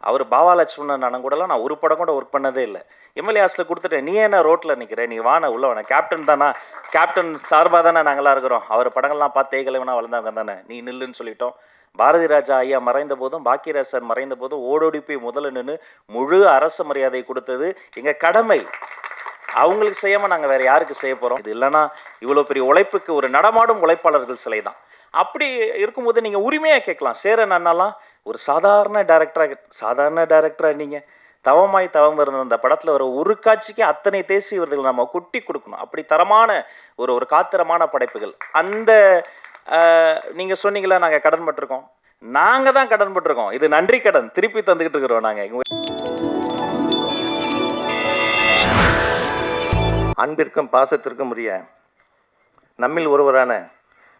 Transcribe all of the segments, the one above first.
அவர் பாவா லட்சுமணன் அண்ணன் கூடலாம் நான் ஒரு படம் கூட ஒர்க் பண்ணதே இல்லை. எம்எல்ஏ ஹாஸ்டலில் கொடுத்துட்டேன். நீ என்ன ரோட்டில் நிற்கிற, நீ வான உள்ள வேணா, கேப்டன் தானா, கேப்டன் சார்பாக தானே நாங்களாம் இருக்கிறோம், அவர் படங்கள்லாம் பார்த்து தேய்கலைவனா வளர்ந்தவங்க தானே, நீ நில்லுன்னு சொல்லிட்டோம். பாரதி ராஜா ஐயா மறைந்த போதும், பாக்கியராஜ் சார் மறைந்த போதும் ஓடோடி போய் முதல்ல நின்று முழு அரசு மரியாதை கொடுத்தது எங்கள் கடமை. அவங்களுக்கு செய்யாமல் நாங்கள் வேறு யாருக்கு செய்ய போகிறோம்? இது இல்லைன்னா இவ்வளோ பெரிய உழைப்புக்கு ஒரு நடமாடும் உழைப்பாளர்கள் சிலை தான். அப்படி இருக்கும்போது நீங்கள் உரிமையாக கேட்கலாம். சேரன் அண்ணாலாம் ஒரு சாதாரண டேரக்டராக நீங்கள் தவமாய் தவம் இருந்த அந்த படத்தில் வர ஒரு காட்சிக்கு அத்தனை தேசிய விருதுகள் நம்ம கொட்டி கொடுக்கணும். அப்படி தரமான ஒரு காத்திரமான படைப்புகள். அந்த நீங்கள் சொன்னீங்களா நாங்கள் கடன் பட்டிருக்கோம், நாங்கள் தான் கடன் பட்டிருக்கோம். இது நன்றி கடன் திருப்பி தந்துக்கிட்டு இருக்கிறோம் நாங்கள். அன்பிற்கும் பாசத்திற்கும் உரிய நம்மில் ஒருவரான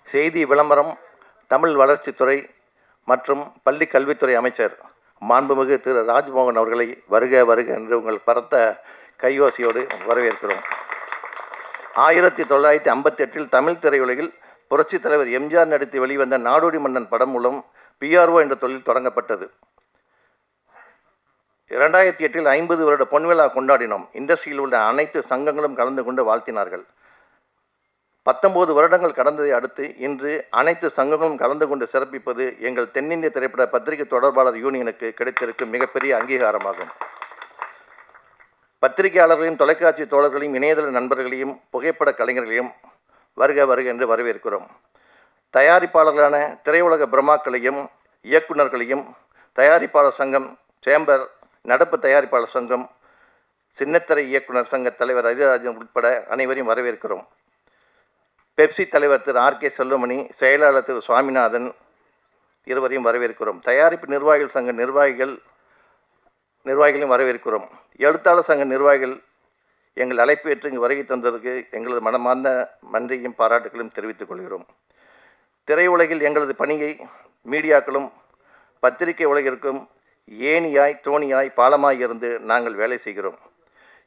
செய்தி விளம்பரம், தமிழ் வளர்ச்சித்துறை மற்றும் பள்ளி கல்வித்துறை அமைச்சர் மாண்புமிகு திரு ராஜ்மோகன் அவர்களை வருக வருக என்று உங்கள் பரத்த கையோசையோடு வரவேற்கிறோம். 1958 தமிழ் திரையுலகில் புரட்சித் தலைவர் எம்ஜிஆர் நடித்து வெளிவந்த நாடோடி மன்னன் படம் மூலம் பிஆர்ஓ என்ற தொழில் தொடங்கப்பட்டது. 2008 50 வருட பொன்விழா கொண்டாடினோம். இண்டஸ்ட்ரியில் உள்ள அனைத்து சங்கங்களும் கலந்து கொண்டு வாழ்த்தினார்கள். 19 வருடங்கள் கடந்ததை அடுத்து இன்று அனைத்து சங்கங்களும் கலந்து கொண்டு சிறப்பிப்பது எங்கள் தென்னிந்திய திரைப்பட பத்திரிகை தொடர்பாளர் யூனியனுக்கு கிடைத்திருக்கும் மிகப்பெரிய அங்கீகாரமாகும். பத்திரிகையாளர்களையும் தொலைக்காட்சி தோழர்களையும் இணையதள நண்பர்களையும் புகைப்பட கலைஞர்களையும் வருக வருக என்று வரவேற்கிறோம். தயாரிப்பாளர்களான திரையுலக பிரம்மாக்களையும் இயக்குநர்களையும் தயாரிப்பாளர் சங்கம், சேம்பர், நடப்பு தயாரிப்பாளர் சங்கம், சின்னத்திரை இயக்குனர் சங்க தலைவர் அரிராஜன் உட்பட அனைவரையும் வரவேற்கிறோம். பெப்சி தலைவர் திரு ஆர் கே செல்வமணி, செயலாளர் திரு சுவாமிநாதன் இருவரையும் வரவேற்கிறோம். தயாரிப்பு நிர்வாகிகள் சங்க நிர்வாகிகளையும் வரவேற்கிறோம். எழுத்தாளர் சங்க நிர்வாகிகள் எங்கள் அழைப்பு ஏற்று இங்கு வருகை தந்ததற்கு எங்களது மனமார்ந்த நன்றியும் பாராட்டுகளையும் தெரிவித்துக் கொள்கிறோம். திரையுலகில் எங்களது பணியை மீடியாக்களும் பத்திரிகை உலகிற்கும் ஏணியாய் தோணியாய் பாலமாய் இருந்து நாங்கள் வேலை செய்கிறோம்.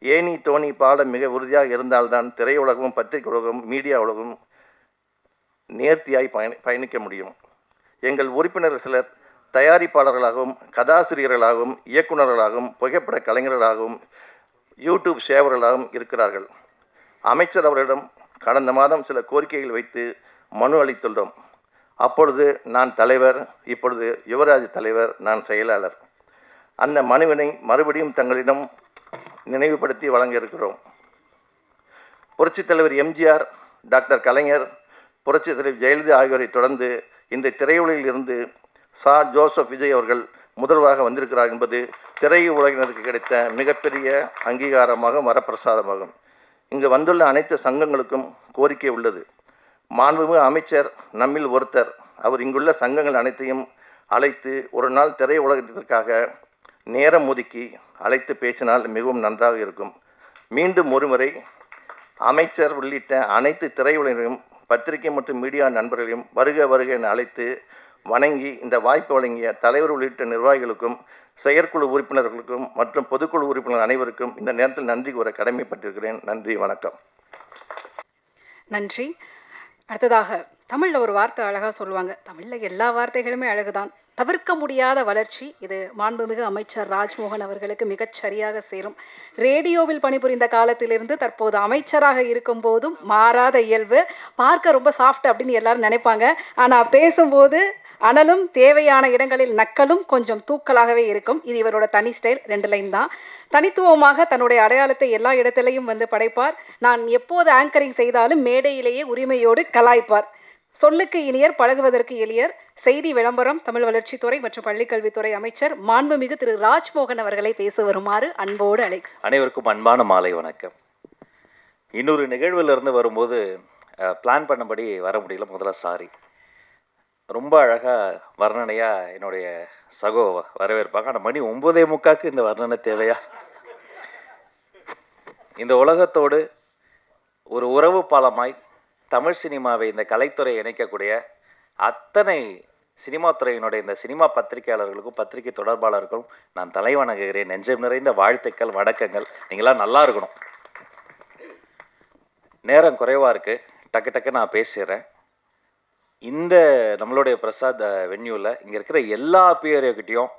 ஏணி தோணி பாலம் மிக உறுதியாக இருந்தால்தான் திரையுலகமும் பத்திரிகை உலகம் மீடியா உலகம் நேர்த்தியாய் பயணிக்க முடியும். எங்கள் உறுப்பினர்கள் சிலர் தயாரிப்பாளர்களாகவும் கதாசிரியர்களாகவும் இயக்குநர்களாகவும் புகைப்பட கலைஞர்களாகவும் யூடியூப் சேவர்களாகவும் இருக்கிறார்கள். அமைச்சர் அவரிடம் கடந்த மாதம் சில கோரிக்கைகள் வைத்து மனு அளித்துள்ளோம். அப்பொழுது நான் தலைவர், இப்பொழுது யுவராஜ் தலைவர், நான் செயலாளர். அந்த மனுவினை மறுபடியும் தங்களிடம் நினைவுபடுத்தி வழங்க இருக்கிறோம். புரட்சித் தலைவர் எம்ஜிஆர், டாக்டர் கலைஞர், புரட்சித் தலைவர் ஜெயலலிதா ஆகியோரை தொடர்ந்து இன்று திரையுலகில் இருந்து சா ஜோசப் விஜய் அவர்கள் முதல்வராக வந்திருக்கிறார் என்பது திரையுலகினருக்கு கிடைத்த மிகப்பெரிய அங்கீகாரமாகும், வரப்பிரசாதமாகும். இங்கு வந்துள்ள அனைத்து சங்கங்களுக்கும் கோரிக்கை உள்ளது. மாண்புமிகு அமைச்சர் நம்மில் ஒருத்தர். அவர் இங்குள்ள சங்கங்கள் அனைத்தையும் அழைத்து ஒரு நாள் திரையுலகத்திற்காக நேரம் ஒதுக்கி அழைத்து பேசினால் மிகவும் நன்றாக இருக்கும். மீண்டும் ஒருமுறை அமைச்சர் உள்ளிட்ட அனைத்து திரையுலகினரையும் பத்திரிகை மற்றும் மீடியா நண்பர்களையும் வருக வருக என அழைத்து வணங்கி இந்த வாய்ப்பு வழங்கிய தலைவர் உள்ளிட்ட நிர்வாகிகளுக்கும் செயற்குழு உறுப்பினர்களுக்கும் மற்றும் பொதுக்குழு உறுப்பினர் அனைவருக்கும் இந்த நேரத்தில் நன்றி கூற கடமைப்பட்டிருக்கிறேன். நன்றி, வணக்கம். நன்றி. அடுத்ததாக தமிழில் ஒரு வார்த்தை அழகாக சொல்லுவாங்க. தமிழில் எல்லா வார்த்தைகளுமே அழகுதான். தவிர்க்க முடியாத வளர்ச்சி. இது மாண்புமிகு அமைச்சர் ராஜ்மோகன் அவர்களுக்கு மிகச்சரியாக சேரும். ரேடியோவில் பணிபுரிந்த காலத்திலிருந்து தற்போது அமைச்சராக இருக்கும் போதும் மாறாத இயல்பு. பார்க்க ரொம்ப சாஃப்ட் அப்படின்னு எல்லாரும் நினைப்பாங்க. ஆனால் பேசும்போது அனலும் தேவையான இடங்களில் நக்கலும் கொஞ்சம் தூக்கலாகவே இருக்கும். இது இவரோட தனி ஸ்டைல். 2 லைன் தான். தனித்துவமாக தன்னுடைய அடையாளத்தை எல்லா இடத்திலையும் படைப்பார். நான் எப்போது ஆங்கரிங் செய்தாலும் மேடையிலேயே உரிமையோடு கலாய்ப்பார். சொல்லுக்கு இனியர், பழகுவதற்கு எளியர். செய்தி விளம்பரம், தமிழ் வளர்ச்சித்துறை மற்றும் பள்ளிக்கல்வித்துறை அமைச்சர் மாண்புமிகு திரு ராஜ்மோகன் அவர்களை பேச வருமாறு அன்போடு அழைக்கிறேன். அனைவருக்கும் அன்பான மாலை வணக்கம். இன்னொரு நிகழ்விலிருந்து வரும்போது பிளான் பண்ணபடி வர முடியல. முதல்ல சாரி. ரொம்ப அழகாக வர்ணனையாக என்னுடைய சகோ வரவேற்பாங்க. ஆனால் மணி 9:45 இந்த வர்ணனை தேவையா? இந்த உலகத்தோடு ஒரு உறவு பாலமாய் தமிழ் சினிமாவை, இந்த கலைத்துறை இணைக்கக்கூடிய அத்தனை சினிமா துறையினுடைய இந்த சினிமா பத்திரிகையாளர்களுக்கும் பத்திரிகை தொடர்பாளர்களுக்கும் நான் தலைவணங்குகிறேன். நெஞ்சம் நிறைந்த வாழ்த்துக்கள், வணக்கங்கள். நீங்களாம் நல்லா இருக்கணும். நேரம் குறைவாக இருக்குது, டக்கு நான் பேசிடுறேன். இந்த நம்மளுடைய பிரசாத் வென்யூவில் இங்கே இருக்கிற எல்லா பிஆர்ஓக்கிட்டையும்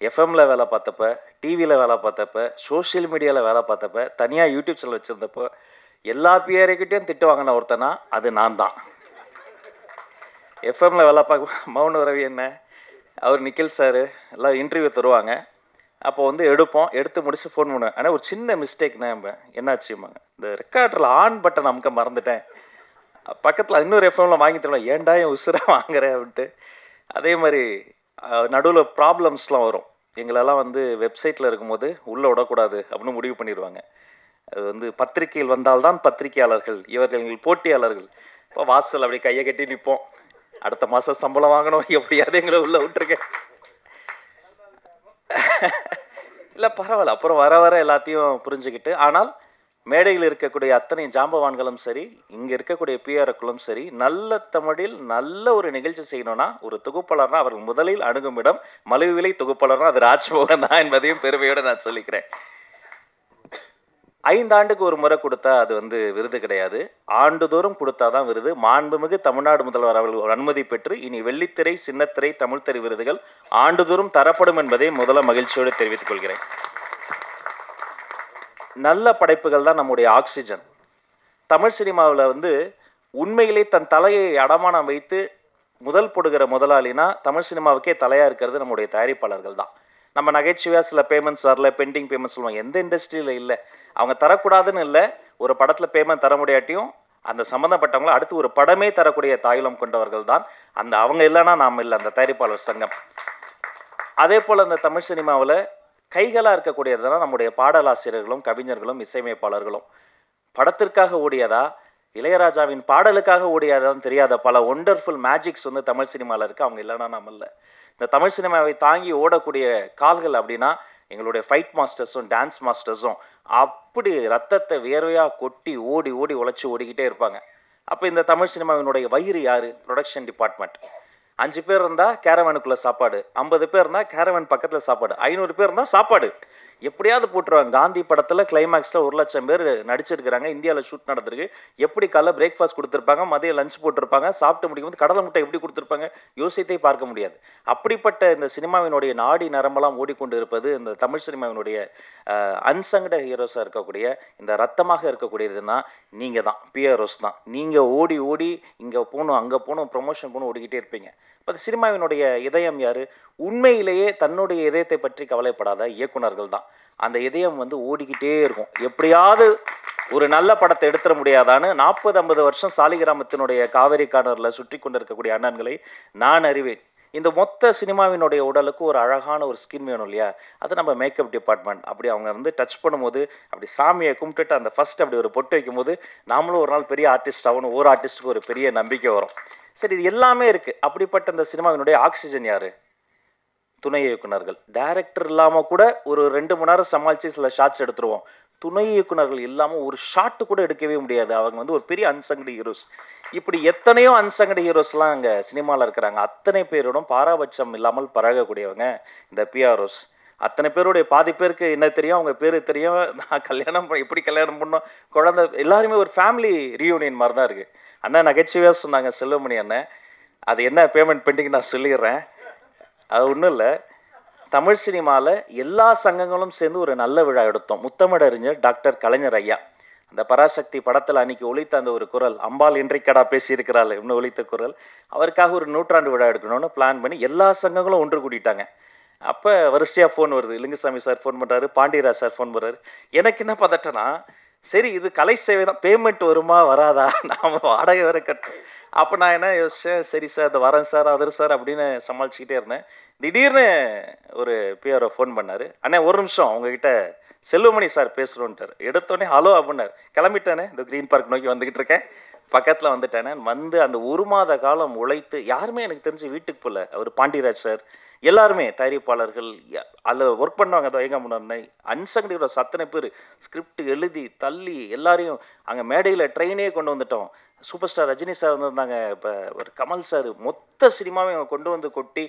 எஃப்எம்ல வேலை பார்த்தப்ப, டிவியில் வேலை பார்த்தப்ப, சோஷியல் மீடியாவில் வேலை பார்த்தப்ப, தனியாக யூடியூப் சேனல் வச்சுருந்தப்போ எல்லா பிஆர்கிட்டையும் திட்டு வாங்கின ஒருத்தனா அது நான் தான். எஃப்எம்ல வேலை பார்க்க மௌன ரவி என்ன, அவர் நிக்கில் சார் எல்லாம் இன்டர்வியூ தருவாங்க. அப்போ வந்து எடுத்து முடிச்சு ஃபோன் பண்ணுவேன். ஆனால் ஒரு சின்ன மிஸ்டேக்னா என்னாச்சும்பாங்க, இந்த ரெக்கார்டரில் ஆன் பட்டன் அமுக்க மறந்துட்டேன். பக்கத்தில் இன்னொரு எஃப்எம்ல வாங்கி தருவேன், ஏன்டா என் உசுரை வாங்குறேன் அப்படின்ட்டு. அதே மாதிரி நடுவில் ப்ராப்ளம்ஸ்லாம் வரும். எங்களெல்லாம் வந்து வெப்சைட்டில் இருக்கும்போது உள்ளே விடக்கூடாது அப்படின்னு முடிவு பண்ணிடுவாங்க. அது வந்து பத்திரிகையில் வந்தால்தான் பத்திரிகையாளர்கள், இவர்கள் எங்கள் போட்டியாளர்கள். இப்போ வாசல் அப்படி கையை கட்டி நிற்போம், அடுத்த மாதம் சம்பளம் வாங்கணும், எப்படியாவது எங்களை உள்ளே விட்டுருக்கேன். இல்லை பரவாயில்ல, அப்புறம் வர வர எல்லாத்தையும் புரிஞ்சுக்கிட்டு, ஆனால் மேடையில் இருக்கக்கூடிய அத்தனை ஜாம்பவான்களும் சரி, இங்கே இருக்கக்கூடிய பிஆர்களும் சரி, நல்ல தமிழில் நல்ல ஒரு நிகழ்ச்சி செய்யணும்னா ஒரு தொகுப்பாளர்னா அவர்கள் முதலில் அணுகும் இடம் மலிவிலை தொகுப்பாளர்னா அது ராஜ்மோகன் தான் என்பதையும் பெருமையோடு நான் சொல்லிக்கிறேன். 5 ஆண்டுக்கு ஒரு முறை கொடுத்தா அது வந்து விருது கிடையாது, ஆண்டுதோறும் கொடுத்தாதான் விருது. மாண்புமிகு தமிழ்நாடு முதல்வர் அவர்கள் அனுமதி பெற்று இனி வெள்ளித்திரை, சின்னத்திரை, தமிழ்த்திரை விருதுகள் ஆண்டுதோறும் தரப்படும் என்பதை முதல்ல மகிழ்ச்சியோடு தெரிவித்துக் கொள்கிறேன். நல்ல படைப்புகள் தான் நம்முடைய ஆக்சிஜன். தமிழ் சினிமாவில் வந்து உண்மையிலே தன் தலையை அடமானம் வைத்து முதல் போடுகிற முதலாளினா தமிழ் சினிமாவுக்கே தலையாக இருக்கிறது நம்முடைய தயாரிப்பாளர்கள் தான். நம்ம நகைச்சுவையாக சில பேமெண்ட்ஸ் வரல, பெண்டிங் பேமெண்ட்ஸ் சொல்லுவாங்க, எந்த இண்டஸ்ட்ரியில் இல்லை. அவங்க தரக்கூடாதுன்னு இல்லை, ஒரு படத்தில் பேமெண்ட் தர முடியாட்டியும் அந்த சம்மந்தப்பட்டவங்களும் அடுத்து ஒரு படமே தரக்கூடிய தாயுளம் கொண்டவர்கள் தான் அந்த. அவங்க இல்லைன்னா நாம் இல்லை, அந்த தயாரிப்பாளர் சங்கம். அதே போல் அந்த தமிழ் சினிமாவில் கைகளாக இருக்கக்கூடியதுதான் நம்முடைய பாடலாசிரியர்களும் கவிஞர்களும் இசையமைப்பாளர்களும். படத்திற்காக ஓடியதா, இளையராஜாவின் பாடலுக்காக ஓடியதான்னு தெரியாத பல ஒண்டர்ஃபுல் மேஜிக்ஸ் வந்து தமிழ் சினிமாவில் இருக்குது. அவங்க இல்லைன்னா நம்ம இல்லை. இந்த தமிழ் சினிமாவை தாங்கி ஓடக்கூடிய கால்கள் அப்படின்னா எங்களுடைய ஃபைட் மாஸ்டர்ஸும் டான்ஸ் மாஸ்டர்ஸும் அப்படி ரத்தத்தை வியர்வையாக கொட்டி ஓடி ஓடி உழைச்சி ஓடிக்கிட்டே இருப்பாங்க. அப்போ இந்த தமிழ் சினிமாவினுடைய வயிறு யார்? Production department. 5 பேர் இருந்தால் கேரவனுக்குள்ளே சாப்பாடு, 50 பேர் இருந்தால் கேரவன் பக்கத்தில் சாப்பாடு, 500 பேர் இருந்தால் சாப்பாடு எப்படியாவது போட்டுருவாங்க. காந்தி படத்தில் கிளைமேக்ஸில் 1,00,000 பேர் நடிச்சிருக்கிறாங்க, இந்தியாவில் ஷூட் நடந்திருக்கு. எப்படி காலைல பிரேக்ஃபாஸ்ட் கொடுத்துருப்பாங்க, மதியம் லஞ்ச் போட்டிருப்பாங்க, சாப்பிட்டு முடிக்கும்போது கடலை முட்டை எப்படி கொடுத்துருப்பாங்க யோசித்தே பார்க்க முடியாது. அப்படிப்பட்ட இந்த சினிமாவினுடைய நாடி நரம்பெல்லாம் ஓடிக்கொண்டு இருப்பது இந்த தமிழ் சினிமாவினுடைய அன்சங்கட ஹீரோஸாக இருக்கக்கூடிய, இந்த ரத்தமாக இருக்கக்கூடியதுன்னா நீங்கள் தான், பிஆர்ஓஸ் தான். நீங்கள் ஓடி ஓடி இங்கே போகணும் அங்கே போகணும் ப்ரொமோஷன் போகணும் ஓடிக்கிட்டே இருப்பீங்க. இப்போ சினிமாவினுடைய இதயம் யார்? உண்மையிலேயே தன்னுடைய இதயத்தை பற்றி கவலைப்படாத இயக்குனர்கள் தான். அந்த இதயம் வந்து ஓடிக்கிட்டே இருக்கும். எப்படியாவது ஒரு நல்ல படத்தை எடுத்துட முடியாதான்னு 40-50 வருஷம் சாலிகிராமத்தினுடைய காவேரி கார்னரில் சுற்றி கொண்டு இருக்கக்கூடிய அண்ணன்களை நான் அறிவேன். இந்த மொத்த சினிமாவினுடைய உடலுக்கு ஒரு அழகான ஒரு ஸ்கின் வேணும் இல்லையா? அது நம்ம மேக்கப் டிபார்ட்மெண்ட். அப்படி அவங்க வந்து டச் பண்ணும்போது அப்படி சாமியை கும்பிட்டுட்டு அந்த ஃபஸ்ட் அப்படி ஒரு பொட்டு வைக்கும்போது நாமளும் ஒரு நாள் பெரிய ஆர்டிஸ்ட் ஆகணும், ஒரு ஆர்டிஸ்ட்டுக்கு ஒரு பெரிய நம்பிக்கை வரும். சரி, இது எல்லாமே இருக்குது. அப்படிப்பட்ட இந்த சினிமாவினுடைய ஆக்சிஜன் யார்? துணை இயக்குனர்கள். டைரக்டர் இல்லாமல் கூட ஒரு 2 மணி நேரம் சமாளித்து சில ஷாட்ஸ் எடுத்துருவோம். துணை இயக்குனர்கள் இல்லாமல் ஒரு ஷாட்டு கூட எடுக்கவே முடியாது. அவங்க வந்து ஒரு பெரிய அன்சங்கடு ஹீரோஸ். இப்படி எத்தனையோ அன்சங்கடு ஹீரோஸ்லாம் அங்கே சினிமாவில் இருக்கிறாங்க. அத்தனை பேரோடும் பாராபட்சம் இல்லாமல் பழகக்கூடியவங்க இந்த பிஆர்ஓஸ். அத்தனை பேருடைய பாதி பேருக்கு என்ன தெரியும், அவங்க பேர் தெரியும். நான் எப்படி கல்யாணம் பண்ணோம், குழந்தை, எல்லாருமே ஒரு ஃபேமிலி ரீயூனியன் மாதிரி தான் இருக்குது. அண்ணன் நகைச்சுவையாக சொன்னாங்க, செல்வமணி அண்ணன். அது என்ன பேமெண்ட் பெண்டிங் நான் சொல்லிடுறேன். அது ஒன்றும் இல்லை, தமிழ் சினிமாவில் எல்லா சங்கங்களும் சேர்ந்து ஒரு நல்ல விழா எடுத்தோம். முத்தமிழறிஞர் டாக்டர் கலைஞர் ஐயா அந்த பராசக்தி படத்தில் அன்றைக்கி ஒலித்த அந்த ஒரு குரல், அம்பாள் இன்றைக்கடா பேசியிருக்கிறாள் இன்னும் ஒலித்த குரல், அவருக்காக ஒரு 100ஆண்டு விழா எடுக்கணும்னு பிளான் பண்ணி எல்லா சங்கங்களும் ஒன்று கூட்டிட்டாங்க. அப்போ வரிசையாக ஃபோன் வருது. லிங்குசாமி சார் ஃபோன் பண்ணுறாரு, பாண்டியராஜ் சார் ஃபோன் பண்ணுறாரு. எனக்கு என்ன பதட்டனா, சரி இது கலை சேவை தான், பேமெண்ட் வருமா வராதா, நாம் வாடகை வேறு கட்டணும். அப்போ நான் என்ன யோசித்தேன், சரி சார் அது வரேன் சார் அதர் சார் அப்படின்னு சமாளிச்சுக்கிட்டே இருந்தேன். திடீர்னு ஒரு பிஆர்ஓ ஃபோன் பண்ணார். அண்ணே ஒரு நிமிஷம் உங்ககிட்ட செல்வமணி சார் பேசுகிறோன்ட்டார். எடுத்தோடனே ஹலோ அப்படின்னார். கிளம்பிட்டானே, இந்த க்ரீன் பார்க் நோக்கி வந்துக்கிட்டு இருக்கேன், பக்கத்தில் வந்துட்டானே. வந்து அந்த 1 மாத காலம் உழைத்து யாருமே எனக்கு தெரிஞ்சு வீட்டுக்கு போகல. அவர் பாண்டியராஜ் சார் எல்லாருமே தயாரிப்பாளர்கள் அதில் ஒர்க் பண்ணுவாங்க. அதை எங்கே முன்னாடி அன்சங்கடியோட அத்தனை பேர் ஸ்கிரிப்ட் எழுதி தள்ளி எல்லாரையும் அங்கே மேடையில் ட்ரெயினே கொண்டு வந்துட்டோம். சூப்பர் ஸ்டார் ரஜினி சார் வந்திருந்தாங்க, இப்போ ஒரு கமல் சார், மொத்த சினிமாவை அவங்க கொண்டு வந்து கொட்டி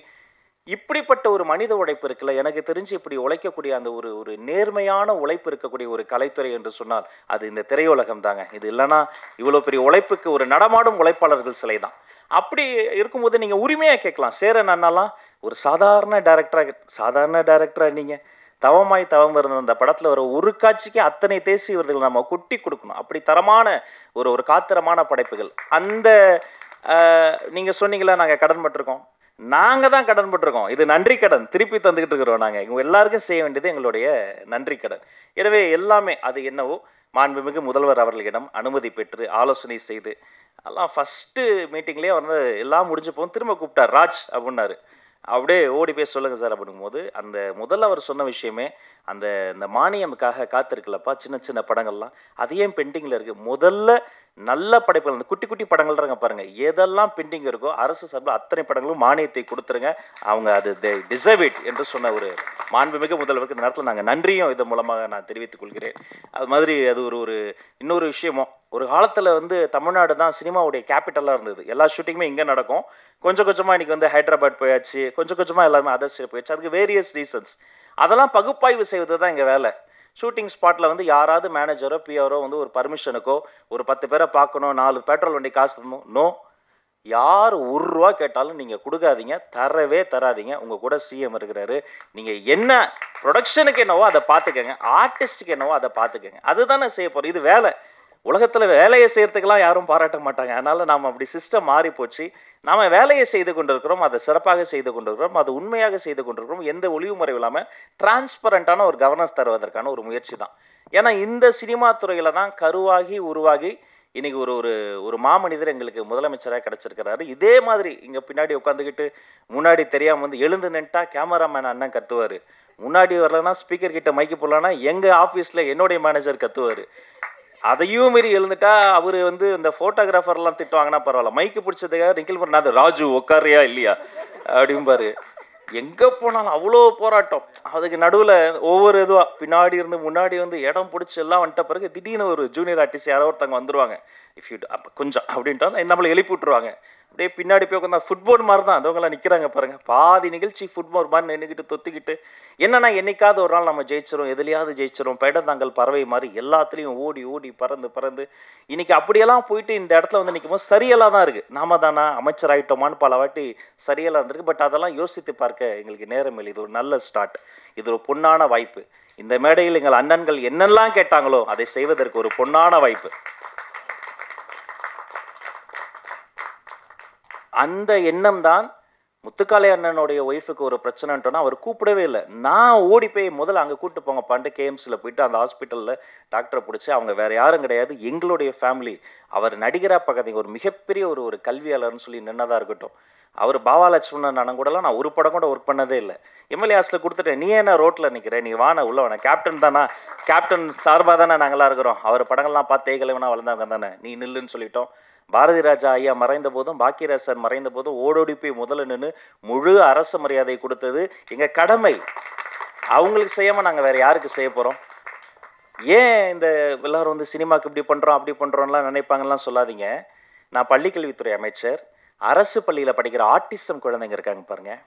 இப்படிப்பட்ட ஒரு மனித உழைப்பு இருக்குல்ல, எனக்கு தெரிஞ்சு இப்படி உழைக்கக்கூடிய அந்த ஒரு நேர்மையான உழைப்பு இருக்கக்கூடிய ஒரு கலைத்துறை என்று சொன்னால் அது இந்த திரையுலகம் தாங்க. இது இல்லைன்னா இவ்வளோ பெரிய உழைப்புக்கு ஒரு நடமாடும் உழைப்பாளர்கள் சிலை தான். அப்படி இருக்கும்போது நீங்கள் உரிமையாக கேட்கலாம். சேரன் அண்ணாலாம் ஒரு சாதாரண டைரக்டராக நீங்கள் தவமாய் தவம் இருந்த அந்த படத்தில் வர ஒரு காட்சிக்கு அத்தனை தேசி விருதுகள் நம்ம கொட்டி கொடுக்கணும். அப்படி தரமான ஒரு காத்திரமான படைப்புகள். அந்த நீங்கள் சொன்னீங்களா நாங்கள் கடன் பட்டிருக்கோம். நாங்கள் தான் கடன் பட்டிருக்கோம். இது நன்றி கடன் திருப்பி தந்துக்கிட்டு இருக்கிறோம். நாங்கள் இவங்க எல்லாருக்கும் செய்ய வேண்டியது எங்களுடைய நன்றி கடன். எனவே எல்லாமே அது என்னவோ மாண்புமிகு முதல்வர் அவர்களிடம் அனுமதி பெற்று ஆலோசனை செய்து எல்லாம் ஃபஸ்ட்டு மீட்டிங்லேயே வந்து எல்லாம் முடிஞ்சு போகும். திரும்ப கூப்பிட்டார், ராஜ் அப்படின்னாரு. அப்படியே ஓடி போய் சொல்லுங்கள் சார் அப்படிங்கும்போது அந்த முதல்ல அவர் சொன்ன விஷயமே இந்த மானியமுக்காக காத்திருக்கலப்பா சின்ன சின்ன படங்கள்லாம் அது ஏன் பெண்டிங்கில் இருக்குது. முதல்ல நல்ல படைப்புகள் அந்த குட்டி குட்டி படங்கள்றாங்க பாருங்கள், எதெல்லாம் பெண்டிங் இருக்கோ அரசு சார்பில் அத்தனை படங்களும் மானியத்தை கொடுத்துருங்க. அவங்க அது டிசர்வ் இட் என்று சொன்ன ஒரு மாண்புமிகு முதல்வருக்கு இந்த நேரத்தில் நாங்கள் நன்றியும் இதன் மூலமாக நான் தெரிவித்துக் கொள்கிறேன். அது மாதிரி அது ஒரு இன்னொரு விஷயமும், ஒரு காலத்தில் வந்து தமிழ்நாடு தான் சினிமாவுடைய கேபிட்டலாக இருந்தது. எல்லா ஷூட்டிங்குமே இங்கே நடக்கும். கொஞ்சம் கொஞ்சமாக இன்றைக்கி வந்து ஹைதராபாத் போயாச்சு, கொஞ்சம் கொஞ்சமாக எல்லாருமே அதர் ஸ்டேட் போயாச்சு. அதுக்கு வேரியஸ் ரீசன்ஸ். அதெல்லாம் பகுப்பாய்வு செய்வது தான் எங்கள் வேலை. ஷூட்டிங் ஸ்பாட்டில் வந்து யாராவது மேனேஜரோ பிஆரோ வந்து ஒரு பர்மிஷனுக்கோ ஒரு 10 பேரை பார்க்கணும், 4 பெட்ரோல் வண்டி காசு தரணும், நோ. யார் ₹1 கேட்டாலும் நீங்கள் கொடுக்காதீங்க, தரவே தராதீங்க. உங்கள் கூட சிஎம் இருக்கிறாரு. நீங்கள் என்ன ப்ரொடக்ஷனுக்கு என்னவோ அதை பார்த்துக்கங்க, ஆர்டிஸ்ட்டுக்கு என்னவோ அதை பார்த்துக்கங்க. அதுதானே செய்ய போகிறோம். இது வேலை. உலகத்தில் வேலையை செய்கிறதுக்கெல்லாம் யாரும் பாராட்ட மாட்டாங்க. அதனால் நாம் அப்படி சிஸ்டம் மாறி போச்சு. நாம் வேலையை செய்து கொண்டிருக்கிறோம், அதை சிறப்பாக செய்து கொண்டிருக்கிறோம், அது உண்மையாக செய்து கொண்டிருக்கிறோம். எந்த ஒளிவு முறையும் இல்லாமல் டிரான்ஸ்பரண்ட்டான ஒரு கவர்னன்ஸ் தருவதற்கான ஒரு முயற்சி தான். ஏன்னா இந்த சினிமா துறையில் தான் கருவாகி உருவாகி இன்றைக்கி ஒரு மாமனிதர் எங்களுக்கு முதலமைச்சராக கிடச்சிருக்கிறாரு. இதே மாதிரி இங்கே பின்னாடி உட்காந்துக்கிட்டு முன்னாடி தெரியாமல் வந்து எழுந்து நின்ட்டா கேமராமேன் அண்ணன் கத்துவார். முன்னாடி வரலன்னா ஸ்பீக்கர் கிட்ட மைக்கு போடலான்னா எங்கள் ஆஃபீஸில் என்னுடைய மேனேஜர் கத்துவார். அதையும் மீறி எழுந்துட்டா அவர் வந்து இந்த ஃபோட்டோகிராஃபர்லாம் திட்டுவாங்கன்னா பரவாயில்ல, மைக்கு பிடிச்சதுக்காக நிக்கில் பண்ணாது, ராஜு உட்காரியா இல்லையா அப்படிம்பாரு. எங்கே போனாலும் அவ்வளோ போராட்டம். அதுக்கு நடுவில் ஒவ்வொரு இதுவாக பின்னாடி இருந்து முன்னாடி வந்து இடம் பிடிச்சி எல்லாம் வந்துட்ட பிறகு திடீர்னு ஒரு ஜூனியர் ஆர்டிஸ்ட் யாரோ ஒருத்தவங்க வந்துடுவாங்க. அப்போ கொஞ்சம் அப்படின்ட்டா நம்மளை எழுப்பி விட்ருவாங்க. அப்படியே பின்னாடி போய் உட்காந்தா ஃபுட்பால் மாதிரி தான் அதவங்களாம் நிற்கிறாங்க பாருங்கள். பாதி நிகழ்ச்சி ஃபுட்பால் மாதிரி நின்றுக்கிட்டு தொத்திக்கிட்டு என்னன்னா என்னைக்காவது ஒரு நாள் நம்ம ஜெயிச்சிரும், எதுலையாவது ஜெயிச்சிரும், பெடந்தாங்கல் பறவை மாதிரி எல்லாத்துலேயும் ஓடி ஓடி பறந்து இன்றைக்கி அப்படியெல்லாம் போயிட்டு இந்த இடத்துல வந்து நிற்கும் போது சரியெல்லாம் தான் இருக்குது. நாம தானா அமைச்சர் ஆகிட்டோமான்னு பல வாட்டி சரியெல்லாம் இருந்திருக்கு. பட் அதெல்லாம் யோசித்து பார்க்க எங்களுக்கு நேரம் இல்லை. இது ஒரு நல்ல ஸ்டார்ட், இது ஒரு பொன்னான வாய்ப்பு. இந்த மேடையில் எங்கள் அண்ணன்கள் என்னெல்லாம் கேட்டாங்களோ அதை செய்வதற்கு ஒரு பொன்னான வாய்ப்பு. அந்த எண்ணம் தான் முத்துக்காளை அண்ணனுடைய ஒய்ஃபுக்கு ஒரு பிரச்சனைன்ட்டோன்னா அவர் கூப்பிடவே இல்லை. நான் ஓடி போய் முதல்ல அங்கே கூப்பிட்டு போங்க பாண்டு கேஎம்ஸில் போயிட்டு அந்த ஹாஸ்பிட்டலில் டாக்டரை பிடிச்சி அவங்க வேறு யாரும் கிடையாது, எங்களுடைய ஃபேமிலி. அவர் நடிகராக பார்க்காதீங்க, ஒரு மிகப்பெரிய ஒரு கல்வியாளர்னு சொல்லி நின்னதாக இருக்கட்டும். அவர் பாவா லட்சுமணன் அண்ணன் கூடலாம் நான் ஒரு படம் கூட ஒர்க் பண்ணதே இல்லை. எம்எல்ஏ ஹாஸ்டில் கொடுத்துட்டேன், நீ என்ன ரோட்டில் நிற்கிறேன், நீ வான உள்ள வேணா, கேப்டன் தானா, கேப்டன் சார்பாக தானே நாங்களாம் இருக்கிறோம், அவர் படங்கள்லாம் பார்த்து ஏகலைவனா வளர்ந்தவங்க தானே, நீ நில்லுன்னு சொல்லிட்டோம். பாரதி ராஜா ஐயா மறைந்த போதும் பாக்கியராஜ் சார் மறைந்த போதும் ஓடோடி போய் முதல்ல நின்று முழு அரசு மரியாதை கொடுத்தது எங்கள் கடமை. அவங்களுக்கு செய்யாமல் நாங்கள் வேறு யாருக்கு செய்ய போகிறோம்? ஏன் இந்த எல்லாரும் வந்து சினிமாவுக்கு இப்படி பண்ணுறோம் அப்படி பண்ணுறோம்லாம் நினைப்பாங்கலாம் சொல்லாதீங்க. நான் பள்ளிக்கல்வித்துறை அமைச்சர். அரசு பள்ளியில் படிக்கிற ஆட்டிசம் குழந்தைங்க இருக்காங்க பாருங்கள்,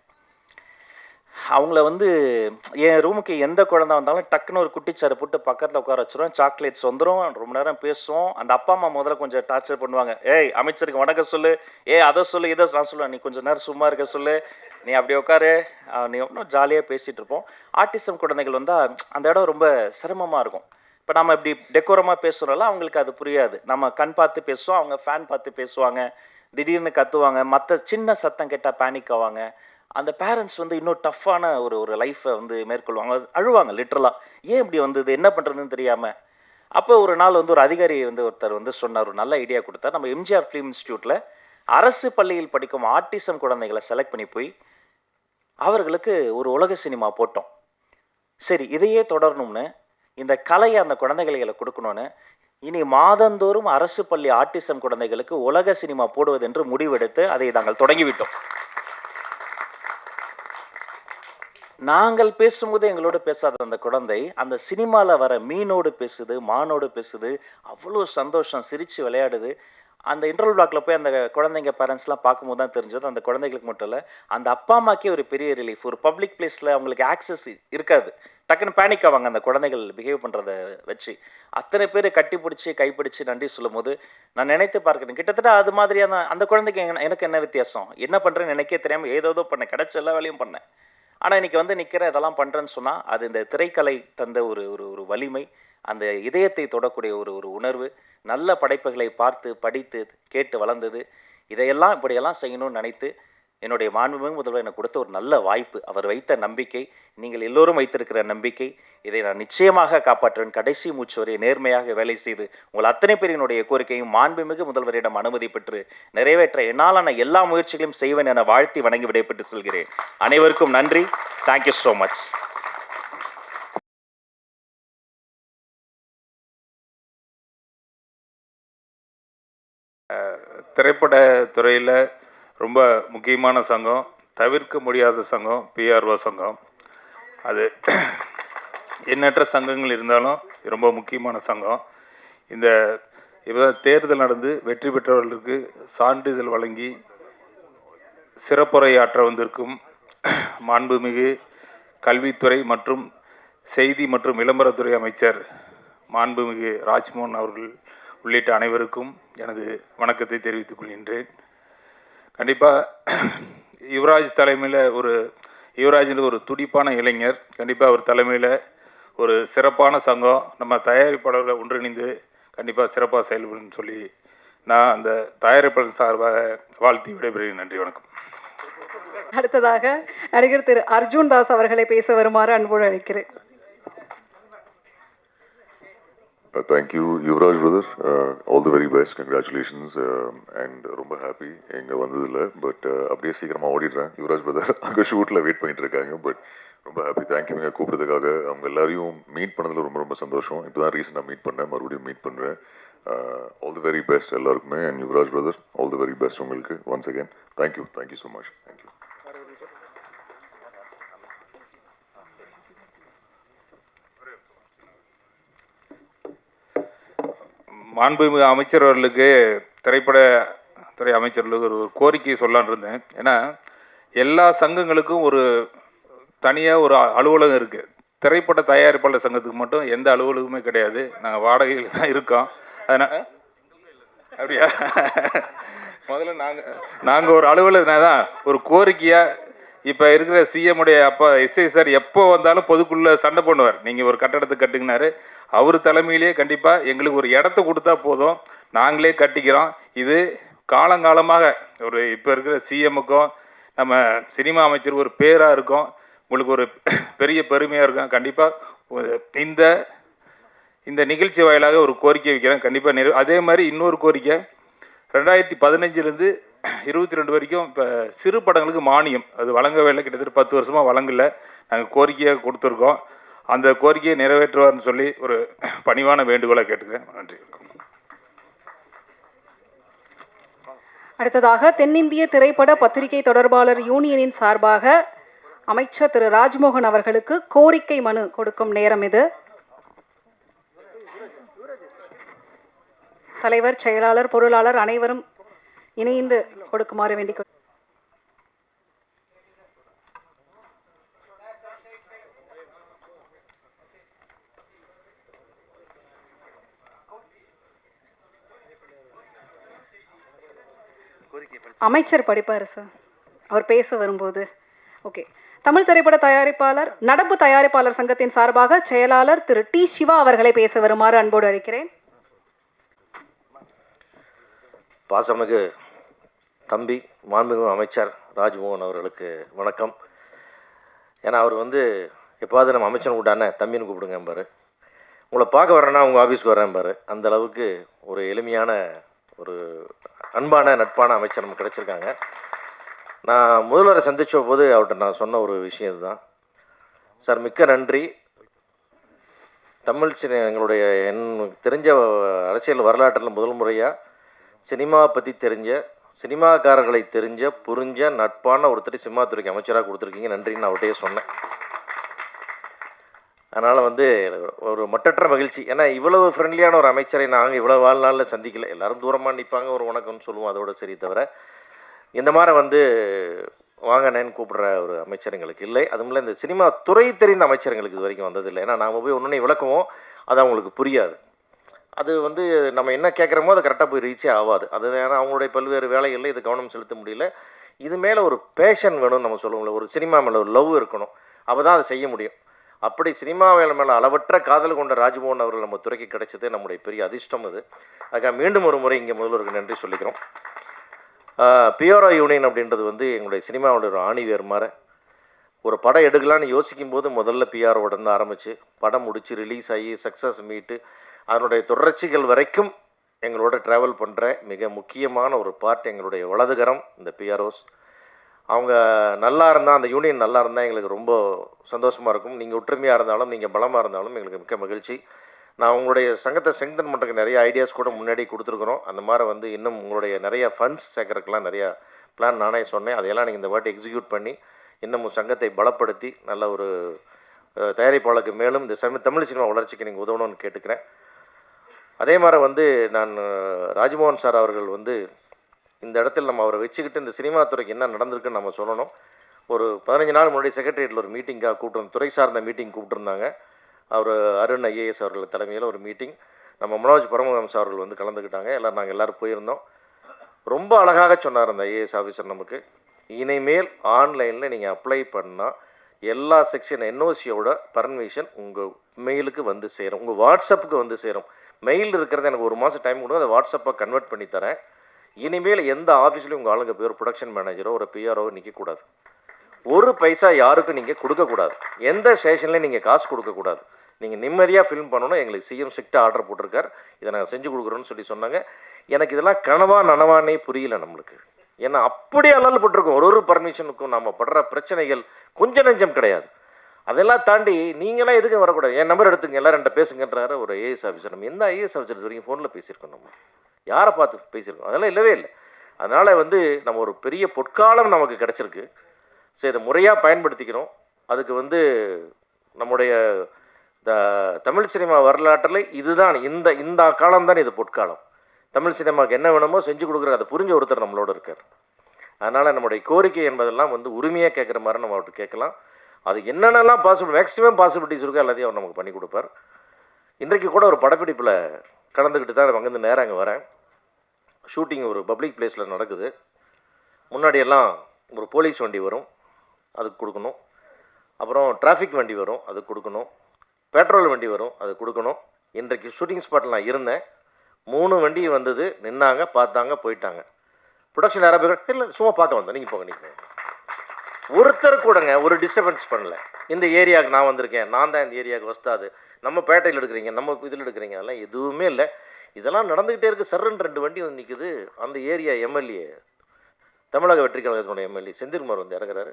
அவங்கள வந்து என் ரூமுக்கு எந்த குழந்தை வந்தாலும் டக்குன்னு ஒரு குட்டிச்சாரை போட்டு பக்கத்தில் உட்கார வச்சுருவோம், சாக்லேட்ஸ் வந்துடும், ரொம்ப நேரம் பேசுவோம். அந்த அப்பா அம்மா முதல்ல கொஞ்சம் டார்ச்சர் பண்ணுவாங்க. ஏய் அமைச்சருக்கு வணக்கம் சொல்லு, அதை சொல்லு, இதை நான் சொல்லுவேன், நீ கொஞ்சம் நேரம் சும்மா இருக்க சொல்லு, நீ அப்படி உட்காரு, நீ ஒன்றும் ஜாலியாக பேசிகிட்டு இருப்போம். ஆட்டிசம் குழந்தைகள் வந்தால் அந்த இடம் ரொம்ப சிரமமாக இருக்கும். இப்போ நம்ம இப்படி டெக்கோரமாக பேசுகிறோம்ல, அவங்களுக்கு அது புரியாது. நம்ம கண் பார்த்து பேசுவோம், அவங்க ஃபேன் பார்த்து பேசுவாங்க, திடீர்னு கத்துவாங்க, மற்ற சின்ன சத்தம் கேட்டால் பேனிக் ஆவாங்க. அந்த பேரண்ட்ஸ் வந்து இன்னும் டஃப்பான ஒரு லைஃப்பை வந்து மேற்கொள்வாங்க, அழுவாங்க லிட்ரலாக. ஏன் இப்படி வந்தது, என்ன பண்ணுறதுன்னு தெரியாமல். அப்போ ஒரு நாள் வந்து ஒரு அதிகாரி வந்து ஒருத்தர் வந்து சொன்னார், ஒரு நல்ல ஐடியா கொடுத்தார். நம்ம எம்ஜிஆர் ஃபிலிம் இன்ஸ்டியூட்டில் அரசு பள்ளியில் படிக்கும் ஆட்டிசம் குழந்தைகளை செலக்ட் பண்ணி போய் அவர்களுக்கு ஒரு உலக சினிமா போட்டோம். சரி, இதையே தொடரணும்னு இந்த கலையை அந்த குழந்தைகளை கொடுக்கணும்னு இனி மாதந்தோறும் அரசு பள்ளி ஆட்டிசம் குழந்தைகளுக்கு உலக சினிமா போடுவது என்று முடிவெடுத்து அதை நாங்கள் தொடங்கிவிட்டோம். நாங்கள் பேசும்போது எங்களோடு பேசாத அந்த குழந்தை அந்த சினிமாவில் வர மீனோடு பேசுது, மானோடு பேசுது, அவ்வளோ சந்தோஷம், சிரித்து விளையாடுது. அந்த இன்டர்வல் பிளாக்ல போய் அந்த குழந்தைங்க பேரண்ட்ஸ்லாம் பார்க்கும்போது தான் தெரிஞ்சது, அந்த குழந்தைகளுக்கு மட்டும் இல்லை, அந்த அப்பா அம்மாக்கே ஒரு பெரிய ரிலீஃப். ஒரு பப்ளிக் பிளேஸில் அவங்களுக்கு ஆக்சஸ் இருக்காது, டக்குன்னு பேனிக் ஆவாங்க அந்த குழந்தைகள் பிஹேவ் பண்ணுறத வச்சு. அத்தனை பேர் கட்டி பிடிச்சி கைப்பிடிச்சி நன்றி சொல்லும் போது நான் நினைத்து பார்க்கிறேன், கிட்டத்தட்ட அது மாதிரியான அந்த குழந்தைக்கு எனக்கு என்ன வித்தியாசம், என்ன பண்ணுறேன்னு எனக்கே தெரியாமல் ஏதோ பண்ணேன், கிடைச்ச எல்லா வேலையும் பண்ணேன். ஆனால் இன்றைக்கி வந்து நிற்கிறேன், இதெல்லாம் பண்ணுறேன்னு சொன்னால் அது இந்த திரைக்கலை தந்த ஒரு ஒரு ஒரு வலிமை, அந்த இதயத்தை தொடக்கூடிய ஒரு ஒரு உணர்வு, நல்ல படைப்புகளை பார்த்து படித்து கேட்டு வளர்ந்தது. இதையெல்லாம் இப்படியெல்லாம் செய்யணும்னு நினைத்து என்னுடைய மாண்புமிகு முதல்வர் எனக்கு கொடுத்த ஒரு நல்ல வாய்ப்பு, அவர் வைத்த நம்பிக்கை, நீங்கள் எல்லோரும் வைத்திருக்கிற நம்பிக்கை, இதை நான் நிச்சயமாக காப்பாற்றுவேன். கடைசி மூச்சு வரை நேர்மையாக வேலை செய்து உங்கள் அத்தனை பேரினுடைய கோரிக்கையும் மாண்புமிகு முதல்வரிடம் அனுமதி பெற்று நிறைவேற்ற என்னாலான எல்லா முயற்சிகளையும் செய்வேன் என வாழ்த்தி வணங்கி விடைபெற்று செல்கிறேன். அனைவருக்கும் நன்றி. Thank you so much. திரைப்பட துறையில் ரொம்ப முக்கியமான சங்கம், தவிர்க்க முடியாத சங்கம் பிஆர்ஓ சங்கம். அது எண்ணற்ற சங்கங்கள் இருந்தாலும் ரொம்ப முக்கியமான சங்கம். இந்த இப்போ தேர்தல் நடந்து வெற்றி பெற்றவர்களுக்கு சான்றிதழ் வழங்கி சிறப்புரையாற்ற வந்திருக்கும் மாண்புமிகு கல்வித்துறை மற்றும் செய்தி மற்றும் விளம்பரத்துறை அமைச்சர் மாண்புமிகு ராஜ்மோகன் அவர்கள் உள்ளிட்ட அனைவருக்கும் எனது வணக்கத்தை தெரிவித்துக் கொள்கின்றேன். கண்டிப்பாக யுவராஜ் தலைமையில் யுவராஜில் ஒரு துடிப்பான இளைஞர், கண்டிப்பாக அவர் தலைமையில் ஒரு சிறப்பான சங்கம், நம்ம தயாரிப்பாளர்களை ஒன்றிணைந்து கண்டிப்பாக சிறப்பாக செயல்படும் சொல்லி நான் அந்த தயாரிப்பாளர் சார்பாக வாழ்த்தி விடைபெறுகிறேன். நன்றி, வணக்கம். அடுத்ததாக நடிகர் திரு அர்ஜுன் தாஸ் அவர்களை பேச வருமாறு அன்போடு அழைக்கிறேன். Thank you, Yuvraj brother. All the very best. Congratulations. And ரொம்ப ஹாப்பி எங்கே வந்ததில்ல, பட் அப்படியே சீக்கிரமாக ஓடிடுறேன். யுவராஜ் பிரதர் அங்கே ஷூட்டில் வெயிட் பண்ணிட்டு இருக்காங்க, பட் ரொம்ப ஹாப்பி. தேங்க்யூ நீங்கள் கூப்பிட்றதுக்காக. அவங்க எல்லாரையும் மீட் பண்ணதில் ரொம்ப ரொம்ப சந்தோஷம். இப்போ தான் ரீசெண்டாக மீட் பண்ணேன், மறுபடியும் மீட் பண்ணுறேன். ஆல் தி வெரி பெஸ்ட் எல்லாருக்குமே. And Yuvraj brother, all the very best உங்களுக்கு once again. Thank you so much. Thank you. மாண்புமிகு அமைச்சர் அவர்களுக்கு, திரைப்பட துறை அமைச்சர்களுக்கு ஒரு கோரிக்கை சொல்லலான்னு இருந்தேன். ஏன்னா எல்லா சங்கங்களுக்கும் ஒரு தனியாக ஒரு அலுவலகம் இருக்குது. திரைப்பட தயாரிப்பாளர் சங்கத்துக்கு மட்டும் எந்த அலுவலகமே கிடையாது. நாங்கள் வாடகையில் தான் இருக்கோம். அதனால் அப்படியா, முதல்ல நாங்கள் ஒரு அலுவலகம் தான் ஒரு கோரிக்கையாக இப்போ இருக்கிற சிஎம்முடைய அப்பா எஸ்ஐ சார் எப்போ வந்தாலும் பொதுக்குள்ளே சண்டை பண்ணுவார். நீங்கள் ஒரு கட்டடத்தை கட்டுங்கினாரு, அவர் தலைமையிலேயே கண்டிப்பாக எங்களுக்கு ஒரு இடத்த கொடுத்தா போதும், நாங்களே கட்டிக்கிறோம். இது காலங்காலமாக ஒரு இப்போ இருக்கிற சிஎம்முக்கும் நம்ம சினிமா அமைச்சருக்கு ஒரு பேராக இருக்கும், உங்களுக்கு ஒரு பெரிய பெருமையாக இருக்கும். கண்டிப்பாக இந்த நிகழ்ச்சி வாயிலாக ஒரு கோரிக்கை வைக்கிறேன். கண்டிப்பாக அதே மாதிரி இன்னொரு கோரிக்கை, 2015 22 வரைக்கும் இப்போ சிறு படங்களுக்கு மானியம் அது வழங்கவே இல்லை. கிட்டத்தட்ட 10 வருஷமாக வழங்கலை. நாங்கள் கோரிக்கையாக கொடுத்துருக்கோம். அந்த கோரிக்கையை நிறைவேற்றுவார்னு சொல்லி ஒரு பணிவான வேண்டுகோளை கேட்டுக்கிறேன். நன்றி. அடுத்ததாக தென்னிந்திய திரைப்பட பத்திரிகை தொடர்பாளர் யூனியனின் சார்பாக அமைச்சர் திரு ராஜ்மோகன் அவர்களுக்கு கோரிக்கை மனு கொடுக்கும் நேரம் இது. தலைவர், செயலாளர், பொருளாளர் அனைவரும் இணைந்து கொடுக்குமாறு வேண்டிக் கொள்கிறேன். அமைச்சர் படிப்பார் சார், அவர் பேச வரும்போது. ஓகே, தமிழ் திரைப்பட தயாரிப்பாளர் நடப்பு தயாரிப்பாளர் சங்கத்தின் சார்பாக செயலாளர் திரு டி சிவா அவர்களை பேச வருமாறு அன்போடு அழைக்கிறேன். பாசமிகு தம்பி மாண்புமிகு அமைச்சர் ராஜ்மோகன் அவர்களுக்கு வணக்கம். ஏன்னா அவர் எப்போது நம்ம அமைச்சர் கூட்டானே தம்பின்னு கூப்பிடுங்கம்பாரு, உங்களை பார்க்க வரேன்னா உங்கள் ஆஃபீஸ்க்கு வரேன்பாரு. அந்த அளவுக்கு ஒரு எளிமையான ஒரு அன்பான நட்பான அமைச்சர் நமக்கு கிடச்சிருக்காங்க. நான் முதல்வரை சந்தித்த போது அவர்கிட்ட நான் சொன்ன ஒரு விஷயம் இதுதான். சார், மிக்க நன்றி. தமிழ் எங்களுடைய தெரிஞ்ச அரசியல் வரலாற்றில் முதல் முறையாக சினிமா பற்றி தெரிஞ்ச, சினிமாக்காரர்களை புரிஞ்ச நட்பான ஒருத்தர் சினிமாத்துறைக்கு அமைச்சராக கொடுத்துருக்கீங்க, நன்றின்னு நான் அவர்கிட்டயே சொன்னேன். அதனால் வந்து எனக்கு ஒரு மட்டற்ற மகிழ்ச்சி. ஏன்னா இவ்வளவு ஃப்ரெண்ட்லியான ஒரு அமைச்சரை நாங்கள் இவ்வளோ வாழ்நாளில் சந்திக்கல. எல்லாரும் தூரமாக நிற்பாங்க, ஒரு வணக்கம்னு சொல்லுவோம், அதோட சரி. தவிர இந்த மாதிரி வந்து வாங்கண்ணேன்னு கூப்பிடுற ஒரு அமைச்சர் எங்களுக்கு இல்லை. அதுவும் இல்லை, இந்த சினிமா துறை தெரிந்த அமைச்சர்களுக்கு இது வரைக்கும் வந்ததில்லை. ஏன்னா நாம் போய் ஒன்று விளக்குவோம், அது அவங்களுக்கு புரியாது. அது வந்து நம்ம என்ன கேட்குறோமோ அது கரெக்டாக போய் ரீச்சே ஆகாது. அது ஏன்னா அவங்களுடைய பல்வேறு வேலைகளில் இது கவனம் செலுத்த முடியல. இது மேலே ஒரு பேஷன் வேணும்னு நம்ம சொல்லுவோம்ல, ஒரு சினிமா மேலே ஒரு லவ் இருக்கணும், அப்போ தான் அதை செய்ய முடியும். அப்படி சினிமா மேலே அளவற்ற காதல் கொண்ட ராஜ்மோகன் அவர்கள் நம்ம துறைக்கு கிடைச்சது நம்முடைய பெரிய அதிர்ஷ்டம். அது அதுக்காக மீண்டும் ஒரு முறை இங்கே முதல்வருக்கு நன்றி சொல்லிக்கிறோம். பிஆர்ஓ யூனியன் அப்படின்றது வந்து எங்களுடைய சினிமாவோட ஒரு ஆணிவேர் மாதிரி. ஒரு படம் எடுக்கலான்னு யோசிக்கும் போது முதல்ல பிஆர்ஓட இருந்து ஆரம்பித்து படம் முடித்து ரிலீஸ் ஆகி சக்ஸஸ் மீட்டு அதனுடைய தொடர்ச்சிகள் வரைக்கும் எங்களோட ட்ராவல் பண்ணுற மிக முக்கியமான ஒரு பார்ட் எங்களுடைய வலதுகரம் இந்த பிஆர்ஓஸ். அவங்க நல்லா இருந்தால், அந்த யூனியன் நல்லா இருந்தால் எங்களுக்கு ரொம்ப சந்தோஷமாக இருக்கும். நீங்கள் ஒற்றுமையாக இருந்தாலும், நீங்கள் பலமாக இருந்தாலும் எங்களுக்கு மிக்க மகிழ்ச்சி. நான் உங்களுடைய சங்கத்தை ஸ்ட்ரெங்தன் பண்ணுறதுக்கு நிறைய ஐடியாஸ் கூட முன்னாடி கொடுத்துருக்குறோம். அந்த மாதிரி வந்து இன்னும் உங்களுடைய நிறைய ஃபண்ட்ஸ் சேர்க்கறதுக்கெலாம் நிறையா பிளான் நானே சொன்னேன். அதையெல்லாம் நீங்கள் இந்த வாட்டி எக்ஸிக்யூட் பண்ணி இன்னும் சங்கத்தை பலப்படுத்தி நல்ல ஒரு தயாரிப்பாளருக்கு மேலும் இந்த தமிழ் சினிமா வளர்ச்சிக்கு நீங்கள் உதவணும்னு கேட்டுக்கிறேன். அதே மாதிரி வந்து நான் ராஜ்மோகன் சார் அவர்கள் வந்து இந்த இடத்துல நம்ம அவரை வச்சுக்கிட்டு இந்த சினிமா துறைக்கு என்ன நடந்திருக்குன்னு நம்ம சொல்லணும். ஒரு 15 நாள் முன்னாடி செக்ரட்டரியேட்டில் ஒரு மீட்டிங்காக கூப்பிட்டு, துறை சார்ந்த மீட்டிங் கூப்பிட்டுருந்தாங்க. அவர் அருண் ஐஏஎஸ் அவர்கள் தலைமையில் ஒரு மீட்டிங். நம்ம மனோஜ் பரமஹம்ச அவர்கள் வந்து கலந்துக்கிட்டாங்க. நாங்கள் எல்லோரும் போயிருந்தோம். ரொம்ப அழகாக சொன்னார் அந்த ஐஏஎஸ் ஆஃபீஸர் நமக்கு. இனிமேல் ஆன்லைனில் நீங்கள் அப்ளை பண்ணால் எல்லா செக்ஷன் என்ஓசியோட பர்மிஷன் உங்கள் மெயிலுக்கு வந்து சேரும், உங்கள் வாட்ஸ்அப்புக்கு வந்து சேரும். மெயில் இருக்கிறது எனக்கு ஒரு மாதம் டைம் கொடுங்க, அதை வாட்ஸ்அப்பாக கன்வெர்ட் பண்ணி தரேன். இனிமேல் எந்த ஆஃபீஸ்லையும் உங்கள் ஆளுங்க போய் ஒரு ப்ரொடக்ஷன் மேனேஜரோ ஒரு பிஆர்ஓ நிற்கக்கூடாது. ஒரு பைசா யாருக்கும் நீங்கள் கொடுக்கக்கூடாது. எந்த ஸ்டேஷன்லேயும் நீங்கள் காசு கொடுக்கக்கூடாது. நீங்கள் நிம்மதியாக ஃபில்ம் பண்ணணும். எங்களுக்கு சிஎம் ஸ்ட்ரிக்டாக ஆர்டர் போட்டிருக்கார், இதை நாங்கள் செஞ்சு கொடுக்குறோன்னு சொன்னாங்க. எனக்கு இதெல்லாம் கனவா நனவானே புரியல நம்மளுக்கு. ஏன்னா அப்படியே அல்லல் பட்டிருக்கோம். ஒரு பர்மிஷனுக்கும் நம்ம படுற பிரச்சனைகள் கொஞ்சம் நெஞ்சம் கிடையாது. அதெல்லாம் தாண்டி நீங்களாம் எதுக்கும் வரக்கூடாது, என் நம்பர் எடுத்துங்க, எல்லோரும் என்கிட்ட பேசுங்கன்றாரு ஒரு ஐஏஎஸ் ஆஃபீஸர். நம்ம எந்த ஐஏஎஸ் ஆஃபீஸர் இது வரைக்கும் ஃபோனில் பேசியிருக்கோம், நம்ம யாரை பார்த்து பேசியிருக்கோம்? அதெல்லாம் இல்லவே இல்லை. அதனால் வந்து நம்ம ஒரு பெரிய பொற்காலம் நமக்கு கிடச்சிருக்கு. சரி, இதை முறையாக பயன்படுத்திக்கிறோம். அதுக்கு வந்து நம்முடைய தமிழ் சினிமா வரலாற்றில் இதுதான் இந்த காலம்தான் இது பொற்காலம். தமிழ் சினிமாவுக்கு என்ன வேணுமோ செஞ்சு கொடுக்குற அதை புரிஞ்ச ஒருத்தர் நம்மளோட இருக்கார். அதனால் நம்முடைய கோரிக்கை என்பதெல்லாம் வந்து உரிமையாக கேட்குற மாதிரி நம்ம அவர்கிட்ட கேட்கலாம். அது என்னென்னலாம் மேக்ஸிமம் பாசிபிலிட்டிஸ் இருக்கோ எல்லாத்தையும் அவர் நமக்கு பண்ணி கொடுப்பார். இன்றைக்கு கூட ஒரு படப்பிடிப்பில் கலந்துக்கிட்டு தான் அங்கேருந்து நேரம் அங்கே வரேன். ஷூட்டிங் ஒரு பப்ளிக் பிளேஸில் நடக்குது. முன்னாடியெல்லாம் ஒரு போலீஸ் வண்டி வரும், அதுக்கு கொடுக்கணும். அப்புறம் டிராஃபிக் வண்டி வரும், அதுக்கு கொடுக்கணும். பெட்ரோல் வண்டி வரும், அது கொடுக்கணும். இன்றைக்கு ஷூட்டிங் ஸ்பாட்டில் நான் இருந்தேன். 3 வண்டி வந்தது, நின்னாங்க, பார்த்தாங்க, போயிட்டாங்க. ப்ரொடக்ஷன் யாராவது பேர் இல்லை, சும்மா பார்க்க வந்தேன், நீங்கள் போங்க, நீங்கள் ஒருத்தர் கூடங்க ஒரு டிஸ்டர்பன்ஸ் பண்ணல. இந்த ஏரியாவுக்கு நான் வந்திருக்கேன், நான் தான் இந்த ஏரியாவுக்கு வஸ்தாது, நம்ம பேட்டையில் எடுக்கிறீங்க, நம்ம இதில் எடுக்கிறீங்க, அதெல்லாம் எதுவுமே இல்லை. இதெல்லாம் நடந்துக்கிட்டே இருக்குது. சர்ன்னு 2 வண்டி வந்து நிற்குது. அந்த ஏரியா எம்எல்ஏ, தமிழக வெற்றி கழகத்தினுடைய எம்எல்ஏ செந்தில்குமார் வந்து இறங்குறாரு.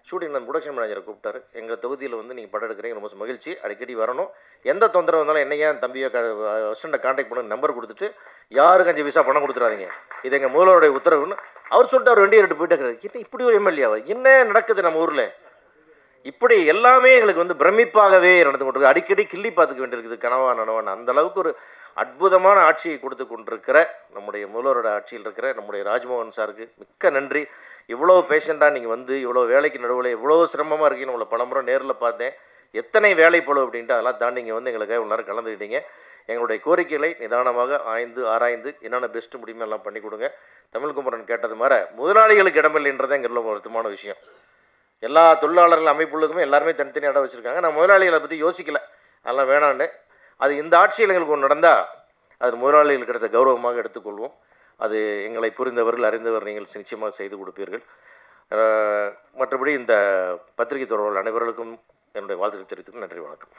ஷூட்டிங் நான் ப்ரொடக்ஷன் மேனேஜரை கூப்பிட்டாரு. எங்கள் தொகுதியில் வந்து நீங்கள் படம் எடுக்கிறீங்க, ரொம்ப மகிழ்ச்சி, அடிக்கடி வரணும், எந்த தொந்தரவு வந்தாலும் என்னையா தம்பியை அசிஸ்டண்ட்டை கான்டாக்ட் பண்ண நம்பர் கொடுத்துட்டு யாருக்கு 5 பைசா பணம் கொடுத்துறாதீங்க, இது எங்கள் முதல்வருடைய உத்தரவுன்னு அவர் சொல்லிட்டு அவர் வண்டியை எடுத்து போயிட்டு இது இப்படி ஒரு எம்எல்ஏவா, என்ன நடக்குது நம்ம ஊரில்? இப்படி எல்லாமே எங்களுக்கு வந்து பிரமிப்பாகவே நடந்து கொண்டிருக்கு. அடிக்கடி கிள்ளி பார்த்துக்க வேண்டியிருக்குது, கனவா நனவான. அந்த அளவுக்கு ஒரு அற்புதமான ஆட்சியை கொடுத்து கொண்டிருக்கிற நம்முடைய முதல்வரோட ஆட்சியில் இருக்கிற நம்முடைய ராஜ்மோகன் சாருக்கு மிக்க நன்றி. இவ்வளோ பேஷண்ட்டாக நீங்கள் வந்து இவ்வளோ வேலைக்கு நடுவில் இவ்வளோ சிரமமாக இருக்கீங்கன்னு உங்களை பலமுறை நேரில் பார்த்தேன். எத்தனை வேலை போல அப்படின்ட்டு அதெல்லாம் தாண்டி இங்கே வந்து எங்களுக்காக இவ்வளோ நேரம் கலந்துக்கிட்டீங்க. எங்களுடைய கோரிக்கைகளை நிதானமாக ஆராய்ந்து என்னென்ன பெஸ்ட்டு முடியுமோ எல்லாம் பண்ணி கொடுங்க. தமிழ்குமரன் கேட்டது மாதிரி முதலாளிகளுக்கு இடமில்லைன்றதான் இங்கே உள்ள வருத்தமான விஷயம். எல்லா தொழிலாளர்கள் அமைப்புகளுக்குமே எல்லாருமே தனித்தனி இடம் வச்சுருக்காங்க. நான் முதலாளிகளை பற்றி யோசிக்கலை, அதெல்லாம் வேணான்னு. அது இந்த ஆட்சியில் எங்களுக்கு ஒன்று நடந்தால் அது முதலாளிகளுக்கு கிடைத்த கௌரவமாக எடுத்துக்கொள்வோம். அது எங்களை புரிந்தவர்கள் அறிந்தவர் நீங்கள் நிச்சயமாக செய்து கொடுப்பீர்கள். மற்றபடி இந்த பத்திரிகை தொடர்பாளர் அனைவர்களுக்கும் என்னுடைய வாழ்த்துக்களை தெரிவித்துக்கு நன்றி, வணக்கம்.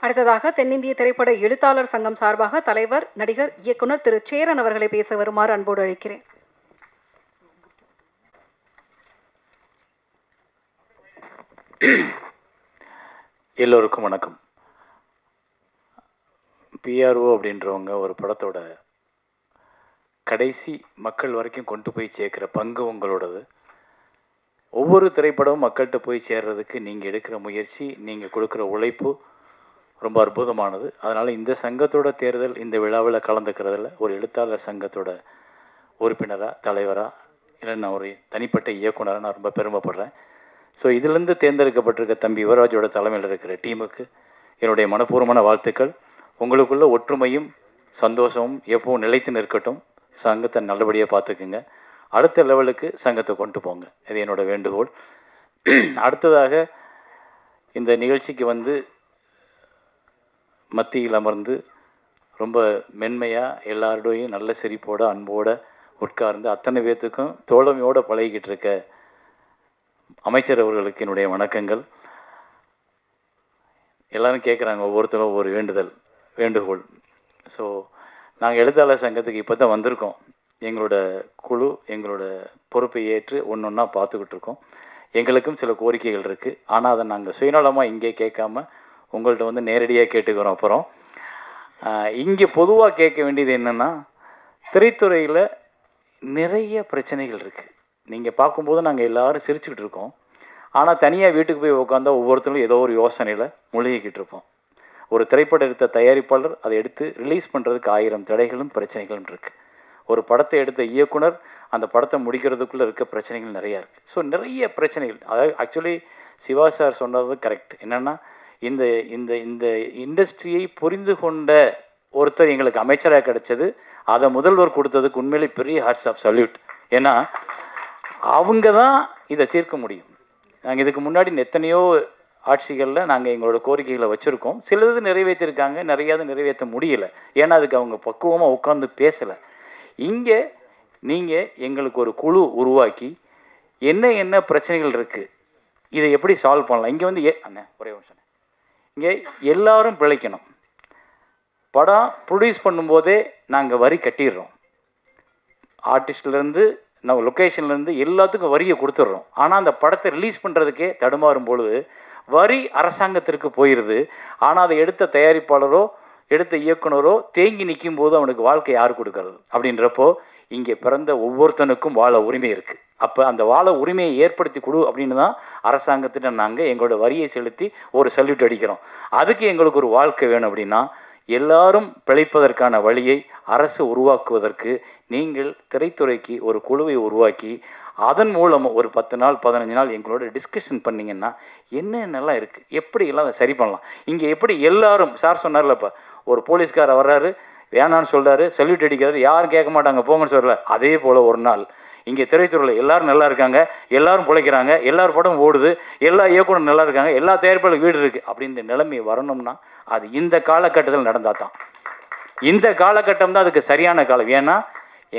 அடுத்ததாக தென்னிந்திய திரைப்பட எழுத்தாளர் சங்கம் சார்பாக தலைவர், நடிகர், இயக்குனர் திரு சேரன் அவர்களை பேச வருமாறு அன்போடு அழைக்கிறேன். எல்லோருக்கும் வணக்கம். பிஆர்ஓ அப்படின்றவங்க ஒரு படத்தோட கடைசி மக்கள் வரைக்கும் கொண்டு போய் சேர்க்குற பங்கு உங்களோடது. ஒவ்வொரு திரைப்படமும் மக்கள்கிட்ட போய் சேர்றதுக்கு நீங்கள் எடுக்கிற முயற்சி, நீங்கள் கொடுக்குற உழைப்பு ரொம்ப அற்புதமானது. அதனால் இந்த சங்கத்தோட தேர்தல் இந்த விழாவில் கலந்துக்கிறதுல ஒரு எழுத்தாளர் சங்கத்தோட உறுப்பினராக, தலைவராக, இல்லை நான் ஒரு தனிப்பட்ட இயக்குனராக நான் ரொம்ப பெருமைப்படுறேன். ஸோ இதிலேருந்து தேர்ந்தெடுக்கப்பட்டிருக்க தம்பி யுவராஜோட தலைமையில் இருக்கிற டீமுக்கு என்னுடைய மனப்பூர்வமான வாழ்த்துக்கள். உங்களுக்குள்ள ஒற்றுமையும் சந்தோஷமும் எப்பவும் நிலைத்து நிற்கட்டும். சங்கத்தை நல்லபடியாக பார்த்துக்குங்க. அடுத்த லெவலுக்கு சங்கத்தை கொண்டு போங்க. இது என்னோட வேண்டுகோள். அடுத்ததாக இந்த நிகழ்ச்சிக்கு வந்து மத்தியில் அமர்ந்து ரொம்ப மென்மையாக எல்லாரோடையும் நல்ல சிரிப்போட அன்போடு உட்கார்ந்து அத்தனை பேர்த்துக்கும் தோழமையோடு பழகிக்கிட்டு இருக்க அமைச்சர் அவர்களுக்கு என்னுடைய வணக்கங்கள். எல்லோரும் கேட்குறாங்க, ஒவ்வொருத்தரும் ஒவ்வொரு வேண்டுகோள். ஸோ நாங்கள் எழுத்தாளர் சங்கத்துக்கு இப்போ தான் வந்திருக்கோம். எங்களோட குழு எங்களோட பொறுப்பை ஏற்று ஒன்று ஒன்றா பார்த்துக்கிட்டு இருக்கோம். எங்களுக்கும் சில கோரிக்கைகள் இருக்குது. ஆனால் அதை நாங்கள் சுயநலமாக இங்கே கேட்காம உங்கள்கிட்ட வந்து நேரடியாக கேட்டுக்கிறோம். அப்புறம் இங்கே பொதுவாக கேட்க வேண்டியது என்னென்னா, திரைத்துறையில் நிறைய பிரச்சனைகள் இருக்குது. நீங்கள் பார்க்கும்போது நாங்கள் எல்லோரும் சிரிச்சுக்கிட்டு இருக்கோம். ஆனால் தனியாக வீட்டுக்கு போய் உட்காந்தா ஒவ்வொருத்தரும் ஏதோ ஒரு யோசனையில் முழுகிக்கிட்டு இருப்போம். ஒரு திரைப்படம் எடுத்த தயாரிப்பாளர் அதை எடுத்து ரிலீஸ் பண்ணுறதுக்கு 1000 தடைகளும் பிரச்சனைகளும் இருக்குது. ஒரு படத்தை எடுத்த இயக்குனர் அந்த படத்தை முடிக்கிறதுக்குள்ளே இருக்க பிரச்சனைகள் நிறையா இருக்குது. ஸோ நிறைய பிரச்சனைகள். அதாவது ஆக்சுவலி சிவா சார் சொன்னது கரெக்ட். என்னென்னா, இந்த இந்த இந்த இண்டஸ்ட்ரியை புரிந்து கொண்ட ஒருத்தர் எங்களுக்கு அமைச்சராக கிடைச்சது, அதை முதல்வர் கொடுத்ததுக்கு உண்மையிலே பெரிய ஹாட்ஸ் ஆஃப் சல்யூட். ஏன்னா அவங்க தான் இதை தீர்க்க முடியும். நாங்கள் இதுக்கு முன்னாடி எத்தனையோ ஆட்சிகளில் நாங்கள் எங்களோட கோரிக்கைகளை வச்சுருக்கோம். சிலது நிறைவேற்றிருக்காங்க, நிறையாது நிறைவேற்ற முடியலை. ஏன்னா அதுக்கு அவங்க பக்குவமாக உட்காந்து பேசலை. இங்கே நீங்கள் எங்களுக்கு ஒரு குழு உருவாக்கி என்ன பிரச்சனைகள் இருக்குது, இதை எப்படி சால்வ் பண்ணலாம். இங்கே வந்து ஒரே நிமிஷம். இங்கே எல்லாரும் பிழைக்கணும். படம் ப்ரொடியூஸ் பண்ணும்போதே நாங்கள் வரி கட்டிடுறோம். ஆர்டிஸ்ட்லேருந்து நம்ம லொக்கேஷன்லேருந்து எல்லாத்துக்கும் வரியை கொடுத்துட்றோம். ஆனால் அந்த படத்தை ரிலீஸ் பண்ணுறதுக்கே தடுமாறும் பொழுது வரி அரசாங்கத்திற்கு போயிடுது. ஆனால் அதை எடுத்த தயாரிப்பாளரோ எடுத்த இயக்குனரோ தேங்கி நிற்கும் போது அவனுக்கு வாழ்க்கை யார் கொடுக்கறது? அப்படின்றப்போ இங்கே பிறந்த ஒவ்வொருத்தனுக்கும் வாழ உரிமை இருக்குது. அப்போ அந்த வாழ உரிமையை ஏற்படுத்தி கொடு அப்படின்னு தான் அரசாங்கத்திட்ட நாங்கள் எங்களோட வரியை செலுத்தி ஒரு சல்யூட் அடிக்கிறோம். அதுக்கு எங்களுக்கு ஒரு வாழ்க்கை வேணும். அப்படின்னா எல்லாரும் பிழைப்பதற்கான வழியை அரசு உருவாக்குவதற்கு நீங்கள் திரைத்துறைக்கு ஒரு குழுவை உருவாக்கி அதன் மூலம் ஒரு 10 நாள் 15 நாள் எங்களோட டிஸ்கஷன் பண்ணிங்கன்னா என்னென்னலாம் இருக்குது, எப்படியெல்லாம் அதை சரி பண்ணலாம். இங்கே எப்படி எல்லாரும் சார் சொன்னார்ல, இப்போ ஒரு போலீஸ்கார வர்றாரு, வேணான்னு சொல்கிறாரு, சல்யூட் அடிக்கிறாரு, யாரும் கேட்க மாட்டாங்க போங்கன்னு சொல்லல. அதே போல் ஒரு நாள் இங்கே திரைத்துறையில் எல்லோரும் நல்லா இருக்காங்க, எல்லோரும் பிழைக்கிறாங்க, எல்லார் படம் ஓடுது, எல்லா இயக்குனரும் நல்லா இருக்காங்க, எல்லா தயாரிப்பாளரும் வீடு இருக்குது அப்படின்ற நிலைமை வரணும்னா அது இந்த காலகட்டத்தில் நடந்தால் தான். இந்த காலகட்டம் தான் அதுக்கு சரியான காலம். ஏன்னா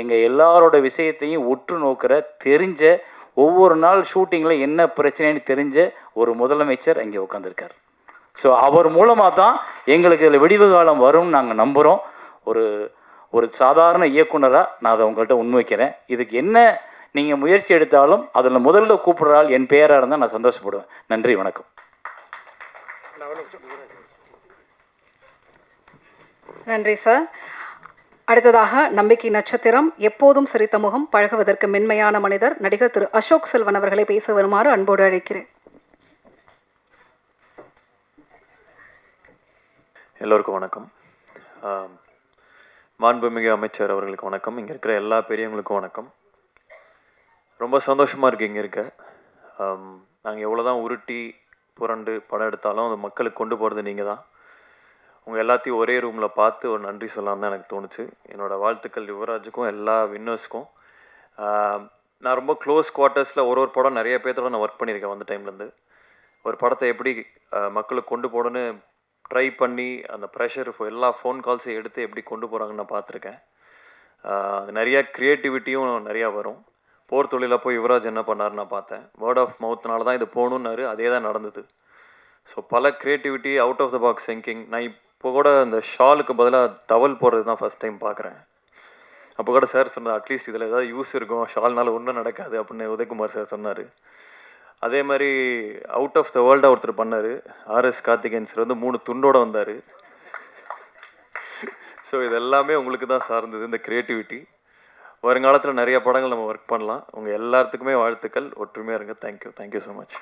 எங்கள் எல்லாரோட விஷயத்தையும் உற்று நோக்கிற தெரிஞ்ச ஒவ்வொரு நாள் ஷூட்டிங்கில் என்ன பிரச்சனைன்னு தெரிஞ்ச ஒரு முதலமைச்சர் இங்கே உட்காந்துருக்கார். ஸோ அவர் மூலமாக தான் எங்களுக்கு இதில் விடிவு காலம் வரும்னு நாங்கள் நம்புகிறோம். ஒரு சாதாரண இயக்குனராக நான் அதை உங்கள்கிட்ட முன்வைக்கிறேன். இதுக்கு என்ன நீங்கள் முயற்சி எடுத்தாலும் அதில் முதல்ல கூப்பிடுறால் என் பெயராக இருந்தால் நான் சந்தோஷப்படுவேன். நன்றி, வணக்கம். நன்றி சார். அடுத்ததாக நம்பிக்கை நட்சத்திரம், எப்போதும் சிரித்த முகம், பழகுவதற்கு மென்மையான மனிதர், நடிகர் திரு அசோக் செல்வன் அவர்களை பேச வருமாறு அன்போடு அழைக்கிறேன். எல்லோருக்கும் வணக்கம். மாண்புமிகு அமைச்சர் அவர்களுக்கு வணக்கம். இங்கே இருக்கிற எல்லா பெரியவங்களுக்கும் வணக்கம். ரொம்ப சந்தோஷமாக இருக்குது இங்கே இருக்க. நாங்கள் எவ்வளோ தான் உருட்டி புரண்டு படம் எடுத்தாலும் அது மக்களுக்கு கொண்டு போகிறது நீங்கள் தான். உங்கள் எல்லாத்தையும் ஒரே ரூமில் பார்த்து ஒரு நன்றி சொல்லலாம்னு தான் எனக்கு தோணுச்சு. என்னோடய வாழ்த்துக்கள் யுவராஜுக்கும் எல்லா வின்னர்ஸ்க்கும். நான் ரொம்ப க்ளோஸ் குவார்ட்டர்ஸில் ஒரு படம் நிறைய பேர்த்தோட நான் ஒர்க் பண்ணியிருக்கேன். வந்த டைம்லேருந்து ஒரு படத்தை எப்படி மக்களுக்கு கொண்டு போடணும்னு ட்ரை பண்ணி அந்த ப்ரெஷர் எல்லா ஃபோன் கால்ஸையும் எடுத்து எப்படி கொண்டு போகிறாங்கன்னு நான் பார்த்துருக்கேன். அது நிறையா க்ரியேட்டிவிட்டியும் நிறையா வரும். போர் தொழிலில் போய் யுவராஜ் என்ன பண்ணாருன்னு நான் பார்த்தேன். வேர்ட் ஆஃப் மவுத்னால தான் இது போகணுன்னாரு, அதே தான் நடந்தது. ஸோ பல creativity, out of the box thinking. நான் இப்போ கூட அந்த ஷாலுக்கு பதிலாக டவல் போடுறது தான் ஃபஸ்ட் டைம் பார்க்குறேன். அப்போ கூட சார் சொன்னார், அட்லீஸ்ட் இதில் ஏதாவது யூஸ் இருக்கும், ஷால்னால ஒன்றும் நடக்காது அப்படின்னு உதயகுமார் சார் சொன்னார். அதே மாதிரி அவுட் ஆஃப் த வேர்ல்டாக ஒருத்தர் பண்ணார். ஆர்எஸ் கார்த்திகேயன் சார் வந்து 3 துண்டோடு வந்தார். ஸோ இது எல்லாமே உங்களுக்கு தான் சார்ந்தது இந்த க்ரியேட்டிவிட்டி. வருங்காலத்தில் நிறைய படங்கள் நம்ம ஒர்க் பண்ணலாம். உங்கள் எல்லாத்துக்குமே வாழ்த்துக்கள். ஒற்றுமையாக இருங்க. Thank you so much.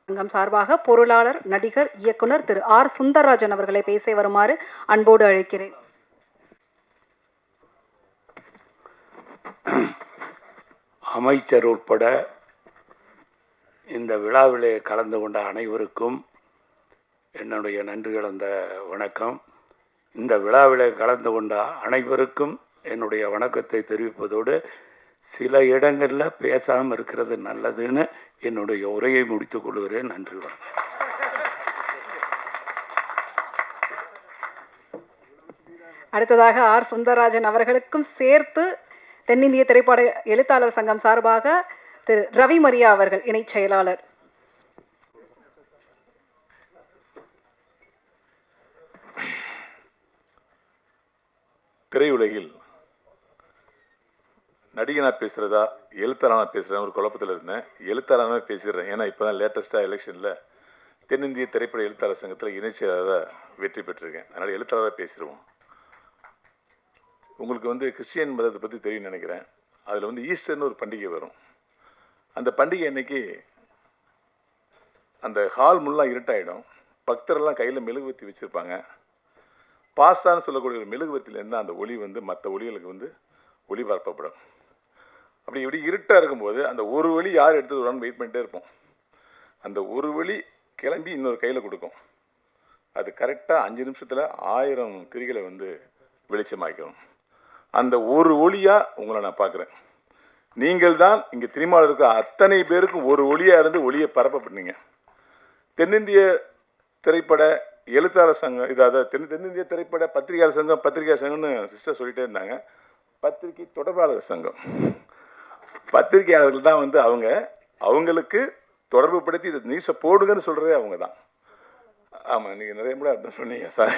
சங்கம் சார்பாக பொருளாளர், நடிகர், இயக்குனர் திரு ஆர் சுந்தரராஜன் அவர்களை பேச வருமாறு அன்போடு அழைக்கிறேன். அமைச்சர் உட்பட இந்த விழாவிலே கலந்து கொண்ட அனைவருக்கும் என்னுடைய நன்றி கலந்த வணக்கம். இந்த விழாவிலே கலந்து கொண்ட அனைவருக்கும் என்னுடைய வணக்கத்தை தெரிவிப்பதோடு சில இடங்களில் பேசாமல் இருக்கிறது நல்லதுன்னு என்னுடைய உரையை முடித்துக் கொள்கிறேன். நன்றி வணக்கம். அடுத்ததாக ஆர் சுந்தரராஜன் அவர்களுக்கும் சேர்த்து தென்னிந்திய திரைப்பட எழுத்தாளர் சங்கம் சார்பாக திரு ரவி மரியா அவர்கள் இணைச் செயலாளர். திரையுலகில் நடிகனாக பேசுகிறதா எழுத்தாளனாக பேசுகிறேன் ஒரு குழப்பத்தில் இருந்தேன். எழுத்தாளனாக பேசிடுறேன். ஏன்னா இப்போ தான் லேட்டஸ்ட்டாக எலெக்ஷனில் தென்னிந்திய திரைப்பட எழுத்தாளர் சங்கத்தில் இணைச் செயலாளராக வெற்றி பெற்றிருக்கேன். அதனால் எழுத்தாளராக பேசிடுவோம். உங்களுக்கு வந்து கிறிஸ்டியன் மதத்தை பற்றி தெரியும் நினைக்கிறேன். அதில் வந்து ஈஸ்டர்னு ஒரு பண்டிகை வரும். அந்த பண்டிகை அன்னைக்கு அந்த ஹால் முல்லாம் இருட்டாயிடும். பக்தரெல்லாம் கையில் மெழுகுவர்த்தி வச்சுருப்பாங்க. பாஸ்தான்னு சொல்லக்கூடிய ஒரு மெழுகுவர்த்திலேருந்து அந்த ஒளி வந்து மற்ற ஒளிகளுக்கு வந்து ஒளிபரப்பப்படும். அப்படி இப்படி இருட்டாக இருக்கும்போது அந்த ஒரு வழி யார் எடுத்துகிட்டு வரான்னு வெயிட் பண்ணிட்டே இருப்போம். அந்த ஒரு வழி கிளம்பி இன்னொரு கையில் கொடுக்கும். அது கரெக்டாக 5 நிமிஷத்தில் 1000 திரிகளை வந்து வெளிச்சமாக்கணும். அந்த ஒரு ஒளியாக உங்களை நான் பார்க்குறேன். நீங்கள் தான் இங்கே திருமாவில் இருக்கிற அத்தனை பேருக்கும் ஒரு ஒளியாக இருந்து ஒளியை பரப்பப்பட்டீங்க. தென்னிந்திய திரைப்பட எழுத்தாளர் சங்கம் இதாவது தென்னிந்திய திரைப்பட பத்திரிகையாளர் சங்கம்னு சிஸ்டர் சொல்லிகிட்டே இருந்தாங்க. பத்திரிகை தொடர்பாளர் சங்கம். பத்திரிகையாளர்கள் தான் வந்து அவங்களுக்கு தொடர்பு படுத்தி இதை நியூஸை போடுங்கன்னு சொல்கிறதே அவங்க தான். ஆமாம், நீங்கள் நிறைய முறை அப்படி சொன்னீங்க சார்.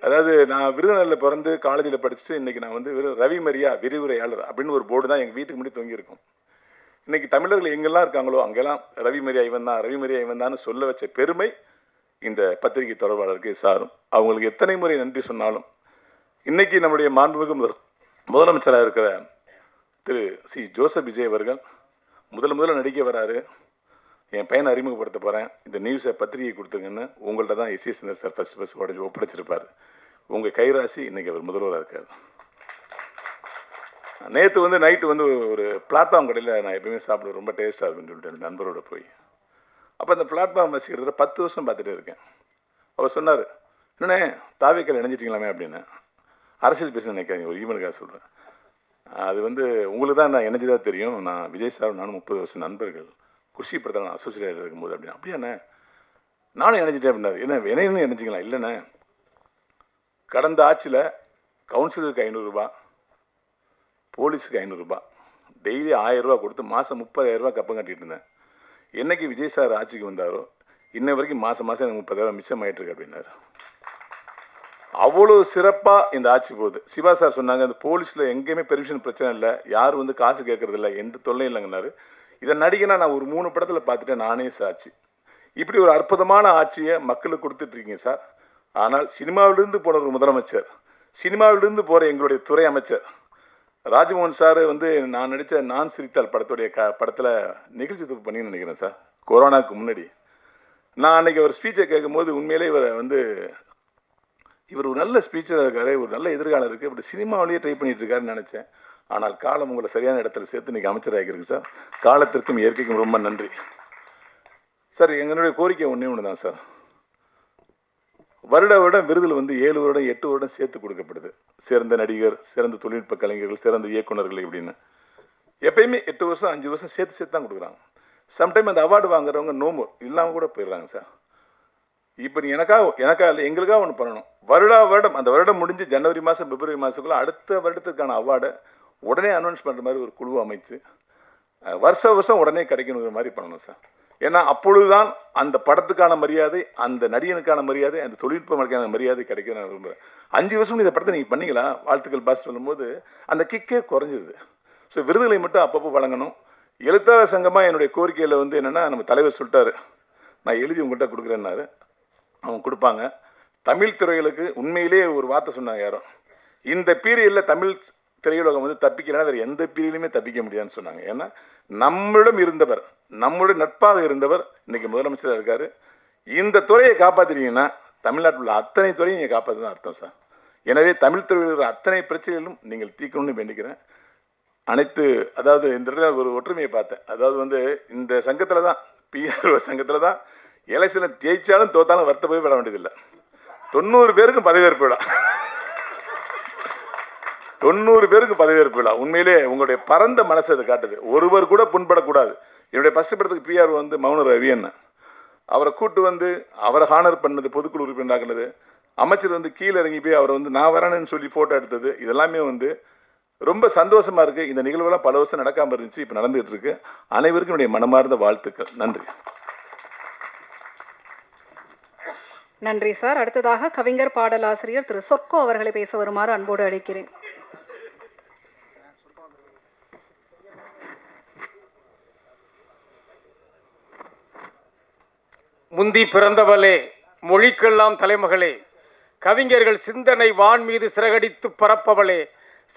அதாவது நான் விருதுநகரில் பிறந்து காலேஜில் படிச்சுட்டு இன்றைக்கி நான் வந்து ரவி மரியா விரிவுரையாளர் அப்படின்னு ஒரு போர்டு தான் எங்கள் வீட்டுக்கு முன்னாடி தொங்கியிருக்கும். இன்றைக்கி தமிழர்கள் எங்கெல்லாம் இருக்காங்களோ அங்கெல்லாம் ரவி மரியா இவன் தான் சொல்ல வச்ச பெருமை இந்த பத்திரிகை தொடர்பாளருக்கு சாரும். அவங்களுக்கு எத்தனை முறை நன்றி சொன்னாலும் இன்றைக்கி நம்முடைய மாண்புமிகு முதலமைச்சராக இருக்கிற திரு சி ஜோசப் விஜய் அவர்கள் முதல்ல நடிக்க வராரு. என் பையனை அறிமுகப்படுத்த போகிறேன், இந்த நியூஸை பத்திரிகை கொடுத்துருங்கன்னு உங்கள்கிட்ட தான் எஸ்.ஏ. சந்திர சார் ஃபஸ்ட் ஒப்படைச்சிருப்பார். உங்கள் கைராசி இன்றைக்கி அவர் முதல்வராக இருக்கார். நேற்று வந்து நைட்டு வந்து ஒரு பிளாட்ஃபார்ம் கடையில் நான் எப்பயுமே சாப்பிடுவேன், ரொம்ப டேஸ்ட்டாக இருக்குன்னு சொல்லிட்டு நண்பரோட போய் அப்போ அந்த பிளாட்ஃபார்ம் வசிக்கிறதுல 10 வருஷம் பார்த்துட்டே இருக்கேன். அவர் சொன்னார், என்னண்ணே தாவேக்கால் இணைஞ்சிட்டிங்களாமே அப்படின்னு. அரசியல் பேச நினைக்காதீங்க, ஒரு ஈவனுக்காக சொல்கிறேன். அது வந்து உங்களுக்கு தான் நான் இணைஞ்சதாக தெரியும். நான் விஜய் சார் நானும் 30 வருஷம் நண்பர்கள். குஷி படத்தில் நான் அசோசியேட் இருக்கும்போது அப்படின்னு. அப்படியாண்ணே நானும் இணைஞ்சிட்டேன் அப்படின்னாரு. என்ன இணைன்னு இணைஞ்சிங்களா? இல்லைண்ணே, கடந்த ஆட்சியில் கவுன்சிலருக்கு 500 ரூபா, போலீஸுக்கு 500 ரூபா, டெய்லி 1000 ரூபா கொடுத்து மாதம் 30,000 ரூபா கப்பம் கட்டிகிட்டு இருந்தேன். என்னைக்கு விஜய் சார் ஆட்சிக்கு வந்தாரோ இன்ன வரைக்கும் மாதம் எனக்கு 30,000 மிச்சம் ஆகிட்டுருக்கு அப்படின்னாரு. அவ்வளோ சிறப்பாக இந்த ஆட்சி போகுது. சிவா சார் சொன்னாங்க, அந்த போலீஸில் எங்கேயுமே பெர்மிஷன் பிரச்சனை இல்லை, யாரும் வந்து காசு கேட்கறது இல்லை, எந்த தொல்லையும் இல்லைங்கன்னாரு. இதை நடிகனா நான் ஒரு 3 படத்தில் பார்த்துட்டேன், நானே சாட்சி. இப்படி ஒரு அற்புதமான ஆட்சியை மக்களுக்கு கொடுத்துட்ருக்கீங்க சார். ஆனால் சினிமாவிலிருந்து போன ஒரு முதலமைச்சர், சினிமாவிலிருந்து போகிற எங்களுடைய துறை அமைச்சர் ராஜ்மோகன் சார் வந்து நான் நடித்த நான் சிரித்தால் படத்துடைய படத்தில் நிகழ்ச்சி தொகுப்பு பண்ணின்னு நினைக்கிறேன் சார். கொரோனாவுக்கு முன்னாடி நான் அன்றைக்கி ஒரு ஸ்பீச்சை கேட்கும்போது உண்மையிலே இவர் ஒரு நல்ல ஸ்பீச்சராக இருக்கார், ஒரு நல்ல எதிர்காலம் இருக்குது, இப்படி சினிமாவிலேயே ட்ரை பண்ணிகிட்டு இருக்காருன்னு நினச்சேன். ஆனால் காலம் உங்களை சரியான இடத்துல சேர்த்து இன்றைக்கி அமைச்சராகிருக்கு சார். காலத்திற்கும் இயற்கைக்கும் ரொம்ப நன்றி சார். எங்களுடைய கோரிக்கை ஒன்று தான் சார். வருடம் விருதில் வந்து 7 வருடம் 8 வருடம் சேர்த்து கொடுக்கப்படுது. சிறந்த நடிகர், சிறந்த தொழில்நுட்ப கலைஞர்கள், சிறந்த இயக்குநர்கள் இப்படின்னு எப்பயுமே 8 வருஷம் 5 வருஷம் சேர்த்து தான் கொடுக்குறாங்க. சம்டைம் அந்த அவார்டு வாங்குறவங்க நோம்பு இல்லாமல் கூட போயிடுறாங்க சார். இப்போ நீ எனக்காக இல்லை, எங்களுக்காக ஒன்று பண்ணணும். வருடம் அந்த வருடம் முடிஞ்சு ஜனவரி மாதம் பிப்ரவரி மாதத்துக்குள்ளே அடுத்த வருடத்துக்கான அவார்டை உடனே அனௌன்ஸ் பண்ணுற மாதிரி ஒரு குழு அமைத்து வருஷம் உடனே கிடைக்கணுங்கிற மாதிரி பண்ணணும் சார். ஏன்னா அப்பொழுதுதான் அந்த படத்துக்கான மரியாதை, அந்த நடிகனுக்கான மரியாதை, அந்த தொழில்நுட்பமான மரியாதை கிடைக்க நான் விரும்புகிறேன். 5 வருஷம் இந்த படத்தை நீங்கள் பண்ணீங்களா, வாழ்த்துக்கள் பாஸ் சொல்லும்போது அந்த கிக்கே குறைஞ்சிருது. ஸோ விருதுகளை மட்டும் அப்பப்போ வழங்கணும். எழுத்தாளர் சங்கமாக என்னுடைய கோரிக்கையில் வந்து என்னென்னா, நம்ம தலைவர் சொல்லிட்டாரு, நான் எழுதி உங்கள்கிட்ட கொடுக்குறேன்னாரு. அவங்க கொடுப்பாங்க. தமிழ் துறைகளுக்கு உண்மையிலேயே ஒரு வார்த்தை சொன்னாங்க யாரும், இந்த பீரியடில் தமிழ் திரையுலகம் வந்து தப்பிக்கலைன்னா வேறு எந்த பீரியட்லையுமே தப்பிக்க முடியாதுன்னு சொன்னாங்க. ஏன்னா நம்மளிடம் இருந்தவர், நம்மளுடைய நட்பாக இருந்தவர் இன்னைக்கு முதலமைச்சராக இருக்கார். இந்த துறையை காப்பாற்றினீங்கன்னா தமிழ்நாட்டில் உள்ள அத்தனை துறையும் நீங்கள் காப்பாற்றுதான் அர்த்தம் சார். எனவே தமிழ் துறையில் இருக்கிற அத்தனை பிரச்சனைகளும் நீங்கள் தீர்க்கணும்னு வேண்டிக்கிறேன். அனைத்து அதாவது இந்த இடத்துல ஒரு ஒற்றுமையை பார்த்தேன். அதாவது வந்து இந்த சங்கத்தில் தான், பிஆர்ஓ சங்கத்தில் தான் எலெக்ஷனில் ஜெயிச்சாலும் தோத்தாலும் வருத்தப்படவே பட வேண்டியதில்லை. 90 பேருக்கும் பதவியேற்பு விழா, 90 பேருக்கு பதவியேற்பு விழா. உண்மையிலே உங்களுடைய பரந்த மனசு அதை காட்டுது. ஒருவர் கூட புண்படக்கூடாது. என்னுடைய ஃபஸ்ட் படத்துக்கு பிஆர் வந்து மௌன ரவி அண்ணன், அவரை கூட்டு வந்து அவரை ஹானர் பண்ணது, பொதுக்குழு உறுப்பினராக்குனது, அமைச்சர் வந்து கீழே இறங்கி போய் அவரை வந்து நான் வரேன்னு சொல்லி ஃபோட்டோ எடுத்தது, இதெல்லாமே வந்து ரொம்ப சந்தோஷமாக இருக்குது. இந்த நிகழ்வுலாம் பல வருஷம் நடக்காமல் இருந்துச்சு, இப்போ நடந்துகிட்டு இருக்கு. அனைவருக்கும் என்னுடைய மனமார்ந்த வாழ்த்துக்கள். நன்றி. நன்றி சார். அடுத்ததாக கவிஞர் பாடலாசிரியர் திரு சொர்க்கோ அவர்களை பேச வருமாறு அன்போடு அழைக்கிறேன். முந்தி பிறந்தவளே, மொழிக்கெல்லாம் தலைமகளே, கவிஞர்கள் சிந்தனை வான் மீது சிறகடித்து பரப்பவளே,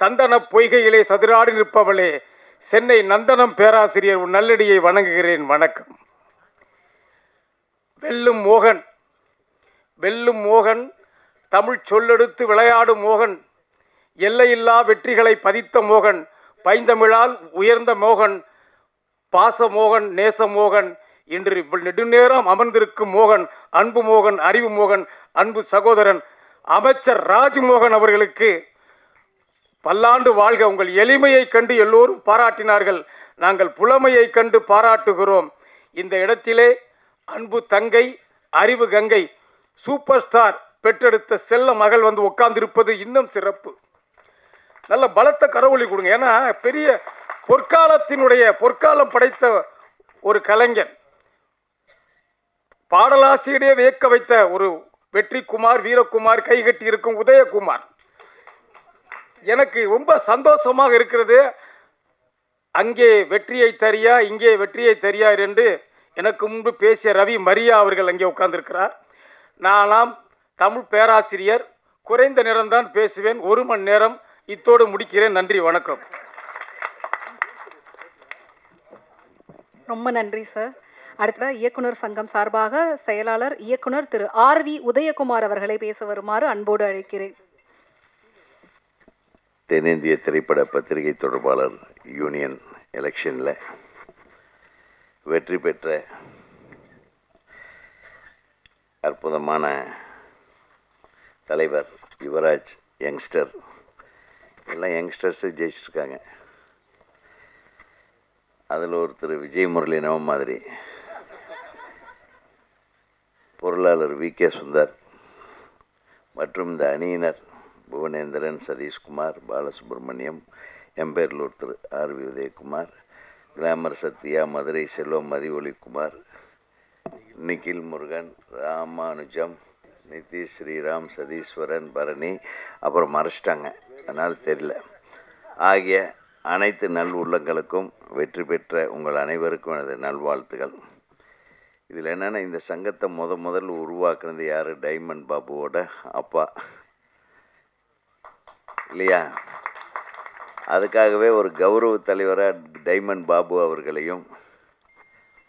சந்தன பொய்கையிலே சதுராடி நிற்பவளே, சென்னை நந்தனம் பேராசிரியர் உன் நல்லடியை வணங்குகிறேன். வணக்கம். வெல்லும் மோகன், வெல்லும் மோகன், தமிழ் சொல்லெடுத்து விளையாடும் மோகன், எல்லையில்லா வெற்றிகளை பதித்த மோகன், பைந்தமிழால் உயர்ந்த மோகன், பாசமோகன், நேசமோகன், இன்று நெடுநேரம் அமர்ந்திருக்கும் மோகன், அன்பு மோகன், அறிவு மோகன், அன்பு சகோதரன் அமைச்சர் ராஜ்மோகன் அவர்களுக்கு பல்லாண்டு வாழ்க. உங்கள் எளிமையை கண்டு எல்லோரும் பாராட்டினார்கள், நாங்கள் புலமையை கண்டு பாராட்டுகிறோம். இந்த இடத்திலே அன்பு தங்கை, அறிவு கங்கை, சூப்பர் ஸ்டார் பெற்றெடுத்த செல்ல மகள் வந்து உட்கார்ந்திருப்பது இன்னும் சிறப்பு. நல்ல பலத்த கரவொலி கொடுங்க. ஏன்னா பெரிய பொற்காலம் படைத்த ஒரு கலைஞன், பாடலாசிரியரே வியக்க வைத்த ஒரு வெற்றிக்குமார், வீரகுமார், கைகட்டி இருக்கும் உதயகுமார். எனக்கு ரொம்ப சந்தோஷமாக இருக்கிறது. அங்கே வெற்றியை தரியா, இங்கே வெற்றியை தரியார் என்று எனக்கு முன்பு பேசிய ரவி மரியா அவர்கள் அங்கே உட்கார்ந்திருக்கிறார். நானாம் தமிழ் பேராசிரியர், குறைந்த நேரம்தான் பேசுவேன், 1 மணி நேரம், இத்தோடு முடிக்கிறேன். நன்றி, வணக்கம். ரொம்ப நன்றி சார். அடுத்த இயக்குனர் சங்கம் சார்பாக செயலாளர் இயக்குனர் திரு RV உதயகுமார் அவர்களை பேச வருமாறு அன்போடு அழைக்கிறேன். தென்னிந்திய திரைப்பட பத்திரிகை தொடர்பாளர் யூனியன் எலெக்ஷனில் வெற்றி பெற்ற அற்புதமான தலைவர் யுவராஜ், யங்ஸ்டர், எல்லாம் யங்ஸ்டர்ஸு ஜெயிச்சிருக்காங்க. அதில் ஒருத்தர் விஜய் முரளி நவ மாதிரி, பொருளாளர் VK சுந்தர் மற்றும் இந்த அணியினர் புவனேந்திரன், சதீஷ்குமார், பாலசுப்ரமணியம், எம்பேரில் ஒருத்தர் RV உதயகுமார், கிளாமர் சத்யா, மதுரை செல்வம், மதிவொலிக்குமார், நிகில் முருகன், ராமானுஜம், நிதிஷ், ஸ்ரீராம், சதீஸ்வரன், பரணி, அப்புறம் மறைச்சிட்டாங்க, அதனால் தெரியல, ஆகிய அனைத்து நல் உள்ளங்களுக்கும் வெற்றி பெற்ற உங்கள் அனைவருக்கும் எனது நல்வாழ்த்துகள். இதில் என்னென்னா, இந்த சங்கத்தை முதல்ல உருவாக்குனது யார்? டைமண்ட் பாபுவோட அப்பா இல்லையா? அதுக்காகவே ஒரு கௌரவ தலைவராக டைமண்ட் பாபு அவர்களையும்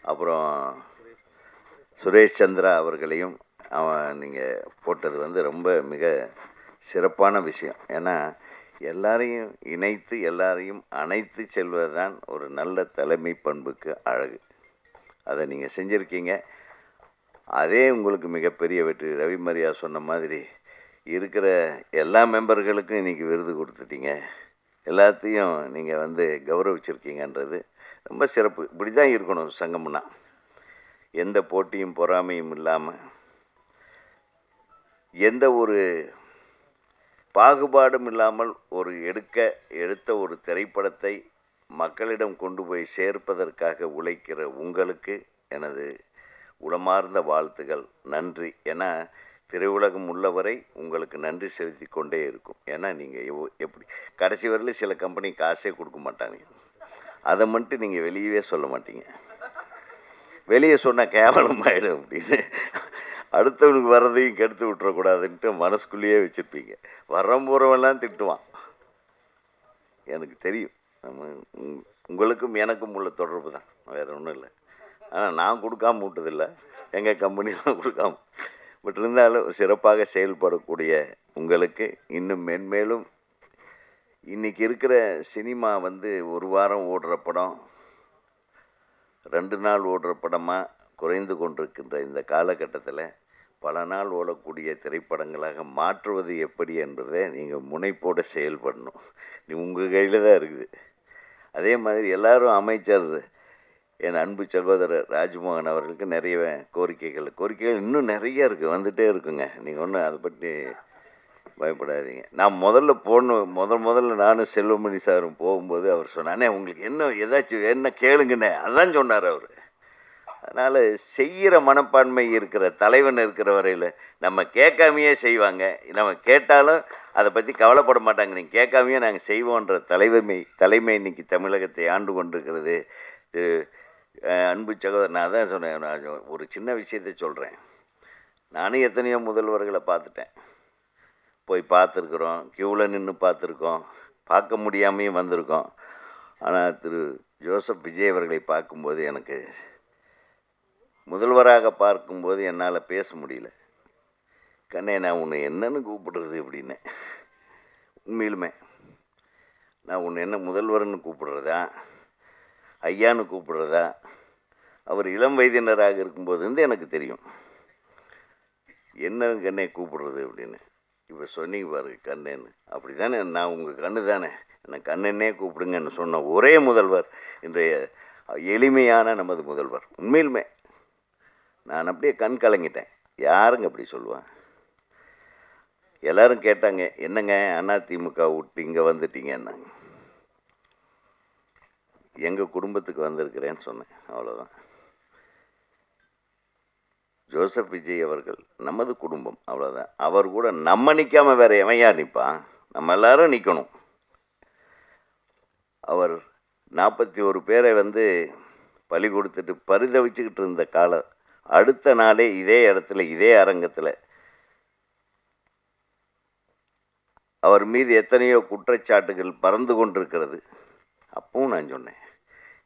அப்புறம் சுரேஷ் சந்திரா அவர்களையும் நீங்கள் போட்டது வந்து ரொம்ப மிக சிறப்பான விஷயம். ஏன்னா எல்லாரையும் இணைத்து எல்லாரையும் அணைத்து செல்வது தான் ஒரு நல்ல தலைமை பண்புக்கு அழகு. அதை நீங்கள் செஞ்சுருக்கீங்க. அதே உங்களுக்கு மிகப்பெரிய வெற்றி. ரவி மரியா சொன்ன மாதிரி இருக்கிற எல்லா மெம்பர்களுக்கும் இன்றைக்கி விருது கொடுத்துட்டீங்க, எல்லாத்தையும் நீங்கள் வந்து கௌரவிச்சிருக்கீங்கன்றது ரொம்ப சிறப்பு. இப்படி தான் இருக்கணும் சங்கம்னா. எந்த போட்டியும் பொறாமையும் இல்லாமல், எந்த ஒரு பாகுபாடும் இல்லாமல் எடுத்த ஒரு திரைப்படத்தை மக்களிடம் கொண்டு போய் சேர்ப்பதற்காக உழைக்கிற உங்களுக்கு எனது உளமார்ந்த வாழ்த்துகள், நன்றி. ஏன்னா திரையுலகம் உள்ளவரை உங்களுக்கு நன்றி செலுத்தி கொண்டே இருக்கும். ஏன்னா நீங்கள் எப்படி கடைசி வரையிலும் சில கம்பெனி காசே கொடுக்க மாட்டாங்க, அதை மட்டும் நீங்கள் வெளியவே சொல்ல மாட்டீங்க. வெளியே சொன்னால் கேவலமாயிடும் அப்படின்னு. அடுத்தவனுக்கு வர்றதையும் கெடுத்து விட்டுறக்கூடாதுன்ட்டு மனசுக்குள்ளேயே வச்சுருப்பீங்க. போகிறவெல்லாம் திட்டுவான். எனக்கு தெரியும். நம்ம உங்களுக்கும் எனக்கும் உள்ள தொடர்பு தான், வேறு ஒன்றும் இல்லை. ஆனால் நான் கொடுக்காம விட்டதில்லை, எங்கள் கம்பெனிலாம் கொடுக்காம. பட் இருந்தாலும் சிறப்பாக செயல்படக்கூடிய உங்களுக்கு இன்னும் மென்மேலும் இன்றைக்கி இருக்கிற சினிமா வந்து ஒரு வாரம் ஓடுற படம் 2 நாள் ஓடுற படமாக குறைந்து கொண்டிருக்கின்ற இந்த காலகட்டத்தில் பல நாள் ஓடக்கூடிய திரைப்படங்களாக மாற்றுவது எப்படி என்பதை நீங்கள் முனைப்போடு செயல்படணும். உங்கள் கையில் தான் இருக்குது. அதே மாதிரி எல்லாரும் அமைச்சர் என் அன்பு சகோதரர் ராஜ்மோகன் அவர்களுக்கு நிறைய கோரிக்கைகள் இன்னும் நிறைய இருக்குது, வந்துகிட்டே இருக்குங்க. நீங்கள் ஒன்றும் அதை பற்றி பயப்படாதீங்க. நான் முதல்ல நானும் செல்வமணி சாரும் போகும்போது அவர் சொன்னானே, உங்களுக்கு என்ன ஏதாச்சும் என்ன கேளுங்கண்ணே, அதான் சொன்னார் அவர். அதனால் செய்கிற மனப்பான்மை இருக்கிற தலைவன் இருக்கிற வரையில் நம்ம கேட்காமையே செய்வாங்க. நம்ம கேட்டாலும் அதை பற்றி கவலைப்பட மாட்டாங்க. நீங்கள் கேட்காமையே நாங்கள் செய்வோன்ற தலைமை இன்னைக்கு தமிழகத்தை ஆண்டு கொண்டிருக்கிறது. அன்பு சகோதரர், நான் தான் சொன்னேன். நான் ஒரு சின்ன விஷயத்தை சொல்கிறேன். நானும் எத்தனையோ முதல்வர்களை பார்த்துட்டேன், போய் பார்த்துருக்குறோம், க்யூவில் நின்று பார்த்துருக்கோம், பார்க்க முடியாமையும் வந்திருக்கோம். ஆனால் திரு ஜோசப் விஜய் அவர்களை பார்க்கும்போது, எனக்கு முதல்வராக பார்க்கும்போது என்னால் பேச முடியல. கண்ணே, நான் உன்னை என்னன்னு கூப்பிடுறது அப்படின்னு. உண்மையிலுமே நான் உன்னை என்ன முதல்வர்னு கூப்பிடுறதா, ஐயான்னு கூப்பிடுறதா? அவர் இளம் வயதினராக இருக்கும்போது வந்து எனக்கு தெரியும் என்ன கண்ணே கூப்பிடுறது அப்படின்னு. இப்போ சொன்னீங்க பாரு கண்ணேன்னு, அப்படி தானே, நான் உங்கள் கண்ணு தானே, என்னை கண்ணனே கூப்பிடுங்கன்னு சொன்ன ஒரே முதல்வர் இன்றைய எளிமையான நமது முதல்வர். உண்மையிலுமே நான் அப்படியே கண் கலங்கிட்டேன். யாருங்க அப்படி சொல்லுவான்? எல்லாரும் கேட்டாங்க, என்னங்க அதிமுக விட்டு இங்கே வந்துட்டீங்கன்னாங்க. எங்கள் குடும்பத்துக்கு வந்திருக்கிறேன்னு சொன்னேன், அவ்வளோதான். ஜோசப் விஜய் அவர்கள் நமது குடும்பம், அவ்வளோதான். அவர் கூட நம்ம நிற்காமல் வேறு எவையா நிற்பான்? நம்ம எல்லாரும் நிற்கணும். அவர் 41 பேரை வந்து பலி கொடுத்துட்டு பரிதவிச்சுக்கிட்டு இருந்த காலம், அடுத்த நாளே இதே இடத்துல இதே அரங்கத்தில் அவர் மீது எத்தனையோ குற்றச்சாட்டுகள் பறந்து கொண்டிருக்கிறது. அப்பவும் நான் சொன்னேன்,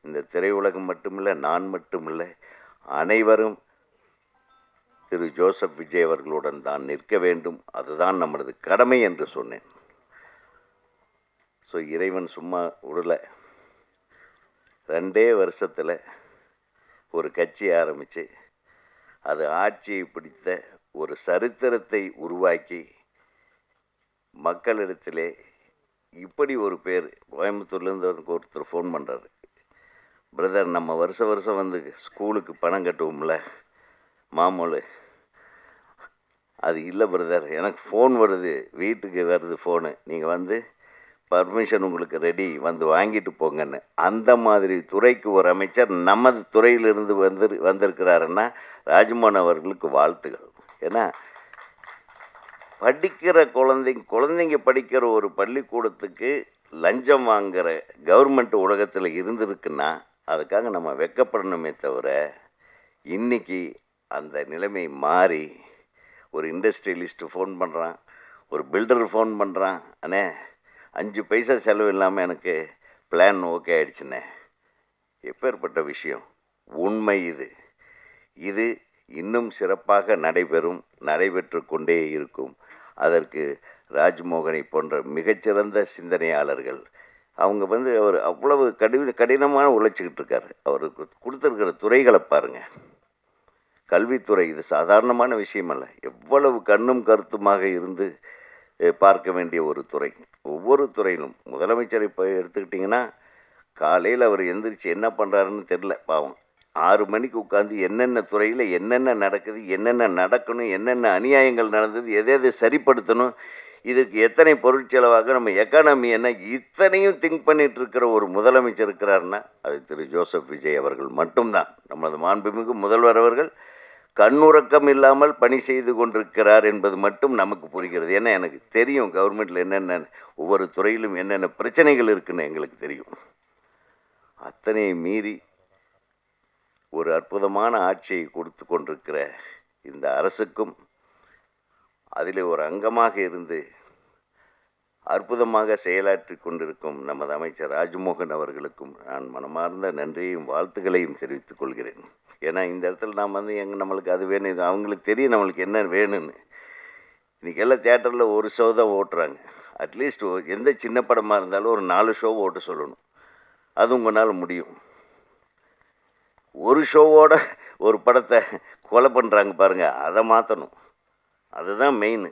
இந்த திரையுலகம் மட்டுமில்லை, நான் மட்டுமில்லை, அனைவரும் திரு ஜோசப் விஜய் அவர்களுடன் தான் நிற்க வேண்டும், அதுதான் நமது கடமை என்று சொன்னேன். ஸோ இறைவன் சும்மா விடலை. 2 வருஷத்தில் ஒரு கட்சி ஆரம்பித்து அது ஆட்சியை பிடித்த ஒரு சரித்திரத்தை உருவாக்கி மக்களிடத்திலே இப்படி ஒரு பேர். கோயம்புத்தூர்லேருந்து ஒருத்தர் ஃபோன் பண்ணுறாரு, பிரதர் நம்ம வருஷம் வந்து ஸ்கூலுக்கு பணம் கட்டுவோம்ல மாமூல், அது இல்லை பிரதர், எனக்கு ஃபோன் வருது, வீட்டுக்கு வருது ஃபோனு, நீங்கள் வந்து பர்மிஷன் உங்களுக்கு ரெடி, வந்து வாங்கிட்டு போங்கன்னு. அந்த மாதிரி துறைக்கு ஒரு அமைச்சர் நமது துறையிலிருந்து வந்திருக்கிறாருன்னா ராஜ்மோகன் அவர்களுக்கு வாழ்த்துகள். ஏன்னா படிக்கிற குழந்தைங்க படிக்கிற ஒரு பள்ளிக்கூடத்துக்கு லஞ்சம் வாங்குகிற கவர்மெண்ட் உலகத்தில் இருந்திருக்குன்னா அதுக்காக நம்ம வெட்கப்படணுமே தவிர, இன்றைக்கி அந்த நிலைமை மாறி ஒரு இண்டஸ்ட்ரியலிஸ்ட்டு ஃபோன் பண்ணுறான், ஒரு பில்டர் ஃபோன் பண்ணுறான், அண்ணே 5 பைசா செலவு இல்லாமல் எனக்கு பிளான் ஓகே ஆகிடுச்சுண்ணே. எப்பேற்பட்ட விஷயம்! உண்மை இது இன்னும் சிறப்பாக நடைபெற்று கொண்டே இருக்கும். அதற்கு ராஜ்மோகனை போன்ற மிகச்சிறந்த சிந்தனையாளர்கள், அவங்க வந்து அவர் அவ்வளவு கடினமான உழைச்சிக்கிட்டு இருக்கார். அவருக்கு கொடுத்துருக்கிற துறைகளை பாருங்கள். கல்வித்துறை இது சாதாரணமான விஷயமல்ல. எவ்வளவு கண்ணும் கருத்துமாக இருந்து பார்க்க வேண்டிய ஒரு துறை. ஒவ்வொரு துறையிலும் முதலமைச்சர் இப்போ எடுத்துக்கிட்டிங்கன்னா, காலையில் அவர் எந்திரிச்சு என்ன பண்ணுறாருன்னு தெரில பாவம். 6 மணிக்கு உட்காந்து என்னென்ன துறையில் என்னென்ன நடக்குது, என்னென்ன நடக்கணும், என்னென்ன அநியாயங்கள் நடந்தது, எதை சரிப்படுத்தணும், இதுக்கு எத்தனை பொருட்செலவாக நம்ம எக்கானமி என்ன, இத்தனையும் திங்க் பண்ணிகிட்டு இருக்கிற ஒரு முதலமைச்சர் இருக்கிறாருன்னா அது திரு ஜோசப் விஜய் அவர்கள் மட்டும்தான். நமது மாண்புமிகு முதல்வர் அவர்கள் கண்ணுறக்கம் இல்லாமல் பணி செய்து கொண்டிருக்கிறார் என்பது மட்டும் நமக்கு புரிகிறது. ஏன்னா எனக்கு தெரியும் கவர்மெண்ட்டில் என்னென்ன ஒவ்வொரு துறையிலும் என்னென்ன பிரச்சனைகள் இருக்குன்னு எங்களுக்கு தெரியும். அத்தனை மீறி ஒரு அற்புதமான ஆட்சியை கொடுத்து கொண்டிருக்கிற இந்த அரசுக்கும் அதில் ஒரு அங்கமாக இருந்து அற்புதமாக செயலாற்றி கொண்டிருக்கும் நமது அமைச்சர் ராஜ்மோகன் அவர்களுக்கும் நான் மனமார்ந்த நன்றியையும் வாழ்த்துக்களையும் தெரிவித்துக் கொள்கிறேன். ஏன்னா இந்த இடத்துல நாம் வந்து நம்மளுக்கு அது வேணும், இது அவங்களுக்கு தெரியும் நம்மளுக்கு என்ன வேணும்னு. இன்றைக்கி எல்லாம் தேட்டரில் ஒரு ஷோ தான் ஓட்டுறாங்க. அட்லீஸ்ட் எந்த சின்ன படமாக இருந்தாலும் ஒரு 4 ஷோ ஓட்ட சொல்லணும். அது உங்களால் முடியும். ஒரு ஷோவோட ஒரு படத்தை கொலை பண்ணுறாங்க பாருங்கள், அதை மாற்றணும். அதுதான் மெயின்.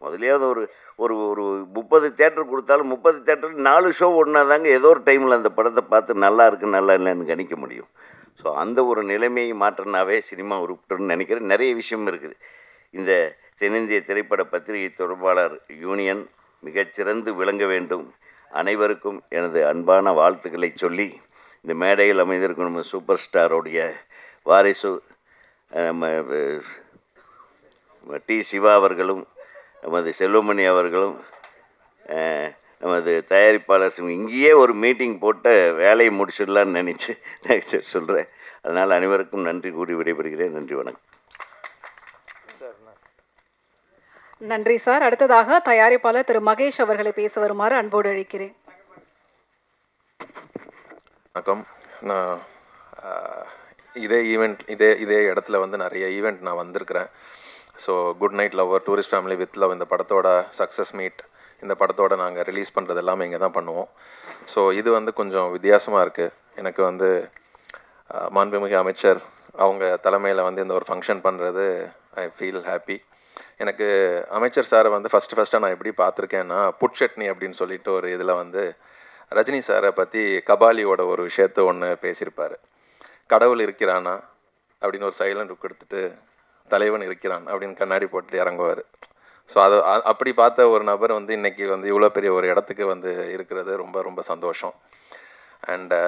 முதலையாவது ஒரு ஒரு ஒரு 30 தேட்டர் கொடுத்தாலும் 30 தேட்டர் 4 ஷோ ஓடினா தாங்க ஏதோ ஒரு டைமில் அந்த படத்தை பார்த்து நல்லா இருக்கு நல்லா இல்லைன்னு கணிக்க முடியும். ஸோ அந்த ஒரு நிலைமையை மாற்றினாவே சினிமா உருப்பிட்டுன்னு நினைக்கிறேன். நிறைய விஷயம் இருக்குது. இந்த தென்னிந்திய திரைப்பட பத்திரிகை தொடர்பாளர் யூனியன் மிகச்சிறந்து விளங்க வேண்டும். அனைவருக்கும் எனது அன்பான வாழ்த்துக்களை சொல்லி, இந்த மேடையில் அமைந்திருக்கும் நம்ம சூப்பர் ஸ்டாரோடைய வாரிசு நம்ம டி. சிவா அவர்களும், நமது செல்வமணி அவர்களும், நமது தயாரிப்பாளர் இங்கேயே ஒரு மீட்டிங் போட்டு வேலையை முடிச்சிடலான்னு நினச்சி சொல்கிறேன். அதனால் அனைவருக்கும் நன்றி கூறி விடைபெறுகிறேன். நன்றி, வணக்கம். நன்றி சார். அடுத்ததாக தயாரிப்பாளர் திரு மகேஷ் அவர்களை பேச வருமாறு அன்போடு அழைக்கிறேன். வணக்கம். நான் இதே இடத்துல வந்து நிறைய ஈவெண்ட் நான் வந்திருக்கிறேன். So good night lover, tourist family with love, இந்த படத்தோட சக்ஸஸ் மீட், இந்த படத்தோட நாங்கள் ரிலீஸ் பண்ணுறது எல்லாமே இங்கே தான் பண்ணுவோம். ஸோ இது வந்து கொஞ்சம் வித்தியாசமாக இருக்குது. எனக்கு வந்து மாண்புமிகு அமைச்சர் அவங்க தலைமையில் வந்து இந்த ஒரு ஃபங்க்ஷன் பண்ணுறது ஐ ஃபீல் ஹாப்பி. எனக்கு அமைச்சர் சாரை வந்து ஃபஸ்ட்டாக நான் எப்படி பார்த்துருக்கேன்னா, புட்சட்னி அப்படின்னு சொல்லிட்டு ஒரு இதில் வந்து ரஜினி சாரை பற்றி கபாலியோட ஒரு விஷயத்த ஒன்று பேசியிருப்பார். கடவுள் இருக்கிறானா அப்படின்னு ஒரு சைலண்ட் லுக் எடுத்துட்டு, தலைவன் இருக்கிறான் அப்படின்னு கண்ணாடி போட்டு இறங்குவார். ஸோ அது அப்படி பார்த்த ஒரு நபர் வந்து இன்றைக்கி வந்து இவ்வளோ பெரிய ஒரு இடத்துக்கு வந்து இருக்கிறது ரொம்ப ரொம்ப சந்தோஷம். அண்டு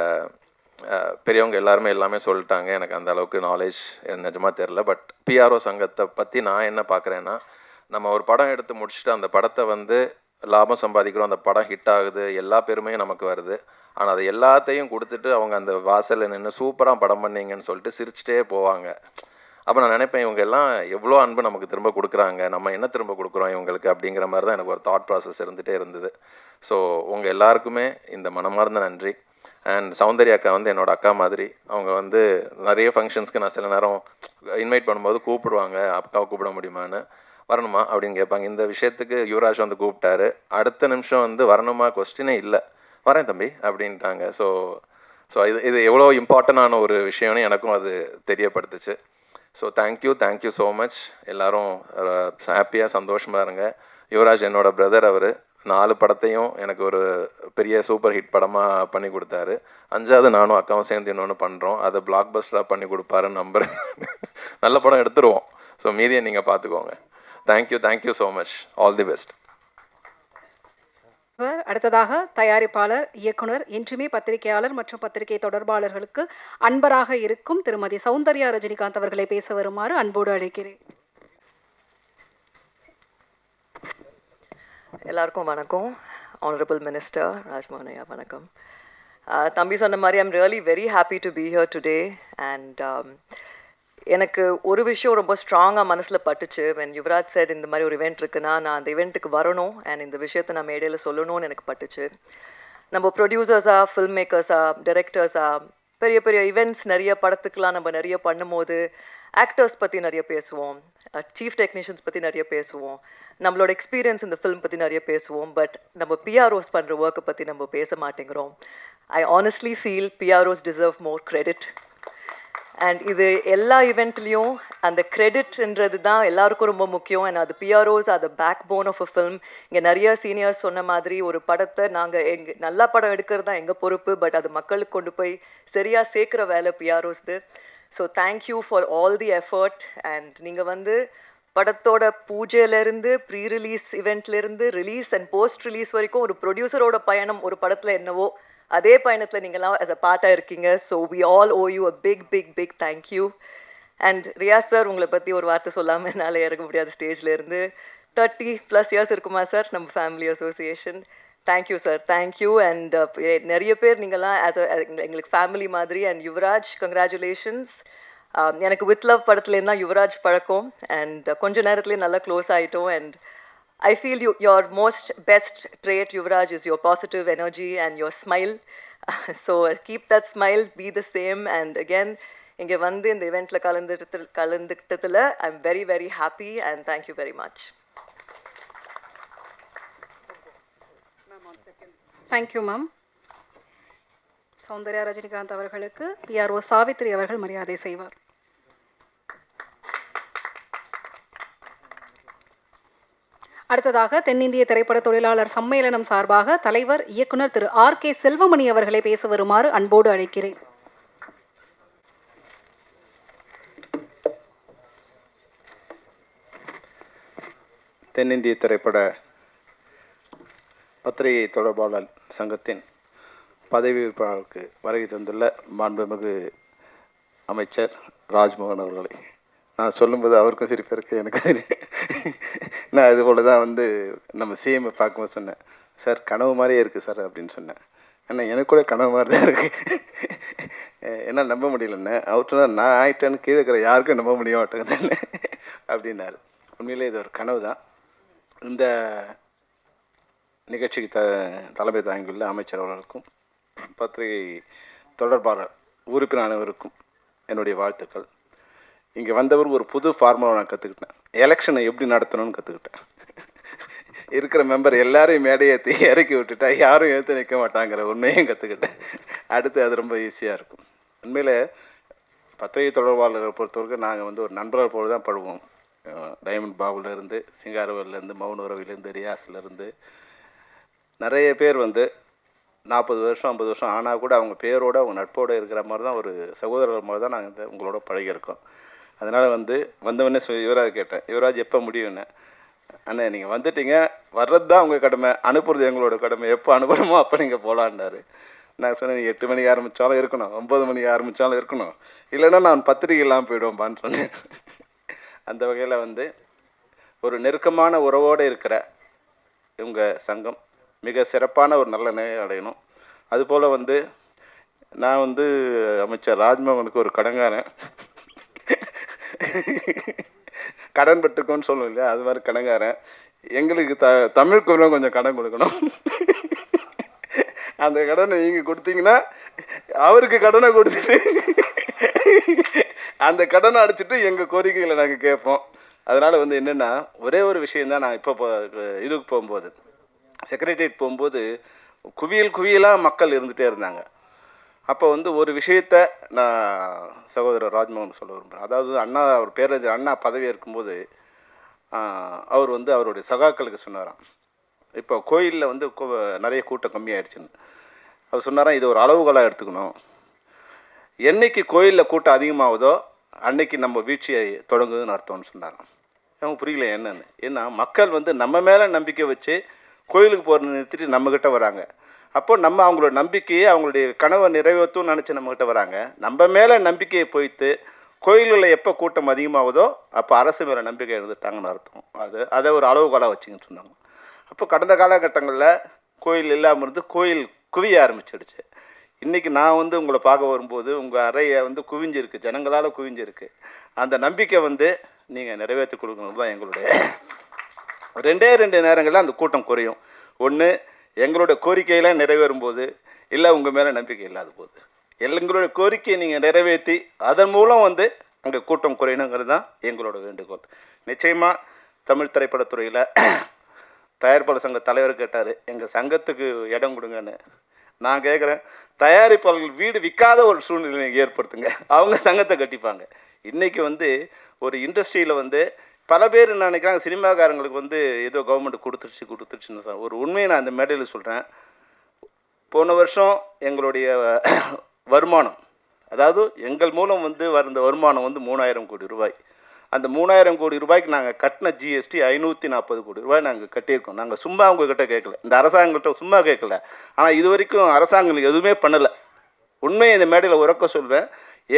பெரியவங்க எல்லாமே சொல்லிட்டாங்க. எனக்கு அந்த அளவுக்கு நாலேஜ் நிஜமாக தெரில. பட் பிஆர்ஓ சங்கத்தை பற்றி நான் என்ன பார்க்குறேன்னா, நம்ம ஒரு படம் எடுத்து முடிச்சுட்டு அந்த படத்தை வந்து லாபம் சம்பாதிக்கிறோம், அந்த படம் ஹிட் ஆகுது, எல்லா பெருமையும் நமக்கு வருது. ஆனால் அது எல்லாத்தையும் கொடுத்துட்டு அவங்க அந்த வாசலில் நின்று சூப்பராக படம் பண்ணீங்கன்னு சொல்லிட்டு சிரிச்சிட்டே போவாங்க. அப்போ நான் நினைப்பேன், இவங்க எல்லாம் எவ்வளோ அன்பு நமக்கு திரும்ப கொடுக்குறாங்க, நம்ம என்ன திரும்ப கொடுக்குறோம் இவங்களுக்கு அப்படிங்கிற மாதிரி தான் எனக்கு ஒரு தாட் ப்ராசஸ் இருந்துகிட்டே இருந்தது. ஸோ உங்கள் எல்லாருக்குமே இந்த மனமார்ந்த நன்றி. அண்ட் சௌந்தர்யா அக்கா வந்து என்னோடய அக்கா மாதிரி. அவங்க வந்து நிறைய ஃபங்க்ஷன்ஸ்க்கு நான் சில நேரம் இன்வைட் பண்ணும்போது கூப்பிடுவாங்க, அக்காவை கூப்பிட முடியுமான்னு, வரணுமா அப்படின்னு கேட்பாங்க. இந்த விஷயத்துக்கு யுவராஜ் வந்து கூப்பிட்டாரு. அடுத்த நிமிஷம் வந்து வரணுமா கொஸ்டினே இல்லை, வரேன் தம்பி அப்படின்ட்டாங்க. ஸோ இது எவ்வளோ இம்பார்ட்டண்டான ஒரு விஷயம்னு எனக்கும் அது தெரியப்படுத்துச்சு. So thank you so much. எல்லோரும் ஹாப்பியாக சந்தோஷமாக இருங்க. யுவராஜ் என்னோடய பிரதர். அவர் 4 படத்தையும் எனக்கு ஒரு பெரிய சூப்பர் ஹிட் படமாக பண்ணி கொடுத்தாரு. 5வது நானும் அக்காவும் சேர்ந்து இன்னொன்று பண்ணுறோம். அதை பிளாக் பஸ்டராக பண்ணி கொடுப்பாருன்னு நம்புகிறேன். நல்ல படம் எடுத்துருவோம். ஸோ மீதியை நீங்கள் பார்த்துக்கோங்க. Thank you so much. All the best sir. அடுத்ததாக தயாரிப்பாளர், இயக்குனர், என்றுமே பத்திரிகையாளர் மற்றும் பத்திரிகை தொடர்பாளர்களுக்கு அன்பராக இருக்கும் திருமதி சௌந்தர்யா ரஜினிகாந்த் அவர்களை பேச வருமாறு அன்போடு அழைக்கிறேன். எல்லாருக்கும் வணக்கம். ஆனரபிள் மினிஸ்டர் ராஜ்மோகன் ஐயா வணக்கம். தம்பி சொன்ன மாதிரி I'm really very happy to be here today. And எனக்கு ஒரு விஷயம் ரொம்ப ஸ்ட்ராங்காக மனசில் பட்டுச்சு. வென் யுவராஜ் சார் இந்த மாதிரி ஒரு இவெண்ட் இருக்குன்னா நான் அந்த இவெண்ட்டுக்கு வரணும் அண்ட் இந்த விஷயத்தை நான் மேடையில் சொல்லணும்னு எனக்கு பட்டுச்சு. நம்ம ப்ரொடியூசர்ஸாக, ஃபில்ம் மேக்கர்ஸாக, டைரக்டர்ஸாக பெரிய பெரிய ஈவெண்ட்ஸ் நிறைய படத்துக்கெலாம் நம்ம நிறைய பண்ணும்போது ஆக்டர்ஸ் பற்றி நிறைய பேசுவோம், சீஃப் டெக்னீஷியன்ஸ் பற்றி நிறைய பேசுவோம், நம்மளோட எக்ஸ்பீரியன்ஸ் இந்த ஃபில்ம் பற்றி நிறைய பேசுவோம். பட் நம்ம பிஆர்ஓஸ் பண்ணுற ஒர்க்கை பற்றி நம்ம பேச மாட்டேங்கிறோம். I honestly feel PROs deserve more credit. And இது எல்லா ஈவெண்ட்லேயும் அந்த கிரெடிட்ன்றது தான் எல்லாருக்கும் ரொம்ப முக்கியம். அண்ட் அது பிஆர்ஓஸ் அது backbone of a film. இங்கே நிறைய சீனியர்ஸ் சொன்ன மாதிரி ஒரு படத்தை நாங்கள் நல்ல படம் எடுக்கிறது தான் எங்கள் பொறுப்பு. பட் அது மக்களுக்கு கொண்டு போய் சரியாக சேர்க்குற வேலை பிஆர்ஓஸ்து. So thank you for all the effort. And நீங்கள் வந்து படத்தோட பூஜையிலேருந்து, ப்ரீ ரிலீஸ் இவெண்ட்லேருந்து, ரிலீஸ் அண்ட் போஸ்ட் ரிலீஸ் வரைக்கும் ஒரு ப்ரொடியூசரோட பயணம் ஒரு படத்தில் என்னவோ அதே பயணத்தில் நீங்கள்லாம் as a பார்ட்டாக இருக்கீங்க. So we all owe you a big thank you. And Riyaz sir, உங்களை பற்றி ஒரு வார்த்தை சொல்லாமல் என்னால் இறங்க முடியாது ஸ்டேஜ்லேருந்து. 30+ இயர்ஸ் இருக்குமா சார் நம்ம family association. Thank you sir, thank you. And நிறைய பேர் நீங்கள்லாம் எங்களுக்கு ஃபேமிலி மாதிரி. And Yuvraj, congratulations. எனக்கு வித் லவ் படத்துலேருந்து தான் யுவராஜ் பழக்கம் அண்ட் கொஞ்ச நேரத்துலேயே நல்லா க்ளோஸ் ஆகிட்டோம் and I feel your most best trait, Yuvraj, is your positive energy and your smile. So keep that smile, be the same. And again, இங்கே வந்து இந்த eventல கலந்துக்கிட்டதில் I'm very, very happy and thank you very much. Thank you ma'am. Soundarya Rajinikanth அவர்களுக்கு PRO Savitri அவர்கள் மரியாதை செய்வார். அடுத்ததாக தென்னிந்திய திரைப்பட தொழிலாளர் சம்மேளனம் சார்பாக தலைவர் இயக்குனர் திரு RK செல்வமணி அவர்களை பேச வருமாறு அன்போடு அழைக்கிறேன். தென்னிந்திய திரைப்பட பத்திரிகை தொடர்பாளர் சங்கத்தின் பதவி உறுப்பினருக்கு வருகை தந்துள்ள மாண்புமிகு அமைச்சர் ராஜ்மோகன் அவர்களை நான் சொல்லும்போது அவருக்கும் சிரிப்பு இருக்குது, எனக்கு நான் இது போல் தான் வந்து நம்ம சிஎம்ஐ பார்க்கும்போது சொன்னேன், சார் கனவு மாதிரியே இருக்குது சார் அப்படின்னு சொன்னேன். ஆனால் எனக்கு கூட கனவு மாதிரி தான் இருக்குது, என்னால் நம்ப முடியலன்னு. அவர்கிட்ட தான் நான் ஆயிட்டேன்னு கீழே இருக்கிற யாருக்கும் நம்ப முடிய மாட்டேங்குதுன்னு அப்படின்னாரு. உண்மையிலே இது ஒரு கனவு தான். இந்த நிகழ்ச்சிக்கு தலைமை தாங்கியுள்ள அமைச்சர் அவர்களுக்கும் பத்திரிகை தொடர்பாளர் உறுப்பினர் அனைவருக்கும் என்னுடைய வாழ்த்துக்கள். இங்கே வந்தவர் ஒரு புது ஃபார்முலா நான் கற்றுக்கிட்டேன். எலெக்ஷனை எப்படி நடத்தணும்னு கற்றுக்கிட்டேன். இருக்கிற மெம்பர் எல்லாரையும் மேடையை ஏற்றி இறக்கி விட்டுட்டா யாரும் ஏற்று நிற்க மாட்டாங்கிற உண்மையும் கற்றுக்கிட்டேன். அடுத்து அது ரொம்ப ஈஸியாக இருக்கும். உண்மையில் பத்திரிகை தொடர்பாளர்களை பொறுத்தவரைக்கும் நாங்கள் வந்து ஒரு நண்பர்கள் போல தான் பழகுவோம். டைமண்ட் பாபுலேருந்து, சிங்காரவேலேருந்து, மௌன உறவிலேருந்து, ரியாஸ்லேருந்து நிறைய பேர் வந்து 40 வருஷம் 50 வருஷம் ஆனால் கூட அவங்க பேரோடு அவங்க நட்போடு இருக்கிற மாதிரி தான், ஒரு சகோதரர் மாதிரி தான் நாங்கள் உங்களோட பழகியிருக்கோம். அதனால் வந்தவொடனே யுவராஜ் கேட்டேன், யுவராஜ் எப்போ முடியும்னு. அண்ணே நீங்கள் வந்துட்டீங்க, வர்றது தான் உங்கள் கடமை, அனுப்புறது எங்களோட கடமை, எப்போ அனுப்புகிறோமோ அப்போ நீங்கள் போகலான்னாரு. நான் சொன்னேன், 8 மணிக்கு ஆரம்பித்தாலும் இருக்கணும், 9 மணிக்கு ஆரம்பித்தாலும் இருக்கணும், இல்லைன்னா நான் பத்திரிகை இல்லாமல் போயிடுவோம்பான்னு சொன்னேன். அந்த வகையில் வந்து ஒரு நெருக்கமான உறவோடு இருக்கிற உங்கள் சங்கம் மிக சிறப்பான ஒரு நல்ல நிலையை அடையணும். அதுபோல் வந்து நான் வந்து அமைச்சர் ராஜ்மோகனுக்கு ஒரு கடங்காரன், கடன் பட்டுக்கோன்னு சொல்லுவோம் இல்லையா, அது மாதிரி கடங்காரன். எங்களுக்கு தமிழுக்கு கொஞ்சம் கடன் கொடுக்கணும். அந்த கடனை நீங்கள் கொடுத்தீங்கன்னா அவருக்கு கடனை கொடுத்துட்டு அந்த கடனை அடிச்சுட்டு எங்கள் கோரிக்கைகளை நாங்கள் கேட்போம். அதனால் வந்து என்னென்னா, ஒரே ஒரு விஷயந்தான். நான் இப்போ இதுக்கு போகும்போது, செக்ரட்டரியேட் போகும்போது குவியலாக மக்கள் இருந்துகிட்டே இருந்தாங்க. அப்போ வந்து ஒரு விஷயத்தை நான் சகோதரர் ராஜ்மோகன் சொல்ல விரும்புகிறேன். அதாவது அண்ணா, அவர் பேரறிஞர் அண்ணா பதவி இருக்கும்போது அவர் வந்து அவருடைய சகாக்களுக்கு சொன்னாராம், இப்போ கோயிலில் வந்து நிறைய கூட்டம் கம்மியாயிடுச்சுன்னு. அவர் சொன்னாராம், இது ஒரு அளவுகோலாக எடுத்துக்கணும், என்னைக்கு கோயிலில் கூட்டம் அதிகமாகுதோ அன்னைக்கு நம்ம வீழ்ச்சியை தொடங்குதுன்னு அர்த்தம்னு சொன்னாராம். அவங்க புரியல என்னன்னு. ஏன்னா மக்கள் வந்து நம்ம மேலே நம்பிக்கை வச்சு கோயிலுக்கு போகிறத நிறுத்திட்டு நம்மக்கிட்ட வராங்க. அப்போ நம்ம அவங்களோட நம்பிக்கையை, அவங்களுடைய கனவை நிறைவேற்றும்னு நினச்சி நம்மக்கிட்ட வராங்க. நம்ம மேலே நம்பிக்கையை போய்த்து கோயில்களில் எப்போ கூட்டம் அதிகமாகுதோ அப்போ அரசு மேலே நம்பிக்கை இருந்துட்டாங்கன்னு அர்த்தம். அதை ஒரு அளவுகோலாக வச்சுங்கன்னு சொன்னாங்க. அப்போ கடந்த காலகட்டங்களில் கோயில் இல்லாமல் இருந்து கோயில் குவிய ஆரம்பிச்சிடுச்சு. இன்றைக்கி நான் வந்து உங்களை பார்க்க வரும்போது உங்கள் அறையை வந்து குவிஞ்சிருக்கு, ஜனங்களால் குவிஞ்சிருக்கு. அந்த நம்பிக்கை வந்து நீங்கள் நிறைவேற்றி கொடுக்கணும் தான் எங்களுடைய. 2 நேரங்களில் அந்த கூட்டம் குறையும். ஒன்று, எங்களோட கோரிக்கையெல்லாம் நிறைவேறும்போது, இல்லை உங்கள் மேலே நம்பிக்கை இல்லாத போது. எங்களோட கோரிக்கையை நீங்கள் நிறைவேற்றி அதன் மூலம் வந்து அங்கே கூட்டம் குறையணுங்கிறது தான் எங்களோட வேண்டுகோள். நிச்சயமாக தமிழ் திரைப்படத்துறையில் தயாரிப்பாளர் சங்க தலைவர் கேட்டார், எங்கள் சங்கத்துக்கு இடம் கொடுங்கன்னு. நான் கேட்குறேன், தயாரிப்பாளர்கள் வீடு விற்காத ஒரு சூழ்நிலை ஏற்படுத்துங்க, அவங்க சங்கத்தை கட்டிப்பாங்க. இன்றைக்கி வந்து ஒரு இண்டஸ்ட்ரியில் வந்து பல பேர் என்ன நினைக்கிறாங்க, சினிமாக்காரங்களுக்கு வந்து ஏதோ கவர்மெண்ட் கொடுத்துருச்சுன்னு. ஒரு உண்மையை நான் அந்த மேடையில் சொல்கிறேன். போன வருஷம் எங்களுடைய வருமானம், அதாவது எங்கள் மூலம் வந்து வந்த வருமானம் வந்து 3000 கோடி ரூபாய். அந்த 3000 கோடி ரூபாய்க்கு நாங்கள் கட்டின ஜிஎஸ்டி 540 கோடி ரூபாய் நாங்கள் கட்டியிருக்கோம். நாங்கள் சும்மா உங்ககிட்ட கேட்கல, இந்த அரசாங்கங்கிட்ட சும்மா கேட்கல. ஆனால் இது வரைக்கும் அரசாங்கம் எதுவுமே பண்ணலை. உண்மையை இந்த மேடையில் உறக்க சொல்வேன்,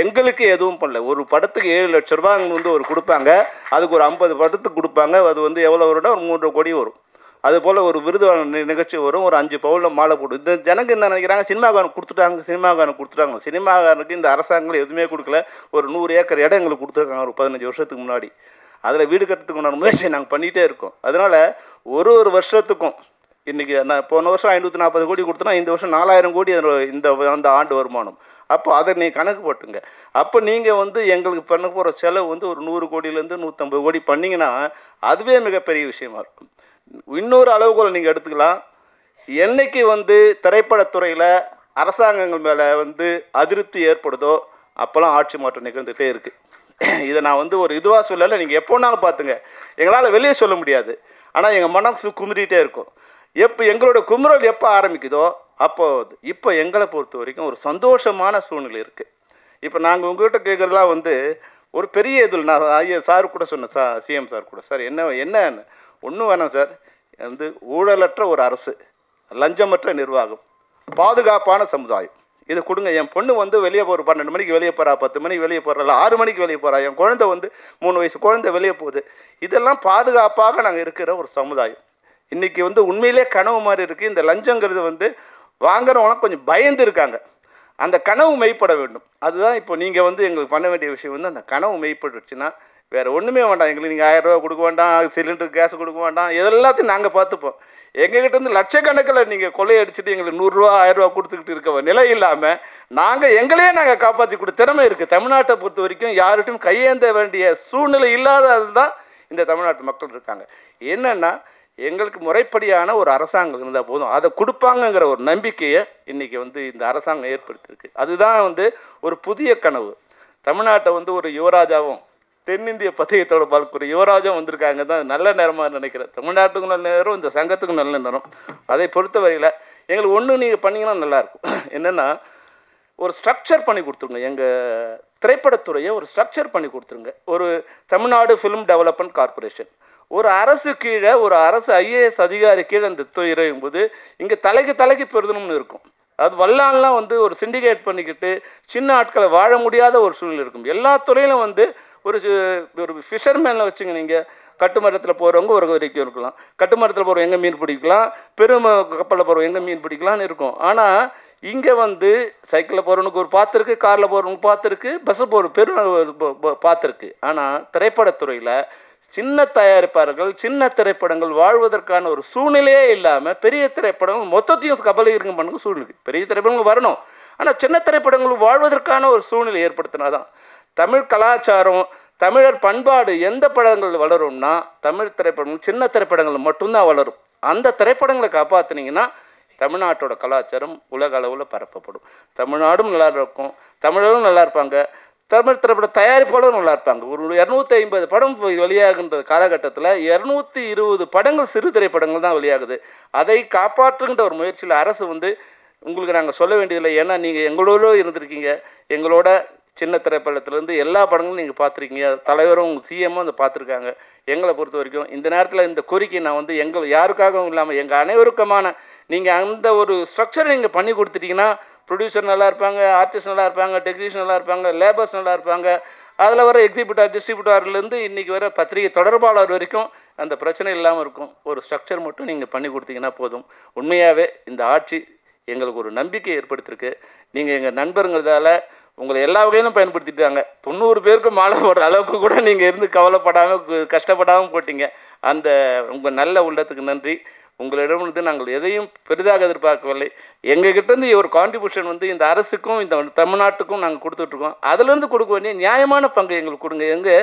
எங்களுக்கு எதுவும் பண்ணல. ஒரு படத்துக்கு 7 லட்ச ரூபாய் வந்து ஒரு கொடுப்பாங்க, அதுக்கு ஒரு 50 படத்துக்கு கொடுப்பாங்க. அது வந்து எவ்வளோ வரும்னா ஒரு 3 கோடி வரும். அதுபோல் ஒரு விருது நிகழ்ச்சி வரும், ஒரு 5 பவுனில் மாலை போடும். இந்த ஜனங்க என்ன நினைக்கிறாங்க, சினிமாக்காரன் கொடுத்துட்டாங்க. சினிமாக்காரனுக்கு இந்த அரசாங்கம் எதுவுமே கொடுக்கல. ஒரு 100 ஏக்கர் இடம் எங்களுக்கு கொடுத்துருக்காங்க ஒரு 15 வருஷத்துக்கு முன்னாடி. அதில் வீடு கட்டுறதுக்கு உண்டான முயற்சியை நாங்கள் பண்ணிகிட்டே இருக்கோம். அதனால் ஒரு வருஷத்துக்கும் இன்றைக்கி நான் போன வருஷம் 540 கோடி கொடுத்தோன்னா இந்த வருஷம் 4000 கோடி அந்த ஆண்டு வருமானம். அப்போ அதை நீங்கள் கணக்கு போட்டுங்க. அப்போ நீங்கள் வந்து எங்களுக்கு பண்ண போகிற செலவு வந்து ஒரு 100 கோடியிலேருந்து 150 கோடி பண்ணிங்கன்னா அதுவே மிகப்பெரிய விஷயமா இருக்கும். இன்னொரு அளவுகோலை நீங்கள் எடுத்துக்கலாம். என்னைக்கு வந்து திரைப்படத்துறையில் அரசாங்கங்கள் மேலே வந்து அதிருப்தி ஏற்படுதோ அப்போல்லாம் ஆட்சி மாற்றம் நிகழ்ந்துகிட்டே இருக்குது. இதை நான் வந்து ஒரு இதுவாக சொல்லலை, நீங்கள் எப்போனாலும் பார்த்துங்க. எங்களால் வெளியே சொல்ல முடியாது, ஆனால் எங்கள் மனசு குமுறிட்டே இருக்கும். எங்களோட குமுறல் எப்போ ஆரம்பிக்குதோ இப்போ எங்களை பொறுத்த வரைக்கும் ஒரு சந்தோஷமான சூழ்நிலை இருக்குது. இப்போ நாங்கள் உங்கள்கிட்ட கேட்குறதுலாம் வந்து ஒரு பெரிய இதில் நான் சார் கூட சொன்னேன், சிஎம் சார் கூட, சார் என்ன ஒன்றும் வேணாம் சார், வந்து ஊழலற்ற ஒரு அரசு, லஞ்சமற்ற நிர்வாகம், பாதுகாப்பான சமுதாயம், இதை கொடுங்க. என் பொண்ணு வந்து வெளியே போகிற 12 மணிக்கு வெளியே போகிறா, 10 மணிக்கு வெளியே போகிறா, 6 மணிக்கு வெளியே போகிறா, என் குழந்தை வந்து 3 வயசு குழந்தை வெளியே போகுது. இதெல்லாம் பாதுகாப்பாக நாங்கள் இருக்கிற ஒரு சமுதாயம். இன்றைக்கி வந்து உண்மையிலே கனவு மாதிரி இருக்குது. இந்த லஞ்சங்கிறது வந்து வாங்குறவங்களாம் கொஞ்சம் பயந்து இருக்காங்க. அந்த கனவு மெய்ப்பட வேண்டும். அதுதான் இப்போ நீங்கள் வந்து எங்களுக்கு பண்ண வேண்டிய விஷயம் வந்து அந்த கனவு மெய்ப்பட்டுச்சுன்னா வேறு ஒன்றுமே வேண்டாம். எங்களுக்கு நீங்கள் 1000 ரூபா கொடுக்க வேண்டாம், சிலிண்டருக்கு கேஸ் கொடுக்க வேண்டாம், இதெல்லாத்தையும் நாங்கள் பார்த்துப்போம். எங்ககிட்ட இருந்து லட்சக்கணக்கில் நீங்கள் கொள்ளையடிச்சிட்டு எங்களுக்கு 100 ரூபா 1000 ரூபா கொடுத்துக்கிட்டு இருக்க நிலை இல்லாமல் நாங்கள் காப்பாற்றி கொடுத்த திறமை இருக்குது. தமிழ்நாட்டை பொறுத்த வரைக்கும் யார்கிட்டையும் கையேந்த வேண்டிய சூழ்நிலை இல்லாதது தான் இந்த தமிழ்நாட்டு மக்கள் இருக்காங்க. என்னென்னா எங்களுக்கு முறைப்படியான ஒரு அரசாங்கம் இருந்தால் போதும், அதை கொடுப்பாங்கங்கிற ஒரு நம்பிக்கையை இன்றைக்கி வந்து இந்த அரசாங்கம் ஏற்படுத்தியிருக்கு. அதுதான் வந்து ஒரு புதிய கனவு. தமிழ்நாட்டை வந்து ஒரு யுவராஜாவும் தென்னிந்திய பத்திரிகைத்தோட பால்குறை யுவராஜும் வந்திருக்காங்க தான் நல்ல நேரமாக நினைக்கிறேன். தமிழ்நாட்டுக்கும் நல்ல நேரம், இந்த சங்கத்துக்கும் நல்ல நேரம். அதை பொறுத்தவரையில் எங்களுக்கு ஒன்று நீங்கள் பண்ணிங்கன்னா நல்லாயிருக்கும். என்னென்னா ஒரு ஸ்ட்ரக்சர் பண்ணி கொடுத்துருங்க, எங்கள் திரைப்படத்துறையை ஒரு ஸ்ட்ரக்சர் பண்ணி கொடுத்துருங்க. ஒரு தமிழ்நாடு ஃபிலிம் டெவலப்மெண்ட் கார்பரேஷன், ஒரு அரசு கீழே ஒரு அரசு ஐஏஎஸ் அதிகாரி கீழே அந்த துறையும் போது இங்கே தலைக்கு பெருதணும்னு இருக்கும். அது வல்லான்லாம் வந்து ஒரு சிண்டிகேட் பண்ணிக்கிட்டு சின்ன ஆட்களை வாழ முடியாத ஒரு சூழ்நிலை இருக்கும். எல்லா துறையிலும் வந்து ஒரு ஃபிஷர்மேனில் வச்சுங்க, நீங்கள் கட்டுமரத்தில் போகிறவங்க ஒரு வரைக்கும் இருக்கலாம், கட்டுமரத்தில் போகிறவங்க எங்கே மீன் பிடிக்கலாம், கப்பலில் போகிறவங்க எங்கே மீன் பிடிக்கலான்னு இருக்கும். ஆனால் இங்கே வந்து சைக்கிளில் போகிறவனுக்கு ஒரு பாத்திருக்கு, காரில் போகிறவனுக்கு பாத்திருக்கு, பஸ்ஸில் போகிற பாத்திருக்கு. ஆனால் திரைப்படத்துறையில் சின்ன தயாரிப்பாளர்கள் சின்ன திரைப்படங்கள் வாழ்வதற்கான ஒரு சூழ்நிலையே இல்லாமல் பெரிய திரைப்படங்கள் மொத்தத்தையும் கபலீகரம் பண்ணுங்க சூழ்நிலை. பெரிய திரைப்படங்கள் வரணும், ஆனால் சின்ன திரைப்படங்கள் வாழ்வதற்கான ஒரு சூழ்நிலை ஏற்படுத்தினாதான் தமிழ் கலாச்சாரம் தமிழர் பண்பாடு எந்த படங்கள் வளரும்னா தமிழ் திரைப்படங்கள் சின்ன திரைப்படங்கள் மட்டும்தான் வளரும். அந்த திரைப்படங்களை காப்பாற்றினீங்கன்னா தமிழ்நாட்டோட கலாச்சாரம் உலக அளவில் பரப்பப்படும். தமிழ்நாடும் நல்லா இருக்கும், தமிழரும் நல்லா இருப்பாங்க, தமிழ் திரைப்பட தயாரிப்பாளரும் நல்லா இருப்பாங்க. ஒரு 250 படம் வெளியாகின்ற காலகட்டத்தில் 220 படங்கள் சிறு திரைப்படங்கள் தான் வெளியாகுது. அதை காப்பாற்றுகின்ற ஒரு முயற்சியில் அரசு வந்து உங்களுக்கு நாங்கள் சொல்ல வேண்டியதில்லை. ஏன்னா நீங்கள் எங்களோட இருந்திருக்கீங்க, எங்களோட சின்ன திரைப்படத்துலேருந்து எல்லா படங்களும் நீங்கள் பார்த்துருக்கீங்க, தலைவரும் சிஎம்மும் அதை பார்த்துருக்காங்க. எங்களை பொறுத்த வரைக்கும் இந்த நேரத்தில் இந்த கோரிக்கை நான் வந்து யாருக்காகவும் இல்லாமல் எங்கள் அனைவருக்குமான நீங்கள் அந்த ஒரு ஸ்ட்ரக்சரை நீங்கள் பண்ணி கொடுத்துட்டீங்கன்னா ப்ரொடியூசர் நல்லா இருப்பாங்க, ஆர்டிஸ்ட் நல்லா இருப்பாங்க, டெக்னீஷியன் நல்லா இருப்பாங்க, லேபர்ஸ் நல்லா இருப்பாங்க, அதில் வர எக்ஸிபியூட்டர் டிஸ்ட்ரிபியூட்டர்லேருந்து இன்றைக்கி வர பத்திரிகை தொடர்பாளர் வரைக்கும் அந்த பிரச்சனை இல்லாமல் இருக்கும். ஒரு ஸ்ட்ரக்சர் மட்டும் நீங்கள் பண்ணி கொடுத்தீங்கன்னா போதும். உண்மையாகவே இந்த ஆட்சி எங்களுக்கு ஒரு நம்பிக்கை ஏற்படுத்தியிருக்கு. நீங்கள் எங்கள் நண்பருங்கிறதால உங்களை எல்லா வகையிலும் பயன்படுத்திட்டாங்க. 90 பேருக்கு மாலை போடுற அளவுக்கு கூட நீங்கள் இருந்து கவலைப்படாமல் கஷ்டப்படாமல் போட்டீங்க. அந்த உங்கள் நல்ல உள்ளத்துக்கு நன்றி. உங்களிடமிருந்து நாங்கள் எதையும் பெரிதாக எதிர்பார்க்கவில்லை. எங்ககிட்டேருந்து ஒரு கான்ட்ரிபியூஷன் வந்து இந்த அரசுக்கும் இந்த தமிழ்நாட்டுக்கும் நாங்கள் கொடுத்துட்ருக்கோம். அதுலேருந்து கொடுக்க வேண்டிய நியாயமான பங்கு எங்களுக்கு கொடுங்க.